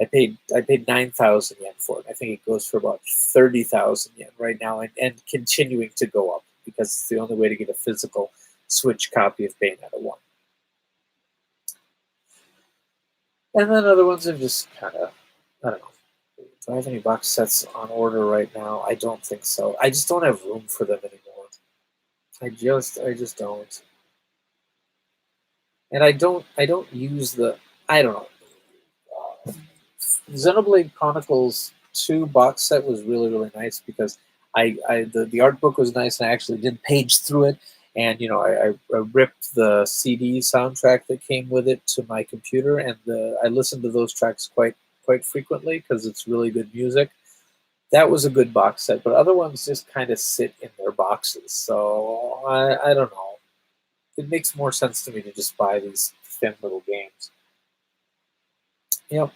Speaker 1: paid 9,000 yen for it. I think it goes for about 30,000 yen right now, and continuing to go up because it's the only way to get a physical Switch copy of Bayonetta 1. And then other ones are just kind of, I don't know. Do I have any box sets on order right now? I don't think so. I just don't have room for them anymore. I just don't. And I don't use I don't know. Xenoblade Chronicles 2 box set was really, really nice because the art book was nice and I actually did page through it. And I ripped the CD soundtrack that came with it to my computer, and I listened to those tracks quite frequently because it's really good music. That was a good box set, but other ones just kind of sit in their boxes. So I don't know. It makes more sense to me to just buy these thin little games. Yep.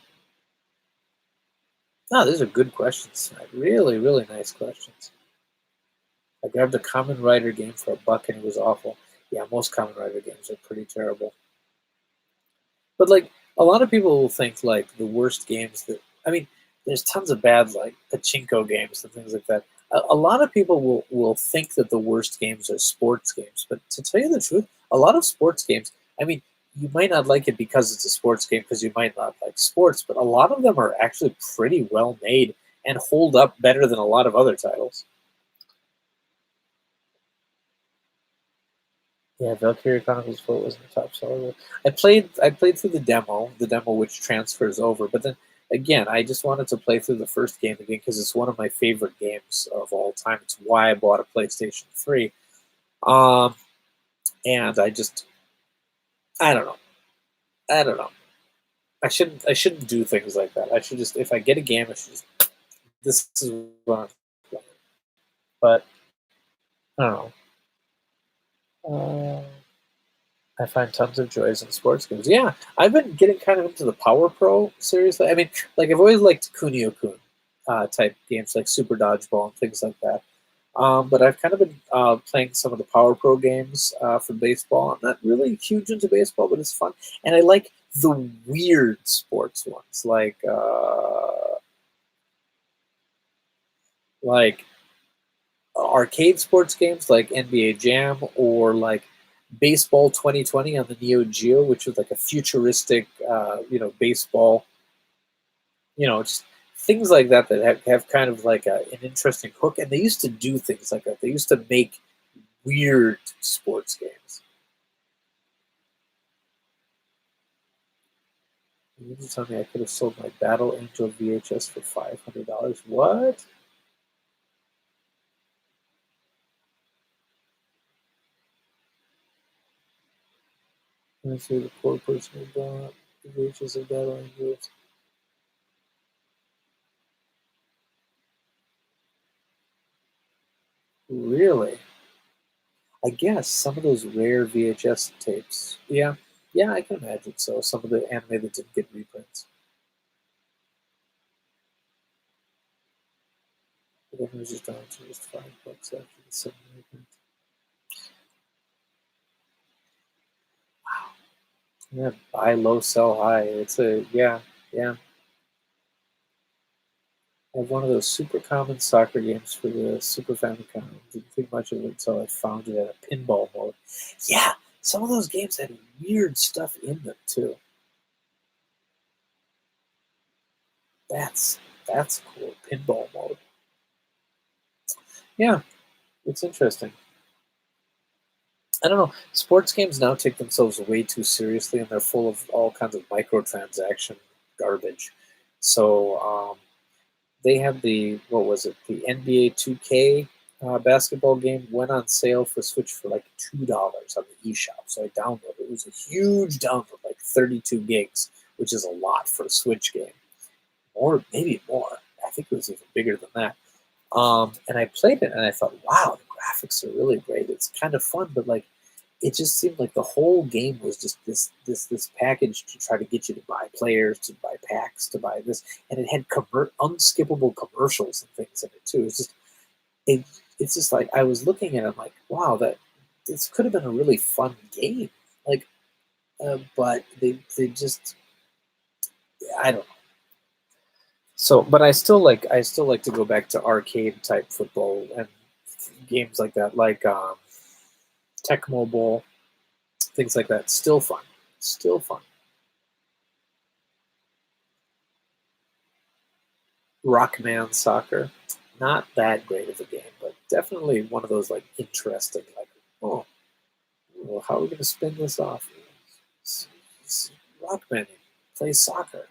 Speaker 1: No, these are good questions. Really, really nice questions. I grabbed a Kamen Rider game for $1 and it was awful. Yeah, most Kamen Rider games are pretty terrible. But like a lot of people will think like the worst games I mean, there's tons of bad like pachinko games and things like that. A lot of people will think that the worst games are sports games, but to tell you the truth, a lot of sports games, I mean, you might not like it because it's a sports game because you might not like sports, but a lot of them are actually pretty well made and hold up better than a lot of other titles. Yeah, Valkyria Chronicles 4 was the top seller. I played through the demo which transfers over, but then again, I just wanted to play through the first game again because it's one of my favorite games of all time. It's why I bought a PlayStation 3. And I don't know. I don't know. I shouldn't do things like that. I should just, if I get a game, I should just, this is what I'm playing. But I don't know. I find tons of joys in sports games. Yeah, I've been getting kind of into the Power Pro series. I mean, like I've always liked Kunio-kun type games, like Super Dodgeball and things like that. But I've kind of been playing some of the Power Pro games for baseball. I'm not really huge into baseball, but it's fun, and I like the weird sports ones, like arcade sports games, like NBA Jam, or like Baseball 2020 on the Neo Geo, which was like a futuristic, baseball, just things like that that have kind of like an interesting hook. And they used to do things like that. They used to make weird sports games. You just tell me I could have sold my Battle Angel VHS for $500. What? Let me see the poor person who bought the VHS of Battle Angels. Really? I guess some of those rare VHS tapes. Yeah, yeah, I can imagine. So some of the anime that didn't get reprints. But then it was just down to just $5 after the sudden reprint. Yeah, buy low, sell high. It's yeah. I have one of those super common soccer games for the Super Famicom. Didn't think much of it until I found it at a pinball mode. Yeah, some of those games had weird stuff in them too. That's cool. Pinball mode. Yeah, it's interesting. I don't know. Sports games now take themselves way too seriously, and they're full of all kinds of microtransaction garbage. So they have the what was it? The NBA 2K basketball game went on sale for Switch for like $2 on the eShop. So I downloaded it. It was a huge download, like 32 gigs, which is a lot for a Switch game, or maybe more. I think it was even bigger than that. And I played it, and I thought, wow, the graphics are really great. It's kind of fun, but like it just seemed like the whole game was just this package to try to get you to buy players, to buy packs, to buy this, and it had unskippable commercials and things in it too. It, it's just like I was looking at it, I'm like, wow, that this could have been a really fun game, like, but they just I don't know. So, but I still like to go back to arcade type football and games like that, like Tecmo Bowl, things like that. Still fun. Still fun. Rockman Soccer, not that great of a game, but definitely one of those like interesting, like, oh, well, how are we going to spin this off? It's Rockman plays soccer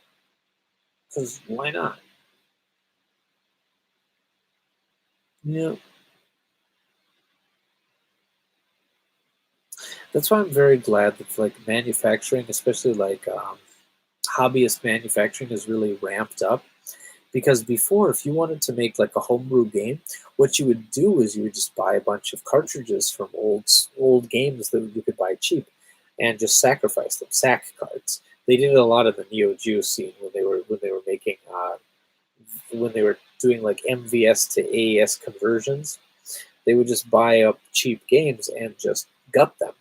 Speaker 1: because why not? Yeah, that's why I'm very glad that like manufacturing, especially like hobbyist manufacturing, is really ramped up. Because before, if you wanted to make like a homebrew game, what you would do is you would just buy a bunch of cartridges from old games that you could buy cheap, and just sacrifice them, sack cards. They did it a lot in the Neo Geo scene when they were making when they were doing like MVS to AES conversions. They would just buy up cheap games and just gut them,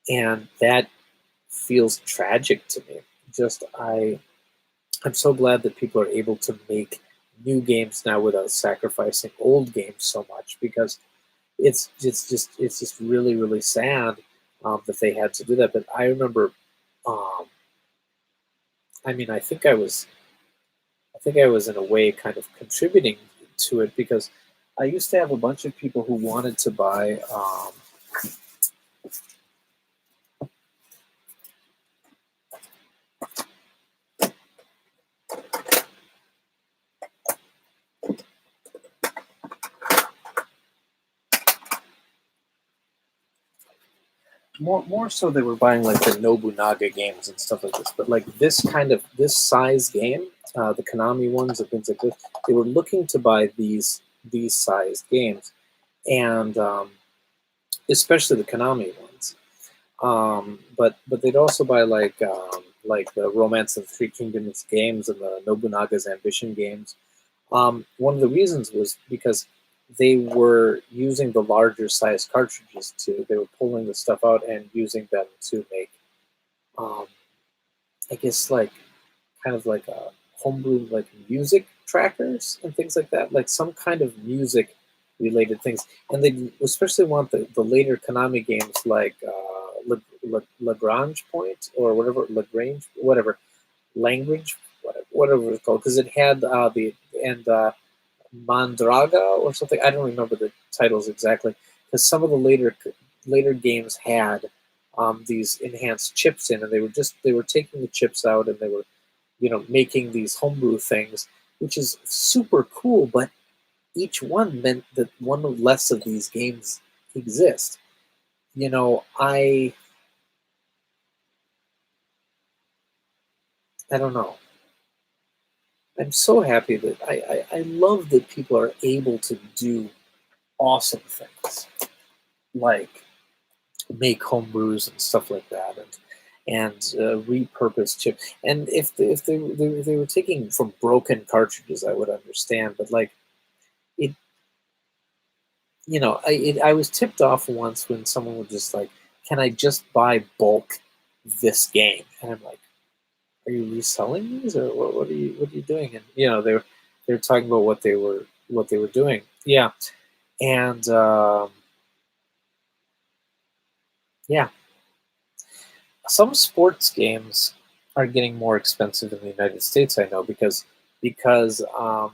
Speaker 1: and that feels tragic to me. Just I'm so glad that people are able to make new games now without sacrificing old games so much, because it's just really sad that they had to do that. But I remember, um, I mean, I think I think I was in a way kind of contributing to it because I used to have a bunch of people who wanted to buy. More so they were buying like the Nobunaga games and stuff like this, but like this size game, the Konami ones and things like this, they were looking to buy these size games, and especially the Konami ones. But they'd also buy like the Romance of the Three Kingdoms games and the Nobunaga's Ambition games. One of the reasons was because they were using the larger size cartridges too. They were pulling the stuff out and using them to make, um, I guess, like kind of like a homebrew like music trackers and things like that, like some kind of music related things. And they especially want the later Konami games like Lagrange Point or whatever, Lagrange, whatever, language, whatever it's called, because it had Mandraga or something. I don't remember the titles exactly, because some of the later games had these enhanced chips in, and they were taking the chips out and they were making these homebrew things, which is super cool. But each one meant that one less of these games exist. I don't know. I'm so happy that I love that people are able to do awesome things like make homebrews and stuff like that, and repurpose chips. And if they were taking from broken cartridges, I would understand. But like it, I was tipped off once when someone was just like, "Can I just buy bulk this game?" And I'm like, "Are you reselling these, or what are you doing?" And they were talking about what they were doing. Yeah, and yeah, some sports games are getting more expensive in the United States. I know because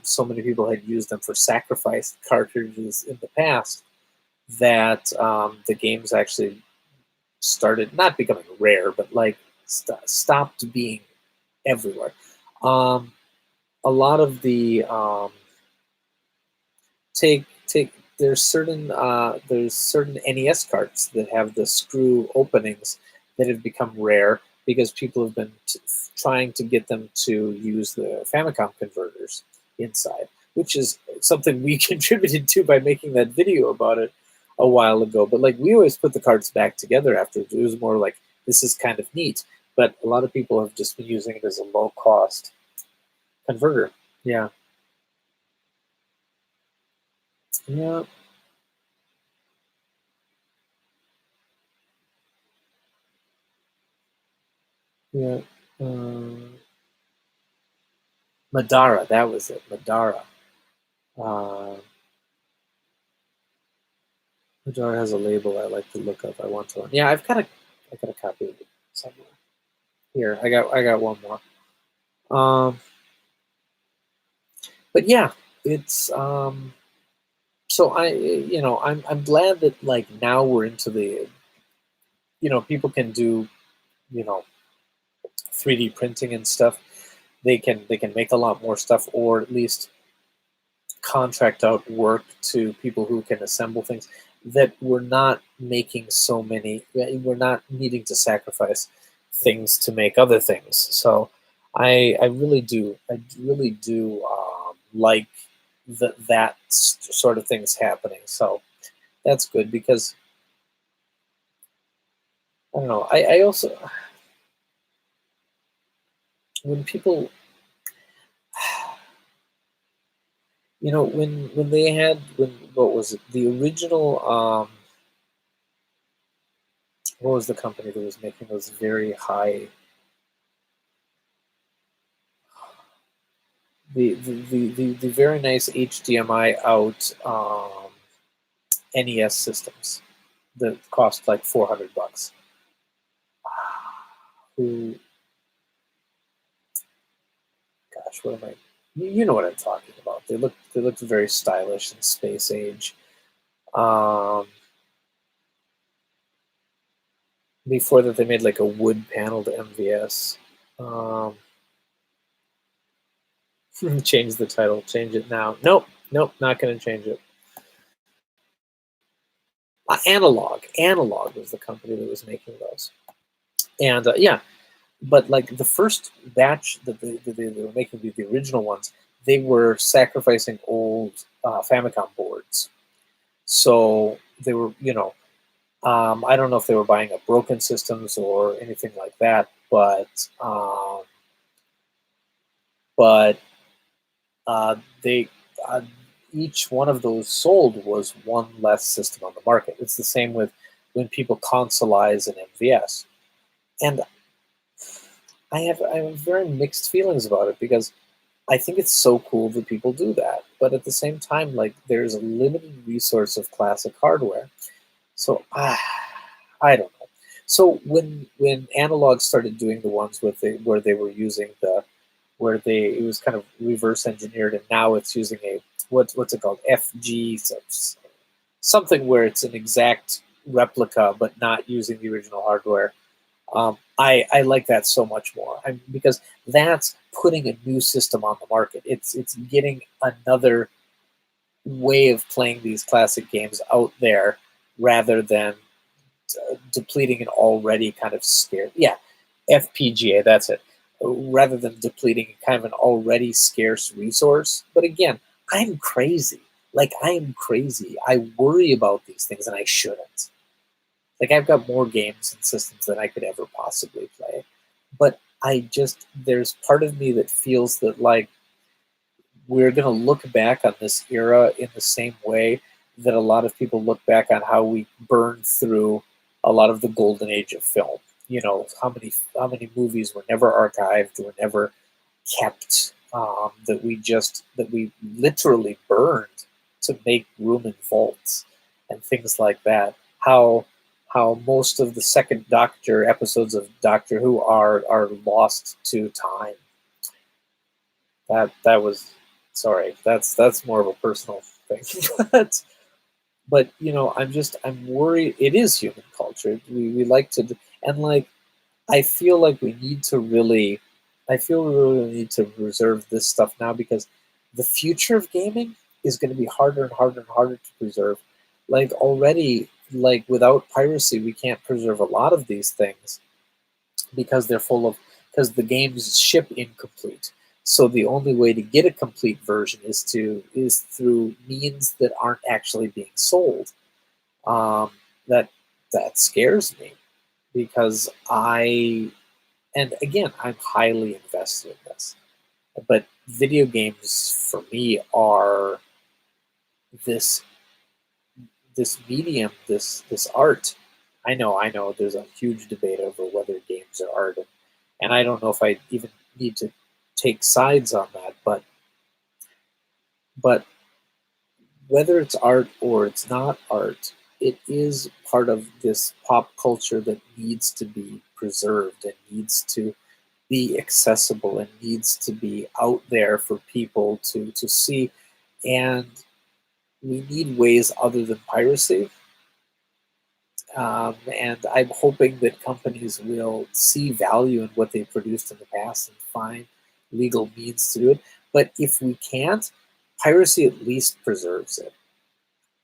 Speaker 1: so many people had used them for sacrifice cartridges in the past that the games actually started not becoming rare, but like stopped being everywhere. Um, a lot of the take there's certain NES carts that have the screw openings that have become rare because people have been trying to get them to use the Famicom converters inside, which is something we contributed to by making that video about it a while ago. But like we always put the carts back together after it was more like this is kind of neat. But a lot of people have just been using it as a low cost converter. Yeah. Yeah. Yeah. Uh, Madara, that was it. Madara. Uh, Madara has a label I like to look up. I want to learn. Yeah, I got a copy of it somewhere. Here, I got one more. Um, but yeah, it's so I'm glad that like now we're into the people can do you know 3D printing and stuff. They can make a lot more stuff, or at least contract out work to people who can assemble things, that we're not making so many, we're not needing to sacrifice things to make other things. So I really do like that sort of things happening. So that's good because I don't know. I also, when people, when they had, when what was it, the original, what was the company that was making those very high, the very nice HDMI out NES systems that cost like $400. Who, gosh, what am I? You know what I'm talking about. They looked very stylish in Space Age. Um, Before that, they made like a wood paneled MVS. Um, change the title. Change it now. Nope. Nope. Not going to change it. Analog was the company that was making those. And yeah, but like the first batch that they were making, the original ones, they were sacrificing old Famicom boards. So they were, I don't know if they were buying up broken systems or anything like that, but they each one of those sold was one less system on the market. It's the same with when people consoleize an MVS, and I have very mixed feelings about it because I think it's so cool that people do that, but at the same time, like there's a limited resource of classic hardware, so I don't know. So when Analog started doing the ones where they were using it was kind of reverse engineered, and now it's using a what's it called, FG, something where it's an exact replica but not using the original hardware. I like that so much more, because that's putting a new system on the market. It's getting another way of playing these classic games out there rather than depleting an already kind of scarce, yeah, FPGA, that's it, rather than depleting kind of an already scarce resource. But again, I'm crazy. Like, I am crazy. I worry about these things and I shouldn't. Like, I've got more games and systems than I could ever possibly play. But there's part of me that feels that, like, we're going to look back on this era in the same way that a lot of people look back on how we burned through a lot of the golden age of film. How many movies were never archived, were never kept, that we literally burned to make room in vaults and things like that. How most of the second Doctor episodes of Doctor Who are lost to time. That was, sorry, that's more of a personal thing. but I'm worried. It is human culture. We like to, and like, I feel like we need to really, I feel we really need to reserve this stuff now, because the future of gaming is going to be harder and harder and harder to preserve. Like, already, like, without piracy, we can't preserve a lot of these things because because the games ship incomplete. So the only way to get a complete version is through means that aren't actually being sold. Um, that that scares me, because and again, I'm highly invested in this. But video games for me are this medium, this art. I know. There's a huge debate over whether games are art, and I don't know if I even need to take sides on that. But whether it's art or it's not art, it is part of this pop culture that needs to be preserved and needs to be accessible and needs to be out there for people to see. And we need ways other than piracy. And I'm hoping that companies will see value in what they've produced in the past and find legal means to do it. But if we can't, piracy at least preserves it.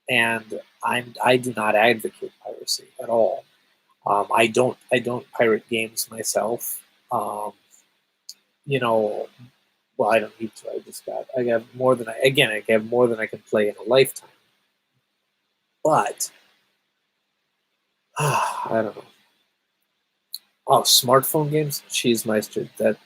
Speaker 1: And I do not advocate piracy at all. I don't pirate games myself. You know, well, I don't need to. I have more than I have more than I can play in a lifetime. But I don't know. Oh, smartphone games, cheese meister. That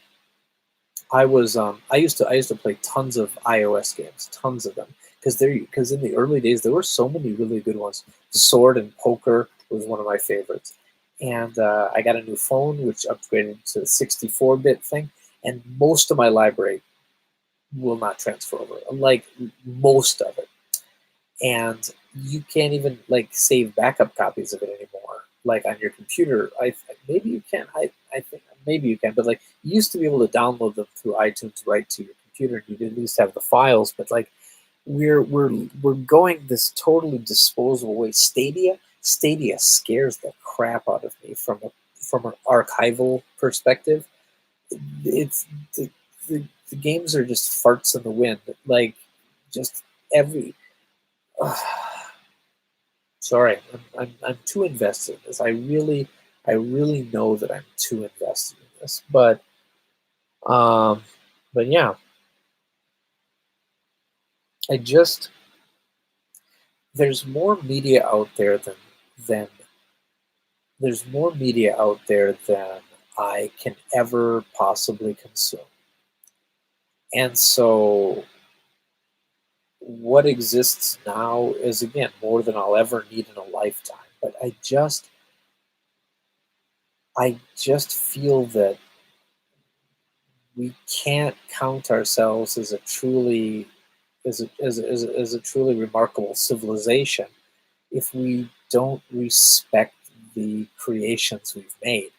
Speaker 1: I used to play tons of iOS games, tons of them, because in the early days there were so many really good ones. Sword and Poker was one of my favorites, and I got a new phone which upgraded to the 64-bit thing, and most of my library will not transfer over, like most of it. And you can't even like save backup copies of it anymore, like on your computer. Maybe you can. I think maybe you can, but like you used to be able to download them through iTunes right to your computer, and you'd at least have the files. But like we're going this totally disposable way. Stadia scares the crap out of me from an archival perspective. It's the games are just farts in the wind. Like just every. Sorry, I'm too invested in this. I really know that I'm too invested in this. Um, but yeah, I just there's more media out there than there's more media out there than I can ever possibly consume. And so what exists now is again more than I'll ever need in a lifetime. But I just feel that we can't count ourselves as a truly as a truly remarkable civilization if we don't respect the creations we've made.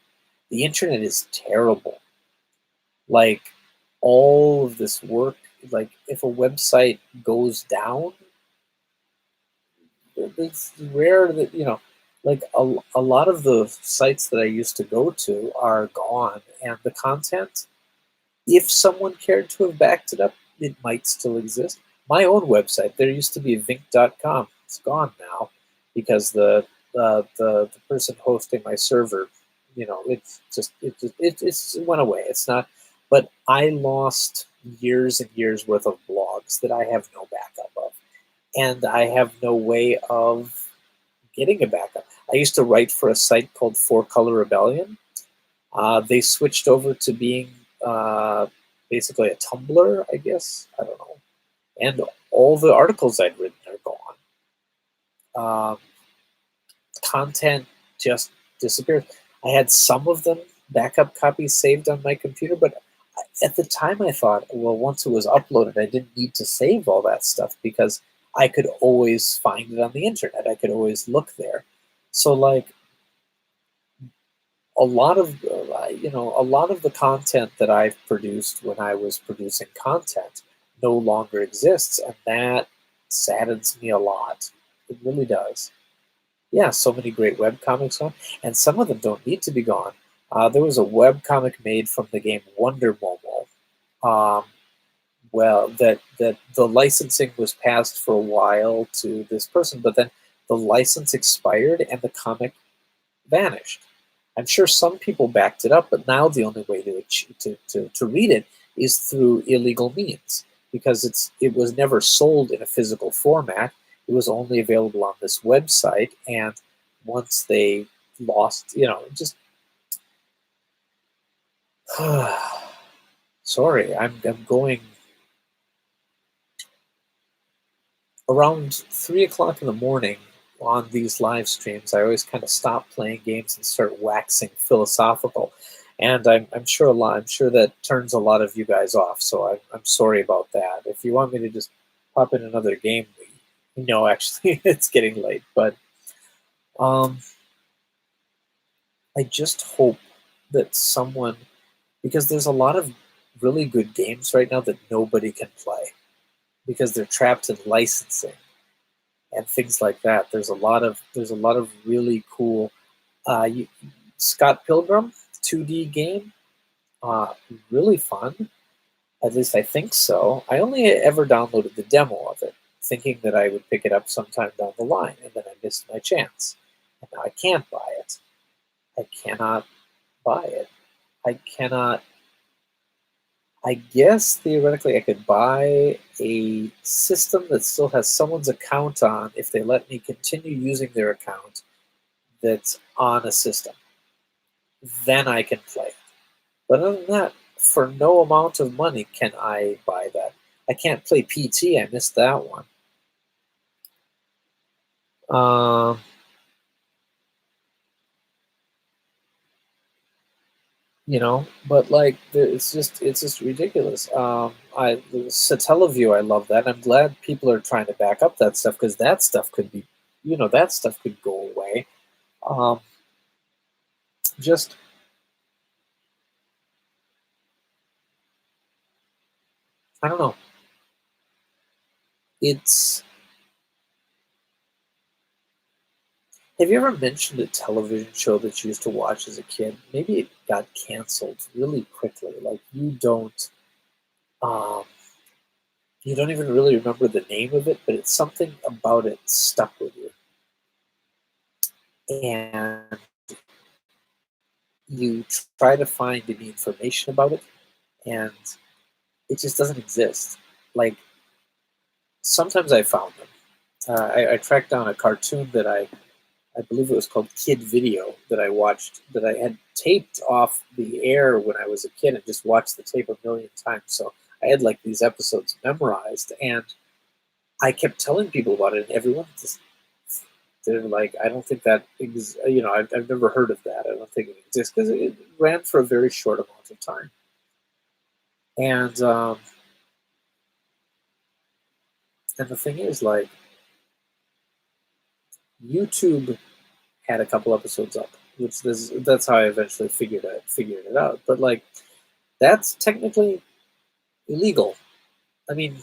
Speaker 1: The internet is terrible. Like all of this work, like if a website goes down, it's rare that, like a lot of the sites that I used to go to are gone, and the content, if someone cared to have backed it up, it might still exist. My own website, there used to be Vinnk.com. It's gone now because the person hosting my server, it went away. It's not, but I lost years and years worth of blogs that I have no backup of, and I have no way of getting a backup. I used to write for a site called Four Color Rebellion. They switched over to being basically a Tumblr, I guess. I don't know. And all the articles I'd written are gone. Content just disappeared. I had some of them backup copies saved on my computer, but at the time I thought, well, once it was uploaded, I didn't need to save all that stuff because I could always find it on the internet. I could always look there. So like a lot of a lot of the content that I've produced when I was producing content no longer exists, and that saddens me a lot. It really does. Yeah, so many great webcomics gone, and some of them don't need to be gone. There was a webcomic made from the game Wonder Momo. Um, well, that the licensing was passed for a while to this person, but then the license expired and the comic vanished. I'm sure some people backed it up, but now the only way to read it is through illegal means because it was never sold in a physical format. It was only available on this website, and once they lost, just sorry, I'm going around 3 o'clock in the morning on these live streams. I always kind of stop playing games and start waxing philosophical, and I'm sure I'm sure that turns a lot of you guys off. So I'm sorry about that. If you want me to just pop in another game, no, actually, it's getting late. But um, I just hope that someone, because there's a lot of really good games right now that nobody can play because they're trapped in licensing and things like that. There's a lot of really cool Scott Pilgrim 2D game, uh, really fun. At least I think so. I only ever downloaded the demo of it, thinking that I would pick it up sometime down the line, and then I missed my chance. And now I can't buy it. I cannot buy it. I cannot. I guess theoretically I could buy a system that still has someone's account on if they let me continue using their account that's on a system. Then I can play it. But other than that, for no amount of money can I buy that. I can't play PT. I missed that one. Um, but like it's just ridiculous. I Satellaview, I love that. I'm glad people are trying to back up that stuff because that stuff could be, that stuff could go away. Um, just I don't know. It's. Have you ever mentioned a television show that you used to watch as a kid? Maybe it got canceled really quickly. Like um, you don't even really remember the name of it, but it's something about it stuck with you, and you try to find any information about it, and it just doesn't exist. Like sometimes I found them. I tracked down a cartoon that I believe it was called Kid Video that I watched that I had taped off the air when I was a kid and just watched the tape a million times. So I had like these episodes memorized, and I kept telling people about it, and everyone just they're like, I don't think I've never heard of that. I don't think it exists because it ran for a very short amount of time, and and the thing is, like, YouTube had a couple episodes up, that's how I eventually figured it out. But like, that's technically illegal. I mean,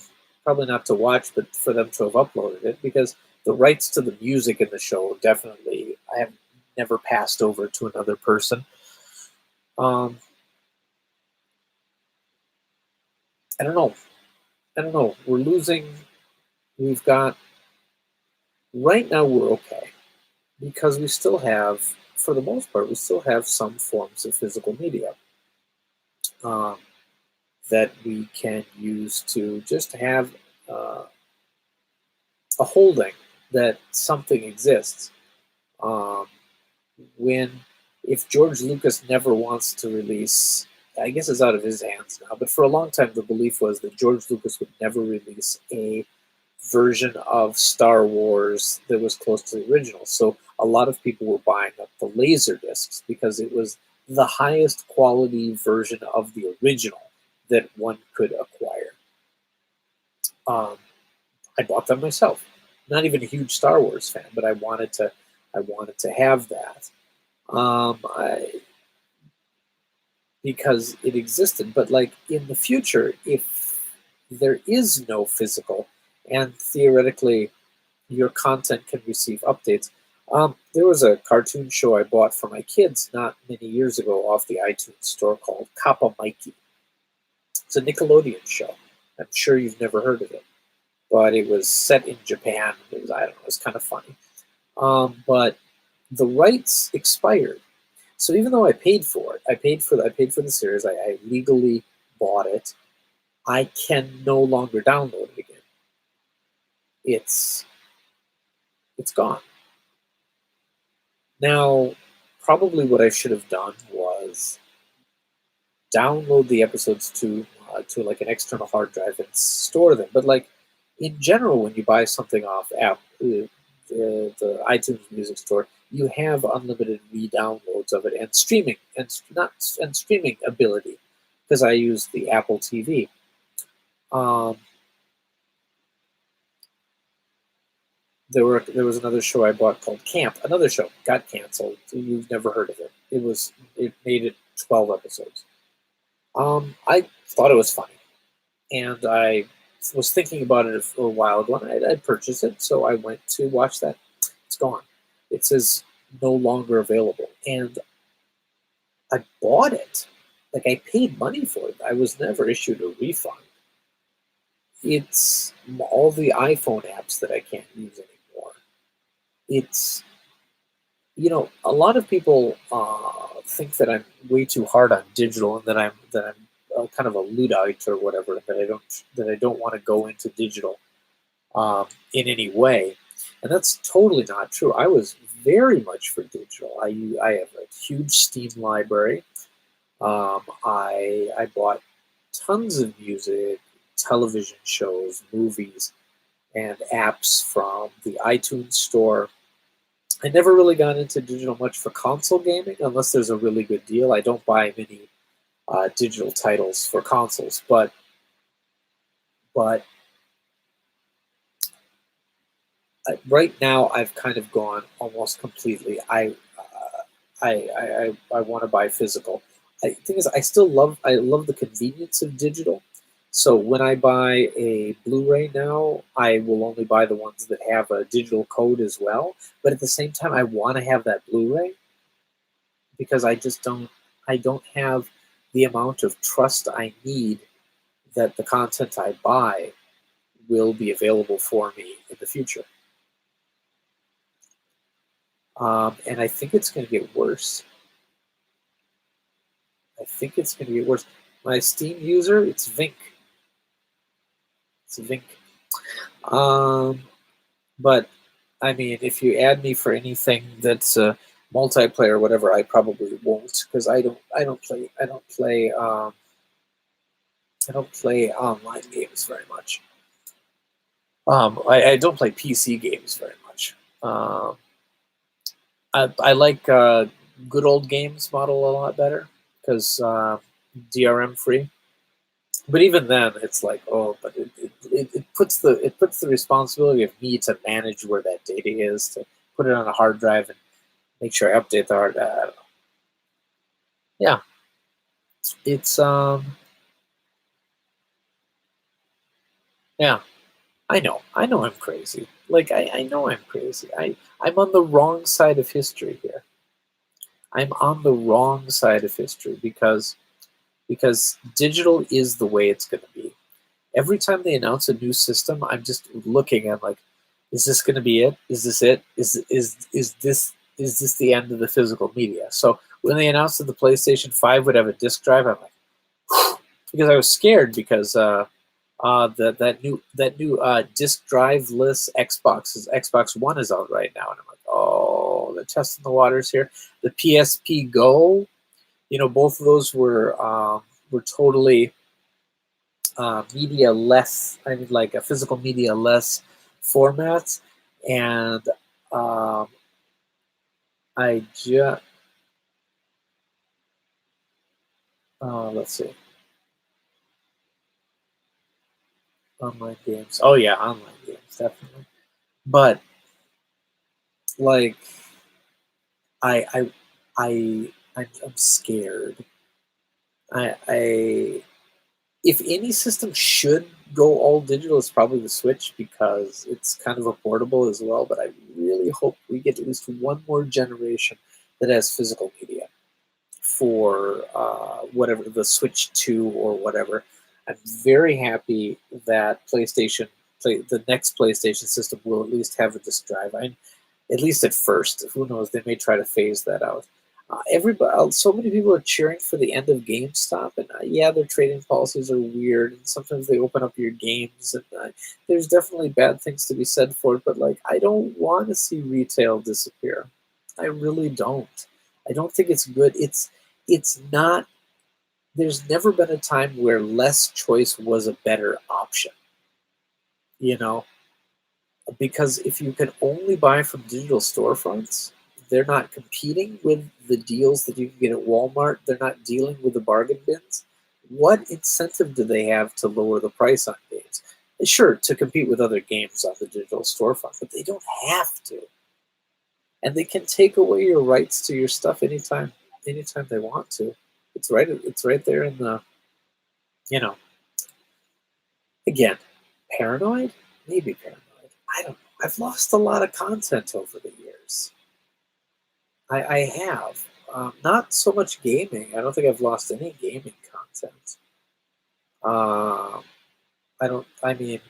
Speaker 1: probably not to watch, but for them to have uploaded it, because the rights to the music in the show definitely I have never passed over to another person. Um, I don't know. I don't know. We're losing. We've got right now. We're okay because we still have, for the most part, we still have some forms of physical media um, that we can use to just have uh, a holding that something exists. Um, when if George Lucas never wants to release, I guess it's out of his hands now, but for a long time the belief was that George Lucas would never release a version of Star Wars that was close to the original. So a lot of people were buying up the laser discs because it was the highest quality version of the original that one could acquire. Um, I bought them myself. Not even a huge Star Wars fan, but I wanted to have that. I, because it existed. But like in the future, if there is no physical, and theoretically your content can receive updates. There was a cartoon show I bought for my kids not many years ago off the iTunes store called Kappa Mikey. It's a Nickelodeon show. I'm sure you've never heard of it, but it was set in Japan. It was, I don't know, it was kind of funny. But the rights expired. So even though I paid for it, I paid for the series. I legally bought it. I can no longer download it again. It's it's gone. Now, probably what I should have done was download the episodes to like an external hard drive and store them. But like in general, when you buy something off the iTunes Music Store, you have unlimited re-downloads of it and streaming and streaming ability because I use the Apple TV. Um, there was another show I bought called Camp. Another show got canceled. You've never heard of it. It made it 12 episodes. I thought it was funny, and I was thinking about it for a while ago, and I'd purchase it. So I went to watch that. It's gone. It says no longer available, and I bought it. Like I paid money for it. I was never issued a refund. It's all the iPhone apps that I can't use anymore. It's a lot of people think that I'm way too hard on digital and that I'm kind of a luddite or whatever, that I don't want to go into digital in any way, and that's totally not true. I was very much for digital. I have a huge Steam library. I bought tons of music, television shows, movies, and apps from the iTunes store. I never really got into digital much for console gaming unless there's a really good deal. I don't buy many digital titles for consoles, but right now I've kind of gone almost completely. I want to buy physical. The thing is, I love the convenience of digital. So when I buy a Blu-ray now, I will only buy the ones that have a digital code as well. But at the same time, I want to have that Blu-ray because I don't have the amount of trust I need that the content I buy will be available for me in the future. And I think it's going to get worse. I think it's going to get worse. My Steam user, it's Vinnk. It's Vinnk. But I mean, if you add me for anything that's multiplayer or whatever, I probably won't because I don't play online games very much. I don't play PC games very much. I like good old games model a lot better because DRM free. But even then, it's like, oh, but it puts the responsibility of me to manage where that data is, to put it on a hard drive and make sure I update the hard. I don't know. Yeah, it's yeah. I know I'm crazy. Like I know I'm crazy. I'm on the wrong side of history here. I'm on the wrong side of history because digital is the way it's going to be. Every time they announce a new system, I'm just looking at like, is this going to be it? Is this it? Is this the end of the physical media? So when they announced that the PlayStation 5 would have a disc drive, I'm like, because I was scared because that new disc drive-less Xbox One is out right now, and I'm like, oh, they're testing the waters here. The PSP Go, both of those were totally media less. I mean, like a physical media less formats, and I just let's see, online games. Oh yeah, online games definitely. But like, I I I'm scared. I if any system should go all digital, it's probably the Switch because it's kind of affordable as well. But I really hope we get at least one more generation that has physical media for whatever the Switch 2 or whatever. I'm very happy that the next PlayStation system will at least have a disc drive. At least at first. Who knows? They may try to phase that out. Everybody, so many people are cheering for the end of GameStop, and yeah, their trading policies are weird, and sometimes they open up your games, and there's definitely bad things to be said for it. But like, I don't want to see retail disappear. I really don't. I don't think it's good. It's not. There's never been a time where less choice was a better option. You know, because if you can only buy from digital storefronts, they're not competing with the deals that you can get at Walmart. They're not dealing with the bargain bins. What incentive do they have to lower the price on games? Sure, to compete with other games on the digital storefront, but they don't have to. And they can take away your rights to your stuff anytime they want to. It's right there in the, you know, again, paranoid? Maybe paranoid. I don't know. I've lost a lot of content over the years. I have. Not so much gaming. I don't think I've lost any gaming content. I don't. I mean,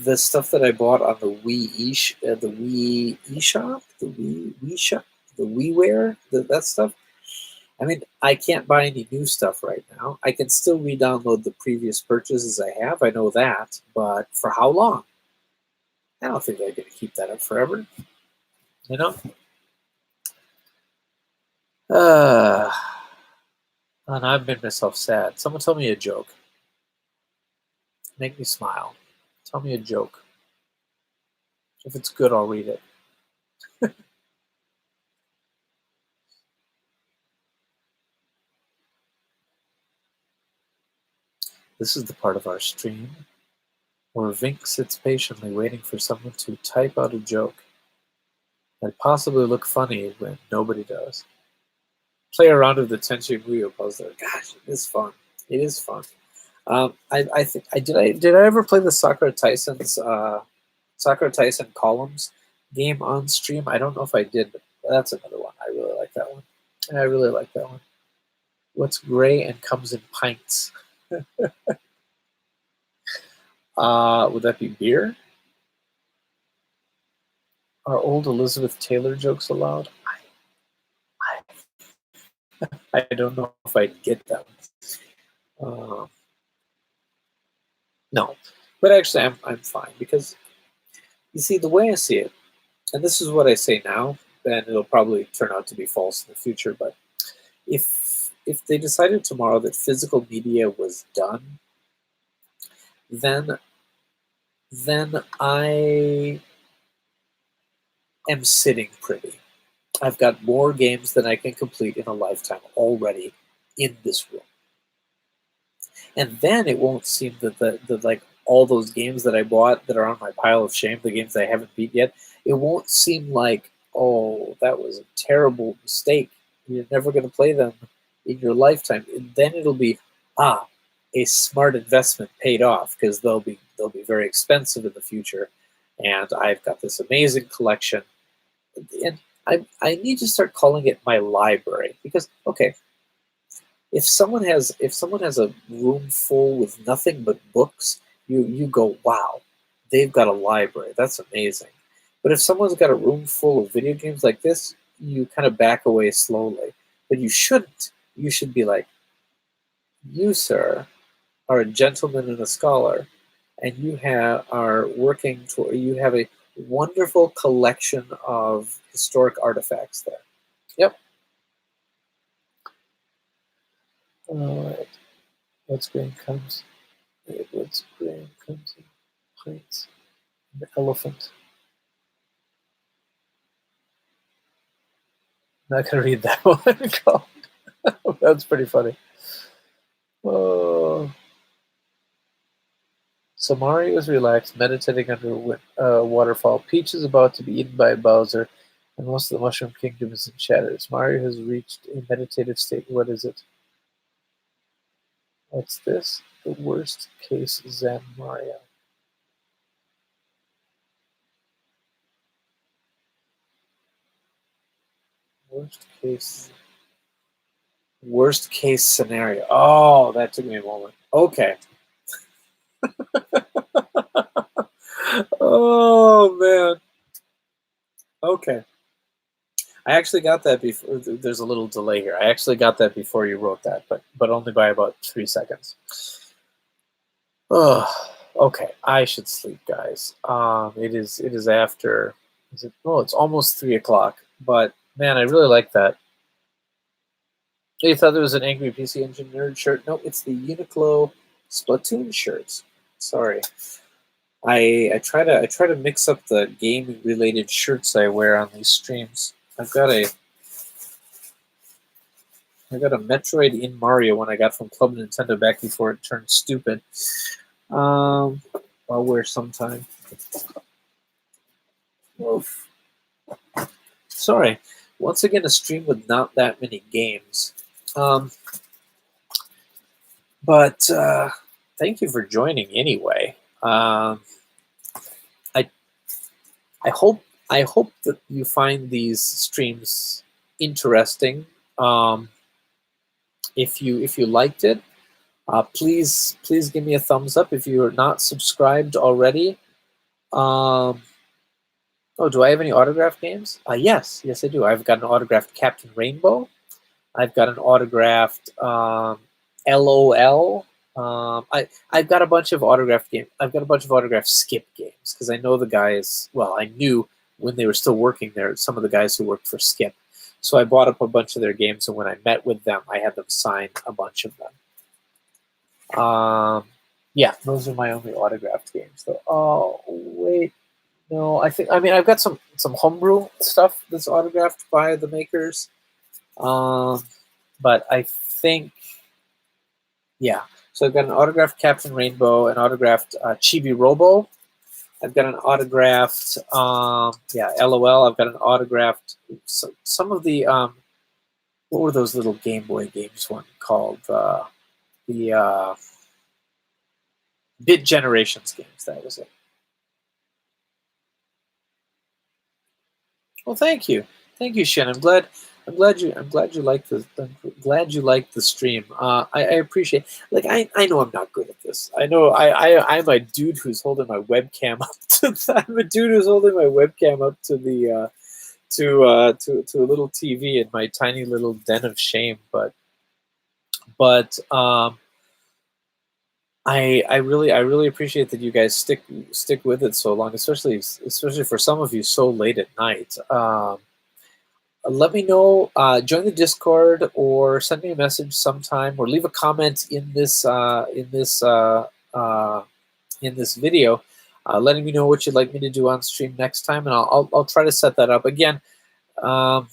Speaker 1: the stuff that I bought on the the Wii eShop, the WiiWare, that stuff. I mean, I can't buy any new stuff right now. I can still re-download the previous purchases I have. I know that, but for how long? I don't think they're going to keep that up forever. You know. And I've made myself sad. Someone tell me a joke. Make me smile. Tell me a joke. If it's good, I'll read it. This is the part of our stream where Vinnk sits patiently waiting for someone to type out a joke that possibly look funny when nobody does. Play around with the Tenchi Muyo puzzler. Gosh, it is fun. It is fun. I think did I ever play the Sakura Tyson Columns game on stream? I don't know if I did, but that's another one. I really like that one. I really like that one. What's gray and comes in pints? Would that be beer? Are old Elizabeth Taylor jokes allowed? I don't know if I'd get them. No, but actually, I'm fine because you see the way I see it, and this is what I say now, and it'll probably turn out to be false in the future. But if they decided tomorrow that physical media was done, then I am sitting pretty. I've got more games than I can complete in a lifetime already in this room. And then it won't seem that the like all those games that I bought that are on my pile of shame, the games I haven't beat yet, it won't seem like, oh, that was a terrible mistake. You're never going to play them in your lifetime. And then it'll be, a smart investment paid off because they'll be very expensive in the future. And I've got this amazing collection. And I need to start calling it my library because, okay, if someone has a room full with nothing but books, you go, wow, they've got a library. That's amazing. But if someone's got a room full of video games like this, you kind of back away slowly. But you shouldn't. You should be like, you, sir, are a gentleman and a scholar, and you are working toward. You have a wonderful collection of historic artifacts there. Yep. All right. What's green comes? What's green comes in pints? The elephant. I'm not gonna read that one. That's pretty funny. Oh. So Mario is relaxed, meditating under a waterfall. Peach is about to be eaten by Bowser, and most of the Mushroom Kingdom is in shatters. Mario has reached a meditative state. What is it? What's this? The worst case Zen Mario. Worst case scenario. Oh, that took me a moment. Okay. Oh man. Okay. I actually got that before. There's a little delay here. I actually got that before you wrote that, but only by about 3 seconds. Oh, okay. I should sleep, guys. It is after. Is it? Oh, it's almost 3 o'clock. But man, I really like that. You thought there was an Angry PC Engine nerd shirt? No, it's the Uniqlo Splatoon shirts. Sorry. I try to mix up the game related shirts I wear on these streams. I got a Metroid in Mario one I got from Club Nintendo back before it turned stupid. I'll wear sometime. Oof. Sorry. Once again, a stream with not that many games. But thank you for joining anyway. I hope that you find these streams interesting. If you liked it, please give me a thumbs up. If you're not subscribed already, oh, do I have any autographed games? Yes, I do. I've got an autographed Captain Rainbow. I've got an autographed LOL. I've got a bunch of autographed games. I've got a bunch of autographed Skip games because I know the guys. Well, I knew when they were still working there, some of the guys who worked for Skip. So I bought up a bunch of their games, and when I met with them, I had them sign a bunch of them. Yeah, those are my only autographed games, though. Oh wait, no, I've got some homebrew stuff that's autographed by the makers. But I think, yeah. So I've got an autographed Captain Rainbow, an autographed Chibi Robo. I've got an autographed, LOL. I've got an autographed. Some of the what were those little Game Boy games one called? Bit Generations games. That was it. Well, thank you, Shin. I'm glad you like the stream. I appreciate. Like I know I'm not good at this. I know I'm a dude who's holding my webcam up to. I'm a dude who's holding my webcam up to the to a little TV in my tiny little den of shame. But I really appreciate that you guys stick with it so long, especially for some of you so late at night. Let me know. Join the Discord or send me a message sometime, or leave a comment in this video, letting me know what you'd like me to do on stream next time, and I'll try to set that up again. For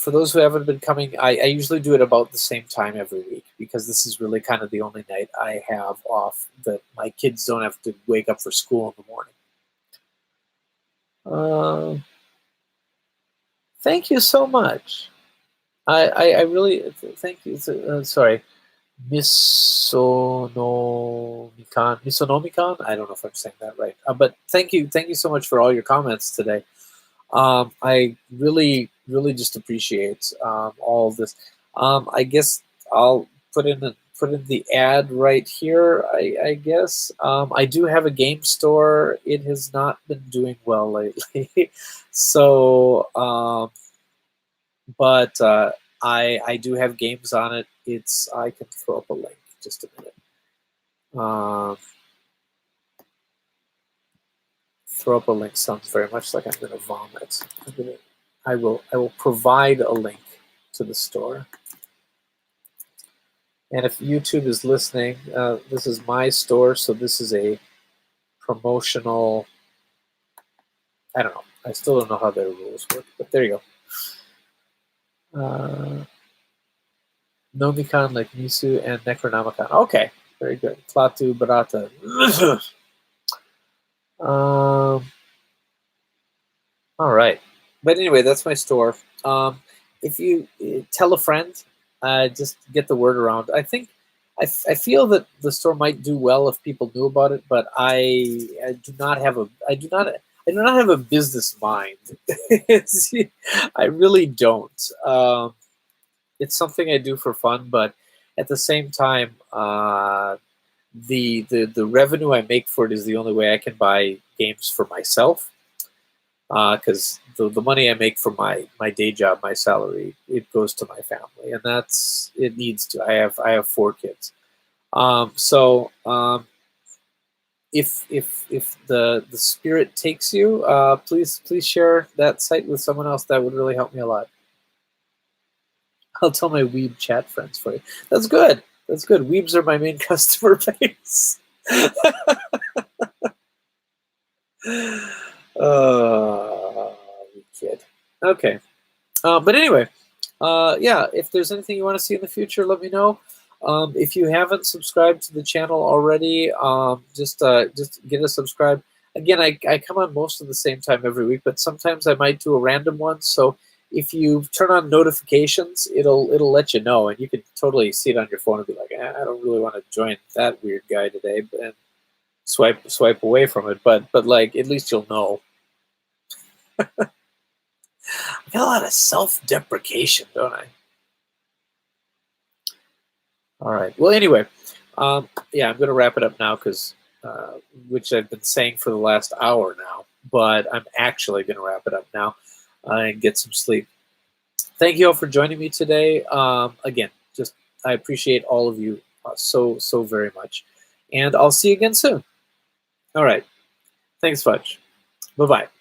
Speaker 1: those who haven't been coming, I usually do it about the same time every week, because this is really kind of the only night I have off that my kids don't have to wake up for school in the morning. Thank you so much. I really thank you. Sorry, Misonomicon. I don't know if I'm saying that right, but thank you so much for all your comments today. I really just appreciate all of this. I guess I'll put in the ad right here. I guess I do have a game store. It has not been doing well lately, so but I do have games on it. I can throw up a link. Just a minute. Throw up a link sounds very much like I'm going to vomit. I will provide a link to the store. And if YouTube is listening, this is my store, so this is a promotional. I don't know. I still don't know how their rules work, but there you go. Nomicon, like Nisu, and Necronomicon. Okay, very good. Klaatu, Barata. All right. But anyway, that's my store. If you tell a friend, just get the word around. I think I feel that the store might do well if people knew about it, but I do not have a business mind. I really don't. It's something I do for fun, but at the same time, the revenue I make for it is the only way I can buy games for myself. Because the money I make from my day job, my salary, it goes to my family, and it needs to. I have 4 kids. If the spirit takes you, please share that site with someone else. That would really help me a lot. I'll tell my weeb chat friends for you. That's good. Weebs are my main customer base. Kid. Okay. But anyway, yeah, if there's anything you want to see in the future, let me know. If you haven't subscribed to the channel already, just get a subscribe. Again, I come on most of the same time every week, but sometimes I might do a random one. So if you turn on notifications, it'll let you know, and you can totally see it on your phone and be like, I don't really want to join that weird guy today, and swipe away from it. But like, at least you'll know. I got a lot of self-deprecation, don't I? All right. Well, anyway, yeah, I'm going to wrap it up now, because which I've been saying for the last hour now, but I'm actually going to wrap it up now and get some sleep. Thank you all for joining me today. Again, I appreciate all of you so very much, and I'll see you again soon. All right. Thanks, Fudge. Bye-bye.